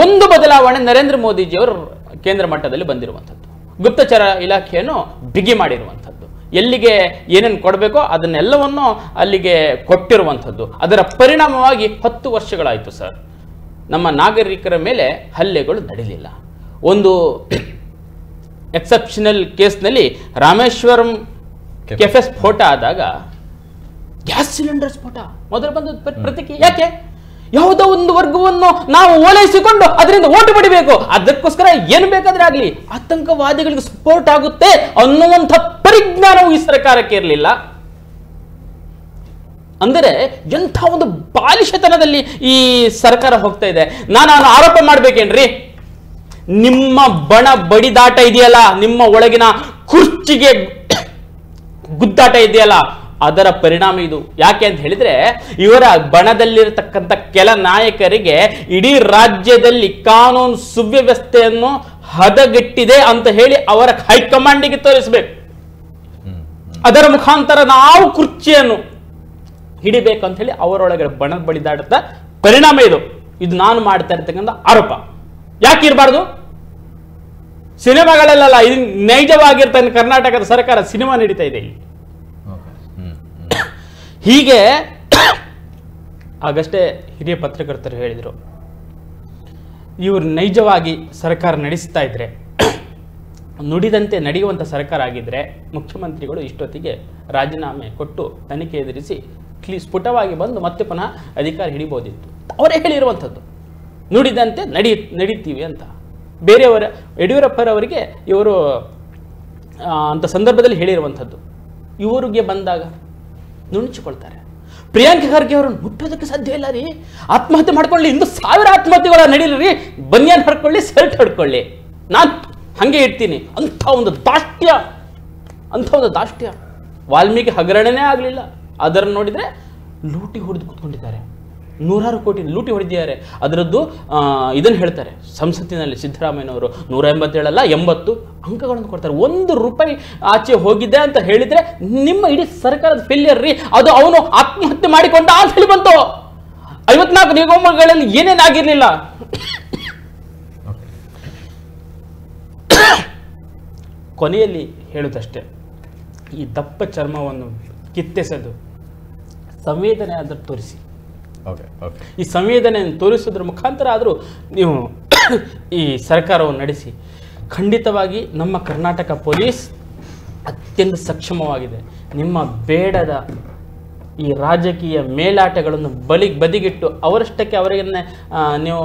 ಒಂದು ಬದಲಾವಣೆ ನರೇಂದ್ರ ಮೋದಿಜಿಯವರು ಕೇಂದ್ರ ಮಟ್ಟದಲ್ಲಿ ಬಂದಿರುವಂಥದ್ದು, ಗುಪ್ತಚರ ಇಲಾಖೆಯನ್ನು ಬಿಗಿ ಮಾಡಿರುವಂಥದ್ದು, ಎಲ್ಲಿಗೆ ಏನೇನು ಕೊಡಬೇಕೋ ಅದನ್ನೆಲ್ಲವನ್ನು ಅಲ್ಲಿಗೆ ಕೊಟ್ಟಿರುವಂಥದ್ದು. ಅದರ ಪರಿಣಾಮವಾಗಿ 10 ವರ್ಷಗಳಾಯಿತು ಸರ್, ನಮ್ಮ ನಾಗರಿಕರ ಮೇಲೆ ಹಲ್ಲೆಗಳು ನಡೆಯಲಿಲ್ಲ. ಒಂದು ಎಕ್ಸೆಪ್ಷನಲ್ ಕೇಸ್ನಲ್ಲಿ ರಾಮೇಶ್ವರಂ ಕೆಫೆ ಸ್ಫೋಟ ಆದಾಗ ಗ್ಯಾಸ್ ಸಿಲಿಂಡರ್ ಸ್ಫೋಟ ಮೊದಲು ಬಂದ ಪ್ರತಿಕ್ರಿಯೆ. ಯಾಕೆ? ಯಾವುದೋ ಒಂದು ವರ್ಗವನ್ನು ನಾವು ಓಲೈಸಿಕೊಂಡು ಅದರಿಂದ ಓಟು ಪಡಿಬೇಕು, ಅದಕ್ಕೋಸ್ಕರ ಏನು ಬೇಕಾದ್ರೆ ಆಗಲಿ ಆತಂಕವಾದಿಗಳಿಗೆ ಸಪೋರ್ಟ್ ಆಗುತ್ತೆ ಅನ್ನುವಂಥ ಪರಿಜ್ಞಾನವು ಈ ಸರ್ಕಾರಕ್ಕೆ ಇರಲಿಲ್ಲ. ಅಂದರೆ ಎಂಥ ಒಂದು ಬಾಲಿಶತನದಲ್ಲಿ ಈ ಸರ್ಕಾರ ಹೋಗ್ತಾ ಇದೆ. ನಾನು ಆರೋಪ ಮಾಡ್ಬೇಕೇನ್ರಿ? ನಿಮ್ಮ ಬಣ ಬಡಿದಾಟ ಇದೆಯಲ್ಲ, ನಿಮ್ಮ ಒಳಗಿನ ಕುರ್ಚಿಗೆ ಗುದ್ದಾಟ ಇದೆಯಲ್ಲ, ಅದರ ಪರಿಣಾಮ ಇದು. ಯಾಕೆ ಅಂತ ಹೇಳಿದ್ರೆ ಇವರ ಬಣದಲ್ಲಿರತಕ್ಕಂಥ ಕೆಲ ನಾಯಕರಿಗೆ ಇಡೀ ರಾಜ್ಯದಲ್ಲಿ ಕಾನೂನು ಸುವ್ಯವಸ್ಥೆಯನ್ನು ಹದಗೆಟ್ಟಿದೆ ಅಂತ ಹೇಳಿ ಅವರ ಹೈಕಮಾಂಡಿಗೆ ತೋರಿಸಬೇಕು. ಅದರ ಮುಖಾಂತರ ನಾವು ಕುರ್ಚಿಯನ್ನು ಹಿಡಿಬೇಕಂತ ಹೇಳಿ ಅವರೊಳಗೆ ಬಣದ ಬಡಿದಾಟದ ಪರಿಣಾಮ ಇದು. ಇದು ನಾನು ಮಾಡ್ತಾ ಇರ್ತಕ್ಕಂಥ ಆರೋಪ. ಯಾಕೆ ಇರಬಾರ್ದು? ಸಿನಿಮಾಗಳಲ್ಲೆಲ್ಲ ಇದು ನೈಜವಾಗಿರ್ತಾನೆ. ಕರ್ನಾಟಕದ ಸರ್ಕಾರ ಸಿನಿಮಾ ನಡೀತಾ ಇದೆ ಇಲ್ಲಿ. ಹೀಗೆ ಆಗಷ್ಟೇ ಹಿರಿಯ ಪತ್ರಕರ್ತರು ಹೇಳಿದರು, ಇವರು ನೈಜವಾಗಿ ಸರ್ಕಾರ ನಡೆಸ್ತಾ ಇದ್ರೆ, ನುಡಿದಂತೆ ನಡೆಯುವಂಥ ಸರ್ಕಾರ ಆಗಿದ್ರೆ ಮುಖ್ಯಮಂತ್ರಿಗಳು ಇಷ್ಟೊತ್ತಿಗೆ ರಾಜೀನಾಮೆ ಕೊಟ್ಟು ತನಿಖೆ ಎದುರಿಸಿ ಸ್ಫುಟವಾಗಿ ಬಂದು ಮತ್ತೆ ಪುನಃ ಅಧಿಕಾರ ಹಿಡಿಬೋದಿತ್ತು. ಅವರೇ ಹೇಳಿರುವಂಥದ್ದು ನುಡಿದಂತೆ ನಡೀತೀವಿ ಅಂತ. ಬೇರೆಯವರ ಯಡಿಯೂರಪ್ಪರವರಿಗೆ ಇವರು ಅಂಥ ಸಂದರ್ಭದಲ್ಲಿ ಹೇಳಿರುವಂಥದ್ದು. ಇವರಿಗೆ ಬಂದಾಗ ನುಣುಚಿಕೊಳ್ತಾರೆ. ಪ್ರಿಯಾಂಕಾ ಖರ್ಗೆ ಅವರನ್ನು ಮುಟ್ಟೋದಕ್ಕೆ ಸಾಧ್ಯ ಇಲ್ಲ ರೀ. ಆತ್ಮಹತ್ಯೆ ಮಾಡ್ಕೊಳ್ಳಿ, ಇಂದು 1000 ಆತ್ಮಹತ್ಯೆಗಳ ನಡೀಲಿ ರೀ, ಬನಿಯಾನ್ ಹಡ್ಕೊಳ್ಳಿ, ಶರ್ಟ್ ಹಡ್ಕೊಳ್ಳಿ, ನಾನು ಹಾಗೆ ಇರ್ತೀನಿ. ಅಂಥ ಒಂದು ದಾಷ್ಟ್ಯ ವಾಲ್ಮೀಕಿ ಹಗರಣನೇ ಆಗಲಿಲ್ಲ. ಅದನ್ನು ನೋಡಿದರೆ ಲೂಟಿ ಹೊಡೆದು ಕೂತ್ಕೊಂಡಿದ್ದಾರೆ. 100 ಕೋಟಿ ಲೂಟಿ ಹೊಡೆದಿದ್ದಾರೆ. ಅದರದ್ದು ಇದನ್ನು ಹೇಳ್ತಾರೆ ಸಂಸತ್ತಿನಲ್ಲಿ ಸಿದ್ದರಾಮಯ್ಯನವರು 187 ಅಲ್ಲ 80 ಅಂಕಗಳನ್ನು ಕೊಡ್ತಾರೆ. 1 ರೂಪಾಯಿ ಆಚೆ ಹೋಗಿದೆ ಅಂತ ಹೇಳಿದ್ರೆ ನಿಮ್ಮ ಇಡೀ ಸರ್ಕಾರದ ಫೇಲಿಯರ್ ರೀ. ಅದು ಅವನು ಆತ್ಮಹತ್ಯೆ ಮಾಡಿಕೊಂಡ ಅಂತ ಹೇಳಿ ಬಂತು. 54 ನಿಗಮಗಳಲ್ಲಿ ಏನೇನಾಗಿರ್ಲಿಲ್ಲ. ಕೊನೆಯಲ್ಲಿ ಹೇಳುವುದಷ್ಟೇ, ಈ ದಪ್ಪ ಚರ್ಮವನ್ನು ಕಿತ್ತೆಸೆದು ಸಂವೇದನೆ ಆದರೂ ತೋರಿಸಿ. ಈ ಸಂವೇದನೆಯನ್ನು ತೋರಿಸೋದ್ರ ಮುಖಾಂತರ ಆದರೂ ನೀವು ಈ ಸರ್ಕಾರವನ್ನು ನಡೆಸಿ. ಖಂಡಿತವಾಗಿ ನಮ್ಮ ಕರ್ನಾಟಕ ಪೊಲೀಸ್ ಅತ್ಯಂತ ಸಕ್ಷಮವಾಗಿದೆ. ನಿಮ್ಮ ಬೇಡದ ಈ ರಾಜಕೀಯ ಮೇಲಾಟಗಳನ್ನು ಬದಿಗಿಟ್ಟು ಅವರಷ್ಟಕ್ಕೆ ಅವರಿಗೆ ನೀವು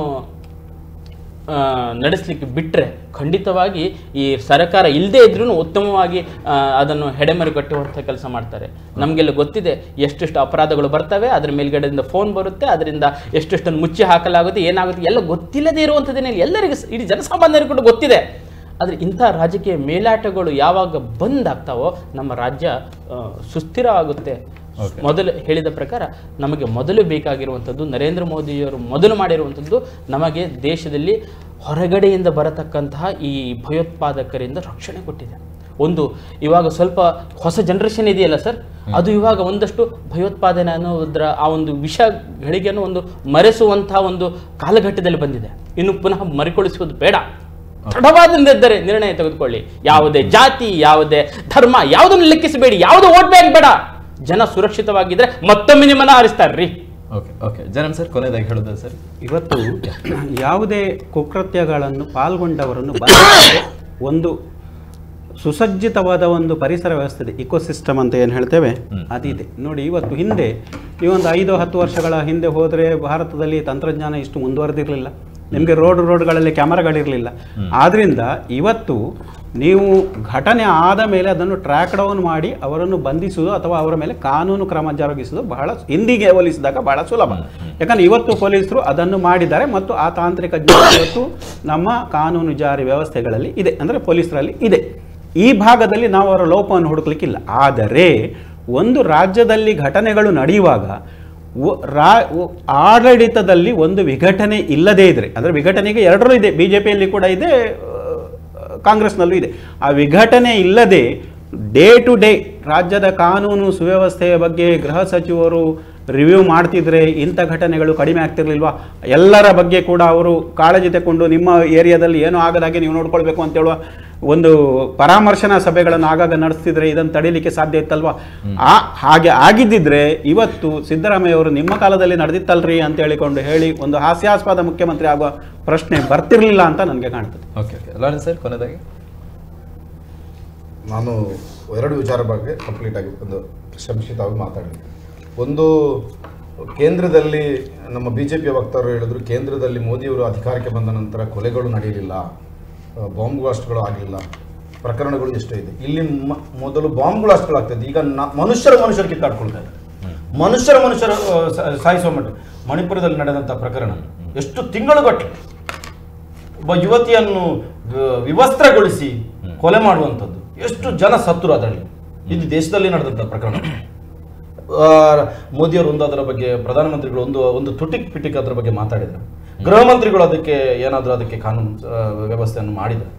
ನಡೆಸಲಿಕ್ಕೆ ಬಿಟ್ಟರೆ ಖಂಡಿತವಾಗಿ ಈ ಸರ್ಕಾರ ಇಲ್ಲದೇ ಇದ್ರೂ ಉತ್ತಮವಾಗಿ ಅದನ್ನು ಹೆಡೆಮರಿ ಕಟ್ಟುವಂಥ ಕೆಲಸ ಮಾಡ್ತಾರೆ. ನಮಗೆಲ್ಲ ಗೊತ್ತಿದೆ ಎಷ್ಟೆಷ್ಟು ಅಪರಾಧಗಳು ಬರ್ತವೆ, ಅದರ ಮೇಲ್ಗಡೆಯಿಂದ ಫೋನ್ ಬರುತ್ತೆ, ಅದರಿಂದ ಎಷ್ಟೆಷ್ಟನ್ನು ಮುಚ್ಚಿ ಹಾಕಲಾಗುತ್ತೆ, ಏನಾಗುತ್ತೆ ಎಲ್ಲ ಗೊತ್ತಿಲ್ಲದೆ ಇರುವಂಥದ್ದೇನೆ ಎಲ್ಲರಿಗೂ ಇಡೀ ಜನಸಾಮಾನ್ಯರಿಗೂ ಕೂಡ ಗೊತ್ತಿದೆ. ಆದರೆ ಇಂಥ ರಾಜಕೀಯ ಮೇಲಾಟಗಳು ಯಾವಾಗ ಬಂದಾಗ್ತಾವೋ ನಮ್ಮ ರಾಜ್ಯ ಸುಸ್ಥಿರ ಆಗುತ್ತೆ. ಮೊದಲು ಹೇಳಿದ ಪ್ರಕಾರ ನಮಗೆ ಮೊದಲು ಬೇಕಾಗಿರುವಂಥದ್ದು ನರೇಂದ್ರ ಮೋದಿಯವರು ಮೊದಲು ಮಾಡಿರುವಂಥದ್ದು ನಮಗೆ ದೇಶದಲ್ಲಿ ಹೊರಗಡೆಯಿಂದ ಬರತಕ್ಕಂತಹ ಈ ಭಯೋತ್ಪಾದಕರಿಂದ ರಕ್ಷಣೆ ಕೊಟ್ಟಿದೆ. ಒಂದು ಇವಾಗ ಸ್ವಲ್ಪ ಹೊಸ ಜನರೇಷನ್ ಇದೆಯಲ್ಲ ಸರ್, ಅದು ಇವಾಗ ಒಂದಷ್ಟು ಭಯೋತ್ಪಾದನೆ ಅನ್ನೋದ್ರ ಆ ಒಂದು ವಿಷಗಳಿಗೆಯನ್ನು ಒಂದು ಮರೆಸುವಂತಹ ಒಂದು ಕಾಲಘಟ್ಟದಲ್ಲಿ ಬಂದಿದೆ. ಇನ್ನು ಪುನಃ ಮರುಕಳಿಸುವುದು ಬೇಡ, ತಡವಾದ ನಿರ್ಣಯ ತೆಗೆದುಕೊಳ್ಳಿ. ಯಾವುದೇ ಜಾತಿ, ಯಾವುದೇ ಧರ್ಮ, ಯಾವುದನ್ನು ಲೆಕ್ಕಿಸಬೇಡಿ, ಯಾವುದೇ ವೋಟ್ ಬ್ಯಾಂಕ್ ಬೇಡ. ಜನ ಸುರಕ್ಷಿತವಾಗಿದ್ರೆ ಮತ್ತೊಮ್ಮೆ ನಿಮ್ಮನ್ನ ಆರಿಸ್ತಾರ್ರಿ. ಓಕೆ ಜನಮ್ ಸರ್, ಕೊನೆಯದಾಗಿ ಹೇಳೋದು ಸರ್, ಇವತ್ತು ಯಾವುದೇ ಕುಕೃತ್ಯಗಳನ್ನು ಪಾಲ್ಗೊಂಡವರನ್ನು ಬಂಧಿಸದೆ ಒಂದು ಸುಸಜ್ಜಿತವಾದ ಒಂದು ಪರಿಸರ ವ್ಯವಸ್ಥೆ ಇದೆ, ಇಕೋಸಿಸ್ಟಮ್ ಅಂತ ಏನು ಹೇಳ್ತೇವೆ ಅದಿದೆ. ನೋಡಿ, ಇವತ್ತು ಹಿಂದೆ ನೀವೊಂದು 5-10 ವರ್ಷಗಳ ಹಿಂದೆ ಹೋದರೆ ಭಾರತದಲ್ಲಿ ತಂತ್ರಜ್ಞಾನ ಇಷ್ಟು ಮುಂದುವರೆದಿರಲಿಲ್ಲ. ನಿಮಗೆ ರೋಡ್ಗಳಲ್ಲಿ ಕ್ಯಾಮರಾಗಳಿರಲಿಲ್ಲ. ಆದ್ದರಿಂದ ಇವತ್ತು ನೀವು ಘಟನೆ ಆದ ಮೇಲೆ ಅದನ್ನು ಟ್ರ್ಯಾಕ್ ಡೌನ್ ಮಾಡಿ ಅವರನ್ನು ಬಂಧಿಸುವುದು ಅಥವಾ ಅವರ ಮೇಲೆ ಕಾನೂನು ಕ್ರಮ ಜರುಗಿಸುವುದು ಬಹಳ ಹಿಂದಿಗೆ ಹೋಲಿಸಿದಾಗ ಬಹಳ ಸುಲಭ. ಯಾಕಂದರೆ ಇವತ್ತು ಪೊಲೀಸರು ಅದನ್ನು ಮಾಡಿದ್ದಾರೆ ಮತ್ತು ಆ ತಾಂತ್ರಿಕ ಜ್ಞಾನ ಇವತ್ತು ನಮ್ಮ ಕಾನೂನು ಜಾರಿ ವ್ಯವಸ್ಥೆಗಳಲ್ಲಿ ಇದೆ, ಅಂದರೆ ಪೊಲೀಸರಲ್ಲಿ ಇದೆ. ಈ ಭಾಗದಲ್ಲಿ ನಾವು ಅವರ ಲೋಪವನ್ನು ಹುಡುಕಲಿಕ್ಕಿಲ್ಲ. ಆದರೆ ಒಂದು ರಾಜ್ಯದಲ್ಲಿ ಘಟನೆಗಳು ನಡೆಯುವಾಗ ಆಡಳಿತದಲ್ಲಿ ಒಂದು ವಿಘಟನೆ ಇಲ್ಲದೇ ಇದ್ರೆ, ಅಂದರೆ ವಿಘಟನೆಗೆ ಎರಡರೂ ಇದೆ, BJPಯಲ್ಲಿ ಕೂಡ ಇದೆ, ಕಾಂಗ್ರೆಸ್ನಲ್ಲೂ ಇದೆ. ಆ ವಿಘಟನೆ ಇಲ್ಲದೆ ಡೇ ಟು ಡೇ ರಾಜ್ಯದ ಕಾನೂನು ಸುವ್ಯವಸ್ಥೆಯ ಬಗ್ಗೆ ಗೃಹ ಸಚಿವರು ರಿವ್ಯೂ ಮಾಡ್ತಿದ್ರೆ ಇಂಥ ಘಟನೆಗಳು ಕಡಿಮೆ ಆಗ್ತಿರ್ಲಿಲ್ವಾ? ಎಲ್ಲರ ಬಗ್ಗೆ ಕೂಡ ಅವರು ಕಾಳಜಿ ತಗೊಂಡು ನಿಮ್ಮ ಏರಿಯಾದಲ್ಲಿ ಏನೂ ಆಗದಾಗೆ ನೀವು ನೋಡ್ಕೊಳ್ಬೇಕು ಅಂತ ಹೇಳುವ ಒಂದು ಪರಾಮರ್ಶನಾ ಸಭೆಗಳನ್ನು ಆಗಾಗ ನಡೆಸ್ತಿದ್ರೆ ಇದನ್ನು ತಡೀಲಿಕ್ಕೆ ಸಾಧ್ಯ ಇತ್ತಲ್ವಾ? ಹಾಗೆ ಆಗಿದ್ದಿದ್ರೆ ಇವತ್ತು ಸಿದ್ದರಾಮಯ್ಯ ಅವರು ನಿಮ್ಮ ಕಾಲದಲ್ಲಿ ನಡೆದಿತ್ತಲ್ರಿ ಅಂತ ಹೇಳಿ ಒಂದು ಹಾಸ್ಯಾಸ್ಪದ ಮುಖ್ಯಮಂತ್ರಿ ಆಗುವ ಪ್ರಶ್ನೆ ಬರ್ತಿರ್ಲಿಲ್ಲ ಅಂತ ನನಗೆ ಕಾಣ್ತದೆ. ಓಕೆ ಲಾರೆನ್ಸ್ ಸರ್, ಕೊನೆಯದಾಗಿ ನಾನು 2 ವಿಚಾರ ಬಗ್ಗೆ ಕಂಪ್ಲೀಟ್ ಆಗಿ ಒಂದು ಸಂಕ್ಷಿಪ್ತವಾಗಿ ಮಾತಾಡಲಿ. ಒಂದು, ಕೇಂದ್ರದಲ್ಲಿ ನಮ್ಮ BJP ವಕ್ತಾರರು ಹೇಳಿದ್ರು, ಕೇಂದ್ರದಲ್ಲಿ ಮೋದಿಯವರು ಅಧಿಕಾರಕ್ಕೆ ಬಂದ ನಂತರ ಕೊಲೆಗಳು ನಡೆಯಲಿಲ್ಲ, ಬಾಂಬ್ ಬ್ಲಾಸ್ಟ್ಗಳು ಆಗಲಿಲ್ಲ, ಪ್ರಕರಣಗಳು ಎಷ್ಟೋ ಇದೆ. ಇಲ್ಲಿ ಮೊದಲು ಬಾಂಬ್ ಬ್ಲಾಸ್ಟ್ಗಳು ಆಗ್ತದೆ, ಈಗ ಮನುಷ್ಯರು ಕಿತ್ತಾಡ್ಕೊಳ್ತಾರೆ, ಮನುಷ್ಯರು ಸಾಯಿಸುವ ಮಟ್ಟ. ಮಣಿಪುರದಲ್ಲಿ ನಡೆದಂಥ ಪ್ರಕರಣ ಎಷ್ಟು ತಿಂಗಳುಗಟ್ಟಲೆ ಒಬ್ಬ ಯುವತಿಯನ್ನು ವಿವಸ್ತ್ರಗೊಳಿಸಿ ಕೊಲೆ ಮಾಡುವಂಥದ್ದು, ಎಷ್ಟು ಜನ ಸತ್ತರು ಅದರಲ್ಲಿ. ಇದು ದೇಶದಲ್ಲಿ ನಡೆದಂಥ ಪ್ರಕರಣ. ಮೋದಿಯವರು ಒಂದು ಅದರ ಬಗ್ಗೆ, ಪ್ರಧಾನಮಂತ್ರಿಗಳು ಒಂದು ತುಟಿಕ್ ಅದರ ಬಗ್ಗೆ ಮಾತಾಡಿದ್ರು, ಗೃಹ ಮಂತ್ರಿಗಳು ಅದಕ್ಕೆ ಕಾನೂನು ವ್ಯವಸ್ಥೆಯನ್ನು ಮಾಡಿದ್ದಾರೆ.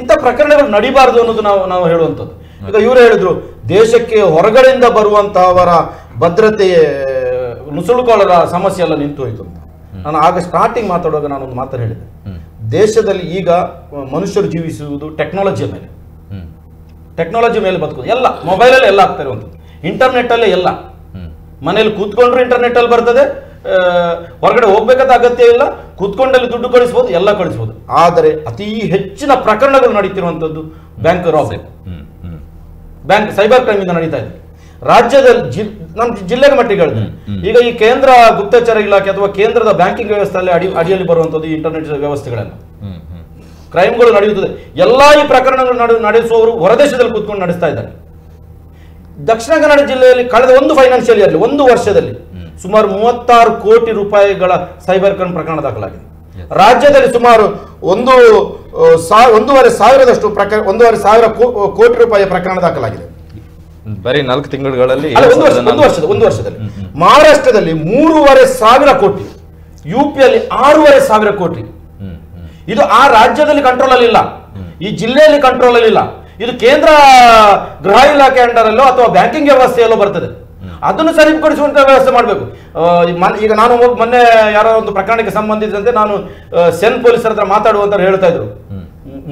ಇಂಥ ಪ್ರಕರಣಗಳು ನಡಿಬಾರದು ಅನ್ನೋದು ನಾವು ಹೇಳುವಂಥದ್ದು. ಈಗ ಇವರು ಹೇಳಿದ್ರು, ದೇಶಕ್ಕೆ ಹೊರಗಡೆಯಿಂದ ಬರುವಂತಹವರ ಭದ್ರತೆ ನುಸುಳುಕೊಳ್ಳರ ಸಮಸ್ಯೆ ಎಲ್ಲ ನಿಂತು ಹೋಯಿತು ಅಂತ. ನಾನು ಆಗ ಸ್ಟಾರ್ಟಿಂಗ್ ಮಾತಾಡುವಾಗ ನಾನೊಂದು ಮಾತು ಹೇಳಿದೆ, ದೇಶದಲ್ಲಿ ಈಗ ಮನುಷ್ಯರು ಜೀವಿಸುವುದು ಟೆಕ್ನಾಲಜಿಯ ಮೇಲೆ ಬದುಕುದು. ಎಲ್ಲ ಮೊಬೈಲಲ್ಲಿ ಎಲ್ಲ ಆಗ್ತಾ ಇರುವಂಥದ್ದು, ಇಂಟರ್ನೆಟ್ಟಲ್ಲೇ ಎಲ್ಲ. ಮನೇಲಿ ಕೂತ್ಕೊಂಡ್ರು ಇಂಟರ್ನೆಟ್ಟಲ್ಲಿ ಬರ್ತದೆ, ಹೊರಗಡೆ ಹೋಗ್ಬೇಕಾದ ಅಗತ್ಯ ಇಲ್ಲ, ಕೂತ್ಕೊಂಡಲ್ಲಿ ದುಡ್ಡು ಕಳಿಸ್ಬೋದು, ಎಲ್ಲ ಕಳಿಸ್ಬೋದು. ಆದರೆ ಅತಿ ಹೆಚ್ಚಿನ ಪ್ರಕರಣಗಳು ನಡೀತಿರುವಂಥದ್ದು bank robbery, bank cyber crime ಇಂದ ನಡೀತಾ ಇದೆ ರಾಜ್ಯದಲ್ಲಿ. ನಮ್ಮ ಜಿಲ್ಲೆಗೆ ಮಟ್ಟಿಗೆ ಹೇಳಿದೆ, ಈಗ ಈ ಕೇಂದ್ರ ಗುಪ್ತಚರ ಇಲಾಖೆ ಅಥವಾ ಕೇಂದ್ರದ ಬ್ಯಾಂಕಿಂಗ್ ವ್ಯವಸ್ಥೆಯಲ್ಲಿ ಅಡಿಯಲ್ಲಿ ಬರುವಂಥದ್ದು ಇಂಟರ್ನೆಟ್ ವ್ಯವಸ್ಥೆಗಳೆಲ್ಲ ಕ್ರೈಮ್ಗಳು ನಡೆಯುತ್ತದೆ. ಎಲ್ಲಾ ಈ ಪ್ರಕರಣಗಳು ನಡೆಸುವವರು ಹೊರದೇಶದಲ್ಲಿ ಕೂತ್ಕೊಂಡು ನಡೆಸ್ತಾ ಇದ್ದಾರೆ. ದಕ್ಷಿಣ ಕನ್ನಡ ಜಿಲ್ಲೆಯಲ್ಲಿ ಕಳೆದ ಒಂದು ಫೈನಾನ್ಷಿಯಲ್ ಇಯರ್ಲಿ, ಒಂದು ವರ್ಷದಲ್ಲಿ ಸುಮಾರು 36 ಕೋಟಿ ರೂಪಾಯಿಗಳ ಸೈಬರ್ ಕ್ರೈಮ್ ಪ್ರಕರಣ ದಾಖಲಾಗಿದೆ. ರಾಜ್ಯದಲ್ಲಿ ಸುಮಾರು 1,500 ಸಾವಿರದಷ್ಟು ಒಂದೂವರೆ ಸಾವಿರ ಕೋಟಿ ರೂಪಾಯಿಯ ಪ್ರಕರಣ ದಾಖಲಾಗಿದೆ ಬರೀ 4 ತಿಂಗಳುಗಳಲ್ಲಿ. ಒಂದು ವರ್ಷದಲ್ಲಿ ಮಹಾರಾಷ್ಟ್ರದಲ್ಲಿ 3,500 ಕೋಟಿ, UPಯಲ್ಲಿ 6,500 ಕೋಟಿ. ಇದು ಆ ರಾಜ್ಯದಲ್ಲಿ ಕಂಟ್ರೋಲ್ ಅಲ್ಲಿ ಇಲ್ಲ, ಈ ಜಿಲ್ಲೆಯಲ್ಲಿ ಕಂಟ್ರೋಲ್ ಅಲ್ಲಿ ಇಲ್ಲ. ಇದು ಕೇಂದ್ರ ಗೃಹ ಇಲಾಖೆ ಅಂಡರಲ್ಲೋ ಅಥವಾ ಬ್ಯಾಂಕಿಂಗ್ ವ್ಯವಸ್ಥೆಯಲ್ಲೋ ಬರ್ತದೆ. ಅದನ್ನು ಸರಿಪಡಿಸುವಂತ ವ್ಯವಸ್ಥೆ ಮಾಡಬೇಕು. ಈಗ ನಾನು ಮೊನ್ನೆ ಯಾರೋ ಒಂದು ಪ್ರಕರಣಕ್ಕೆ ಸಂಬಂಧಿಸಿದಂತೆ ನಾನು ಸೆನ್ ಪೊಲೀಸರ ಹತ್ರ ಮಾತಾಡುವಂತ ಹೇಳ್ತಾ ಇದ್ರು.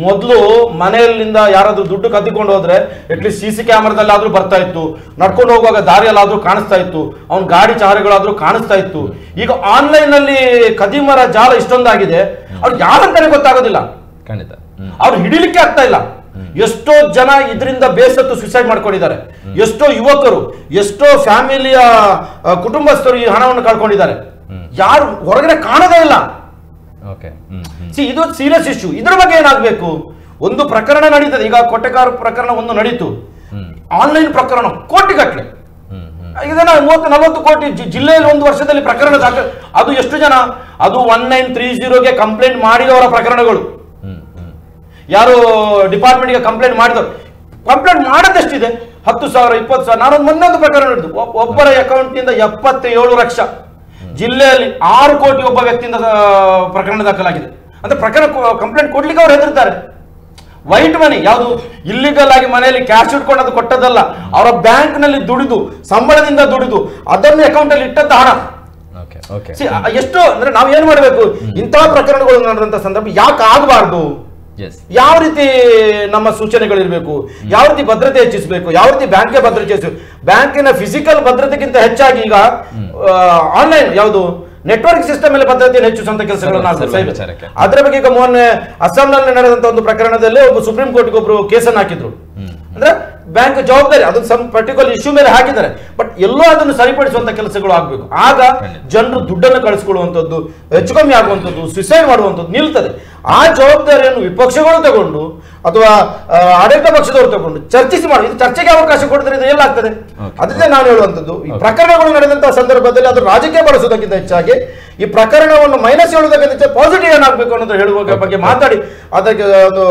ಮೊದಲು ಮನೆಯಲ್ಲಿಂದ ಯಾರಾದ್ರೂ ದುಡ್ಡು ಕದ್ದಿಕೊಂಡು ಹೋದ್ರೆ ಅಟ್ಲೀಸ್ಟ್ CC ಕ್ಯಾಮರಾದಲ್ಲಾದ್ರೂ ಬರ್ತಾ ಇತ್ತು, ನಡ್ಕೊಂಡು ಹೋಗುವಾಗ ದಾರಿಯಲ್ಲಾದ್ರೂ ಕಾಣಿಸ್ತಾ ಇತ್ತು, ಅವ್ನ ಗಾಡಿ ಚಾರಗಳಾದ್ರೂ ಕಾಣಿಸ್ತಾ ಇತ್ತು. ಈಗ ಆನ್ಲೈನ್ ಅಲ್ಲಿ ಕದಿಮರ ಜಾಲ ಇಷ್ಟೊಂದಾಗಿದೆ, ಅವ್ರು ಯಾರಂತಾನೆ ಗೊತ್ತಾಗೋದಿಲ್ಲ, ಖಂಡಿತ ಅವ್ರು ಹಿಡಿಲಿಕ್ಕೆ ಆಗ್ತಾ ಇಲ್ಲ. ಎಷ್ಟೋ ಜನ ಇದರಿಂದ ಬೇಸತ್ತು ಸುಸೈಡ್ ಮಾಡ್ಕೊಂಡಿದ್ದಾರೆ, ಎಷ್ಟೋ ಯುವಕರು, ಎಷ್ಟೋ ಫ್ಯಾಮಿಲಿಯ ಕುಟುಂಬಸ್ಥರು ಈ ಹಣವನ್ನು ಕಳ್ಕೊಂಡಿದ್ದಾರೆ. ಯಾರು ಹೊರಗಡೆ ಕಾಣೋದೇ ಇಲ್ಲ. ಇದು ಸೀರಿಯಸ್ ಇಶ್ಯೂ. ಇದ್ರ ಬಗ್ಗೆ ಏನಾಗಬೇಕು? ಒಂದು ಪ್ರಕರಣ ನಡೀತದೆ, ಈಗ ಕೊಟ್ಟೆಕಾರ ಪ್ರಕರಣ ಒಂದು ನಡೀತು, ಆನ್ಲೈನ್ ಪ್ರಕರಣ ಕೋಟಿಗಟ್ಟಲೆ, ಇದನ್ನ 30-40 ಕೋಟಿ ಜಿಲ್ಲೆಯಲ್ಲಿ ಒಂದು ವರ್ಷದಲ್ಲಿ ಪ್ರಕರಣ ದಾಖಲೆ. ಅದು ಎಷ್ಟು ಜನ? ಅದು 1930ಗೆ ಕಂಪ್ಲೇಂಟ್ ಮಾಡಿದವರ ಪ್ರಕರಣಗಳು. ಯಾರು ಡಿಪಾರ್ಟ್ಮೆಂಟ್ಗೆ ಕಂಪ್ಲೇಂಟ್ ಮಾಡಿದವರು, ಕಂಪ್ಲೇಂಟ್ ಮಾಡದಷ್ಟಿದೆ 10,000 20,000. ನಾನೊಂದು ಮೊನ್ನೊಂದು ಪ್ರಕರಣ ನಡೆದು ಒಬ್ಬರ ಅಕೌಂಟ್ ನಿಂದ 77 ಲಕ್ಷ, ಜಿಲ್ಲೆಯಲ್ಲಿ 6 ಕೋಟಿ ಒಬ್ಬ ವ್ಯಕ್ತಿಯಿಂದ ಪ್ರಕರಣ ದಾಖಲಾಗಿದೆ. ಅಂದ್ರೆ ಪ್ರಕರಣ ಕಂಪ್ಲೇಂಟ್ ಕೊಡ್ಲಿಕ್ಕೆ ಅವ್ರು ಹೆದರ್ತಾರೆ. ವೈಟ್ ಮನಿ ಯಾವುದು ಇಲ್ಲಿಗಲ್ ಆಗಿ ಮನೆಯಲ್ಲಿ ಕ್ಯಾಶ್ ಇಟ್ಕೊಂಡು ಅದು ಕೊಟ್ಟದಲ್ಲ, ಅವರ ಬ್ಯಾಂಕ್ ನಲ್ಲಿ ದುಡಿದು ಸಂಬಳದಿಂದ ದುಡಿದು ಅದನ್ನು ಅಕೌಂಟ್ ಅಲ್ಲಿ ಇಟ್ಟಂತ ಹಣ. ಎಷ್ಟು ಅಂದ್ರೆ ನಾವ್ ಏನ್ ಮಾಡ್ಬೇಕು? ಇಂತಹ ಪ್ರಕರಣಗಳು ನಡೆದಂತ ಸಂದರ್ಭ ಯಾಕೆ ಆಗಬಾರ್ದು? ಯಾವ ರೀತಿ ನಮ್ಮ ಸೂಚನೆಗಳಿರ್ಬೇಕು, ಯಾವ ರೀತಿ ಭದ್ರತೆ ಹೆಚ್ಚಿಸಬೇಕು, ಯಾವ ರೀತಿ ಬ್ಯಾಂಕ್ಗೆ ಭದ್ರತೆ ಹೆಚ್ಚಿಸಬೇಕು. ಬ್ಯಾಂಕಿನ ಫಿಸಿಕಲ್ ಭದ್ರತೆಗಿಂತ ಹೆಚ್ಚಾಗಿ ಈಗ ಆನ್ಲೈನ್ ಯಾವುದು ನೆಟ್ವರ್ಕ್ ಸಿಸ್ಟಮ್ ಮೇಲೆ ಭದ್ರತೆಯನ್ನು ಹೆಚ್ಚಿಸುವಂತ ಕೆಲಸಗಳನ್ನು ಅದರ ಬಗ್ಗೆ ಈಗ ಮೊನ್ನೆ ಅಸ್ಸಾಂನಲ್ಲಿ ನಡೆದಂತ ಒಂದು ಪ್ರಕರಣದಲ್ಲಿ ಒಬ್ಬ ಸುಪ್ರೀಂ ಕೋರ್ಟ್ಗೆ ಒಬ್ರು ಕೇಸನ್ನು ಹಾಕಿದ್ರು. ಅಂದ್ರೆ ಬ್ಯಾಂಕ್ ಜವಾಬ್ದಾರಿ ಅದನ್ನ ಪರ್ಟಿಕ್ಯುಲರ್ ಇಶ್ಯೂ ಮೇಲೆ ಹಾಕಿದ್ದಾರೆ, ಬಟ್ ಎಲ್ಲೋ ಅದನ್ನು ಸರಿಪಡಿಸುವಂತ ಕೆಲಸಗಳು ಆಗ್ಬೇಕು. ಆಗ ಜನರು ದುಡ್ಡನ್ನು ಕಳಿಸ್ಕೊಳ್ಳುವಂಥದ್ದು, ಹೆಚ್ಚು ಕಮ್ಮಿ ಆಗುವಂಥದ್ದು, ಸುಸೈಡ್ ಮಾಡುವಂಥದ್ದು ನಿಲ್ತದೆ. ಆ ಜವಾಬ್ದಾರಿಯನ್ನು ವಿಪಕ್ಷಗಳು ತಗೊಂಡು ಅಥವಾ ಆಡಳಿತ ಪಕ್ಷದವರು ತಗೊಂಡು ಚರ್ಚಿಸಿ ಮಾಡಿ, ಇದು ಚರ್ಚೆಗೆ ಅವಕಾಶ ಕೊಡಿದ್ರೆ ಇದು ಎಲ್ಲಾಗ್ತದೆ. ಅದಕ್ಕೆ ನಾನು ಹೇಳುವಂಥದ್ದು, ಈ ಪ್ರಕರಣಗಳು ನಡೆದಂತಹ ಸಂದರ್ಭದಲ್ಲಿ ಅದು ರಾಜಕೀಯ ಬಳಸುವುದಕ್ಕಿಂತ ಹೆಚ್ಚಾಗಿ ಈ ಪ್ರಕರಣವನ್ನು ಮೈನಸ್ ಹೇಳುವುದಕ್ಕಿಂತ ಹೆಚ್ಚಾಗಿ ಪಾಸಿಟಿವ್ ಏನಾಗಬೇಕು ಅನ್ನೋದು ಹೇಳುವ ಬಗ್ಗೆ ಮಾತಾಡಿ ಅದಕ್ಕೆ ಒಂದು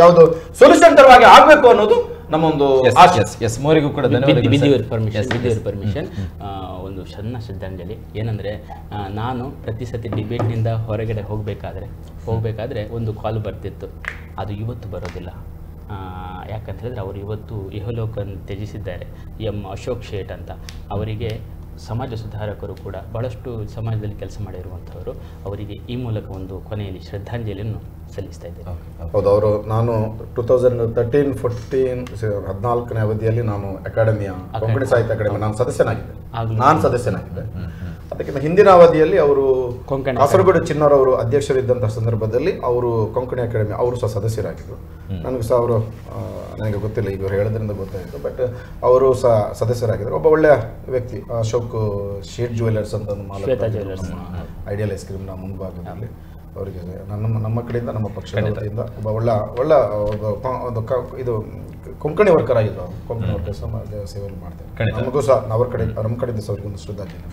ಯಾವುದು ಸೊಲ್ಯೂಷನ್ ತರವಾಗಿ ಆಗ್ಬೇಕು ಅನ್ನೋದು ನಮ್ಮ ಒಂದು ಆಶಯ. ಮೋರಿಗೂ ಕೂಡ ಪರ್ಮಿಷನ್ ಒಂದು ಸಣ್ಣ ಶ್ರದ್ಧಾಂಜಲಿ ಏನಂದ್ರೆ, ನಾನು ಪ್ರತಿ ಸತಿ ಡಿಬೇಟ್ನಿಂದ ಹೊರಗಡೆ ಹೋಗಬೇಕಾದ್ರೆ ಒಂದು ಕಾಲ್ ಬರ್ತಿತ್ತು. ಅದು ಇವತ್ತು ಬರೋದಿಲ್ಲ. ಯಾಕಂತ ಹೇಳಿದ್ರೆ ಅವರು ಇವತ್ತು ಇಹಲೋಕವನ್ನು ತ್ಯಜಿಸಿದ್ದಾರೆ. ಅಶೋಕ್ ಶೇಟ್ ಅಂತ, ಅವರಿಗೆ ಸಮಾಜ ಸುಧಾರಕರು ಕೂಡ ಬಹಳಷ್ಟು ಸಮಾಜದಲ್ಲಿ ಕೆಲಸ ಮಾಡಿರುವಂಥವರು. ಅವರಿಗೆ ಈ ಮೂಲಕ ಒಂದು ಕೊನೆಯಲ್ಲಿ ಶ್ರದ್ಧಾಂಜಲಿಯನ್ನು ಸಲ್ಲಿಸ್ತಾ ಇದ್ದೇನೆ. ಹೌದು, ಅವರು ನಾನು 2013-14 ಅವಧಿಯಲ್ಲಿ ನಾನು ಅಕಾಡೆಮಿಯ ಕೊಂಕಣಿ ಸಾಹಿತ್ಯ ಅಕಾಡೆಮಿ ನಾನು ಸದಸ್ಯನಾಗಿದ್ದೆ. ಅದಕ್ಕಿಂತ ಹಿಂದಿನ ಅವಧಿಯಲ್ಲಿ ಅವರು ಕಾಸರಗೋಡು ಚಿನ್ನರವರು ಅಧ್ಯಕ್ಷರಿದ್ದಂತಹ ಸಂದರ್ಭದಲ್ಲಿ ಅವರು ಕೊಂಕಣಿ ಅಕಾಡೆಮಿ ಅವರು ಸಹ ಸದಸ್ಯರಾಗಿದ್ದರು. ನನಗೆ ಸಹ ಅವರು ನನಗೆ ಗೊತ್ತಿಲ್ಲ, ಈಗ ಹೇಳೋದ್ರಿಂದ ಗೊತ್ತಾಯಿತು, ಬಟ್ ಅವರು ಸಹ ಸದಸ್ಯರಾಗಿದ್ದರು. ಒಬ್ಬ ಒಳ್ಳೆಯ ವ್ಯಕ್ತಿ, ಅಶೋಕ್ ಶೇಟ್ ಜ್ಯುವೆಲರ್ಸ್ ಅಂತ ಒಂದು ಮಾಲಕ ಐಡಿಯಲ್ ಐಸ್ ಕ್ರೀಮ್ನ ಮುಂಭಾಗದಲ್ಲಿ. ಅವರಿಗೆ ನಮ್ಮ ಕಡೆಯಿಂದ, ನಮ್ಮ ಪಕ್ಷದ ವತಿಯಿಂದ ಒಬ್ಬ ಒಳ್ಳೆ ಇದು ಕೊಂಕಣಿ ವರ್ಕರ್ ಆಗಿದ್ದು. ಕೊಂಕಣಿ ವರ್ಕರ್ ಸಮಾಜ ಸೇವೆಯಲ್ಲಿ ಮಾಡ್ತಾರೆ. ನಮಗೂ ಸಹ ನಮ್ಮ ಕಡೆಯಿಂದ ಸಹ ಅವರಿಗೆ ಒಂದು ಶ್ರದ್ಧಾಂಜಲಿ.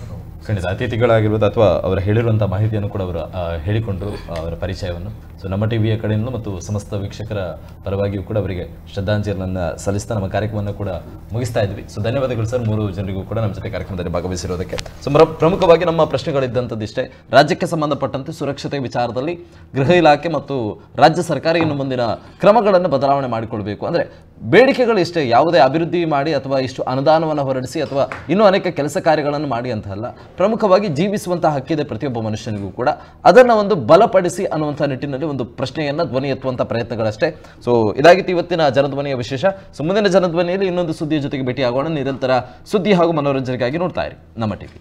ಖಂಡಿತ ಅತಿಥಿಗಳಾಗಿರ್ಬೋದು ಅಥವಾ ಅವರು ಹೇಳಿರುವಂಥ ಮಾಹಿತಿಯನ್ನು ಕೂಡ ಅವರು ಹೇಳಿಕೊಂಡು ಅವರ ಪರಿಚಯವನ್ನು ನಮ್ಮ ಟಿವಿಯ ಕಡೆಯಿಂದ ಮತ್ತು ಸಮಸ್ತ ವೀಕ್ಷಕರ ಪರವಾಗಿಯೂ ಕೂಡ ಅವರಿಗೆ ಶ್ರದ್ಧಾಂಜಲಿಯನ್ನು ಸಲ್ಲಿಸ್ತಾ ನಮ್ಮ ಕಾರ್ಯಕ್ರಮವನ್ನು ಕೂಡ ಮುಗಿಸ್ತಾ ಇದ್ವಿ. ಧನ್ಯವಾದಗಳು ಸರ್, 3 ಜನರಿಗೂ ಕೂಡ ನಮ್ಮ ಜೊತೆ ಕಾರ್ಯಕ್ರಮದಲ್ಲಿ ಭಾಗವಹಿಸಿರೋದಕ್ಕೆ. ಪ್ರಮುಖವಾಗಿ ನಮ್ಮ ಪ್ರಶ್ನೆಗಳಿದ್ದಂಥದ್ದಿಷ್ಟೇ. ರಾಜ್ಯಕ್ಕೆ ಸಂಬಂಧಪಟ್ಟಂತೆ ಸುರಕ್ಷತೆ ವಿಚಾರದಲ್ಲಿ ಗೃಹ ಇಲಾಖೆ ಮತ್ತು ರಾಜ್ಯ ಸರ್ಕಾರ ಇನ್ನು ಮುಂದಿನ ಕ್ರಮಗಳನ್ನು ಬದಲಾವಣೆ ಮಾಡಿಕೊಳ್ಬೇಕು. ಅಂದರೆ ಬೇಡಿಕೆಗಳು ಇಷ್ಟೇ, ಯಾವುದೇ ಅಭಿವೃದ್ಧಿ ಮಾಡಿ ಅಥವಾ ಇಷ್ಟು ಅನುದಾನವನ್ನು ಹೊರಡಿಸಿ ಅಥವಾ ಇನ್ನೂ ಅನೇಕ ಕೆಲಸ ಕಾರ್ಯಗಳನ್ನು ಮಾಡಿ ಅಂತ ಅಲ್ಲ. ಪ್ರಮುಖವಾಗಿ ಜೀವಿಸುವಂತಹ ಹಕ್ಕಿದೆ ಪ್ರತಿಯೊಬ್ಬ ಮನುಷ್ಯನಿಗೂ ಕೂಡ, ಅದನ್ನು ಒಂದು ಬಲಪಡಿಸಿ ಅನ್ನುವಂಥ ನಿಟ್ಟಿನಲ್ಲಿ ಒಂದು ಪ್ರಶ್ನೆಯನ್ನು ಧ್ವನಿ ಎತ್ತುವಂಥ ಪ್ರಯತ್ನಗಳಷ್ಟೇ. ಸೊ ಇದಾಗಿತ್ತು ಇವತ್ತಿನ ಜನಧ್ವನಿಯ ವಿಶೇಷ. ಸೊ ಮುಂದಿನ ಜನಧ್ವನಿಯಲ್ಲಿ ಇನ್ನೊಂದು ಸುದ್ದಿಯ ಜೊತೆಗೆ ಭೇಟಿಯಾಗೋಣ. ನಿರಂತರ ಸುದ್ದಿ ಹಾಗೂ ಮನೋರಂಜನೆಗಾಗಿ ನೋಡ್ತಾ ಇರಿ ನಮ್ಮ ಟಿವಿ.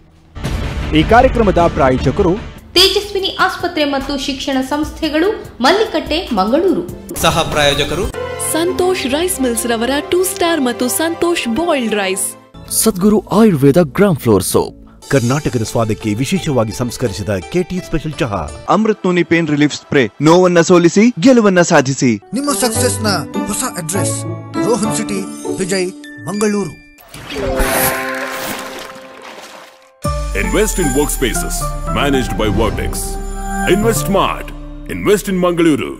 ಈ ಕಾರ್ಯಕ್ರಮದ ಪ್ರಾಯೋಜಕರು ತೇಜಸ್ವಿನಿ ಆಸ್ಪತ್ರೆ ಮತ್ತು ಶಿಕ್ಷಣ ಸಂಸ್ಥೆಗಳು, ಮಲ್ಲಿಕಟ್ಟೆ, ಮಂಗಳೂರು. ಸಹ ಪ್ರಾಯೋಜಕರು ಸಂತೋಷ್ ರೈಸ್ ಮಿಲ್ಸ್ ರವರ 2 ಸ್ಟಾರ್ ಮತ್ತು Santosh boiled rice. Sadguru Ayurveda gram flour soap. ಕರ್ನಾಟಕದ ಸ್ವಾದಕ್ಕೆ ವಿಶೇಷವಾಗಿ ಸಂಸ್ಕರಿಸಿದ ಕೆಟಿ ಸ್ಪೆಷಲ್ ಚಹಾ. Amrut noni pain relief spray. ನೋವನ್ನ ಸೋಲಿಸಿ ಗೆಲುವನ್ನ ಸಾಧಿಸಿ. ನಿಮ್ಮ ಸಕ್ಸಸ್ ನ ಹೊಸ address, Rohan city, Vijay, Mangaluru. Invest in workspaces managed by Vertex. Invest smart. Invest in Mangaluru.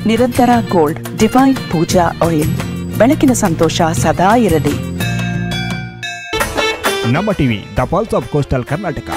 ನಿರಂತರ ಗೋಲ್ಡ್ ಡಿವೈನ್ ಪೂಜಾ ಆಯಿಲ್. ಬೆಳಕಿನ ಸಂತೋಷ ಸದಾ ಇರಲಿ. ನಮ್ಮ TV, the pulse of coastal Karnataka.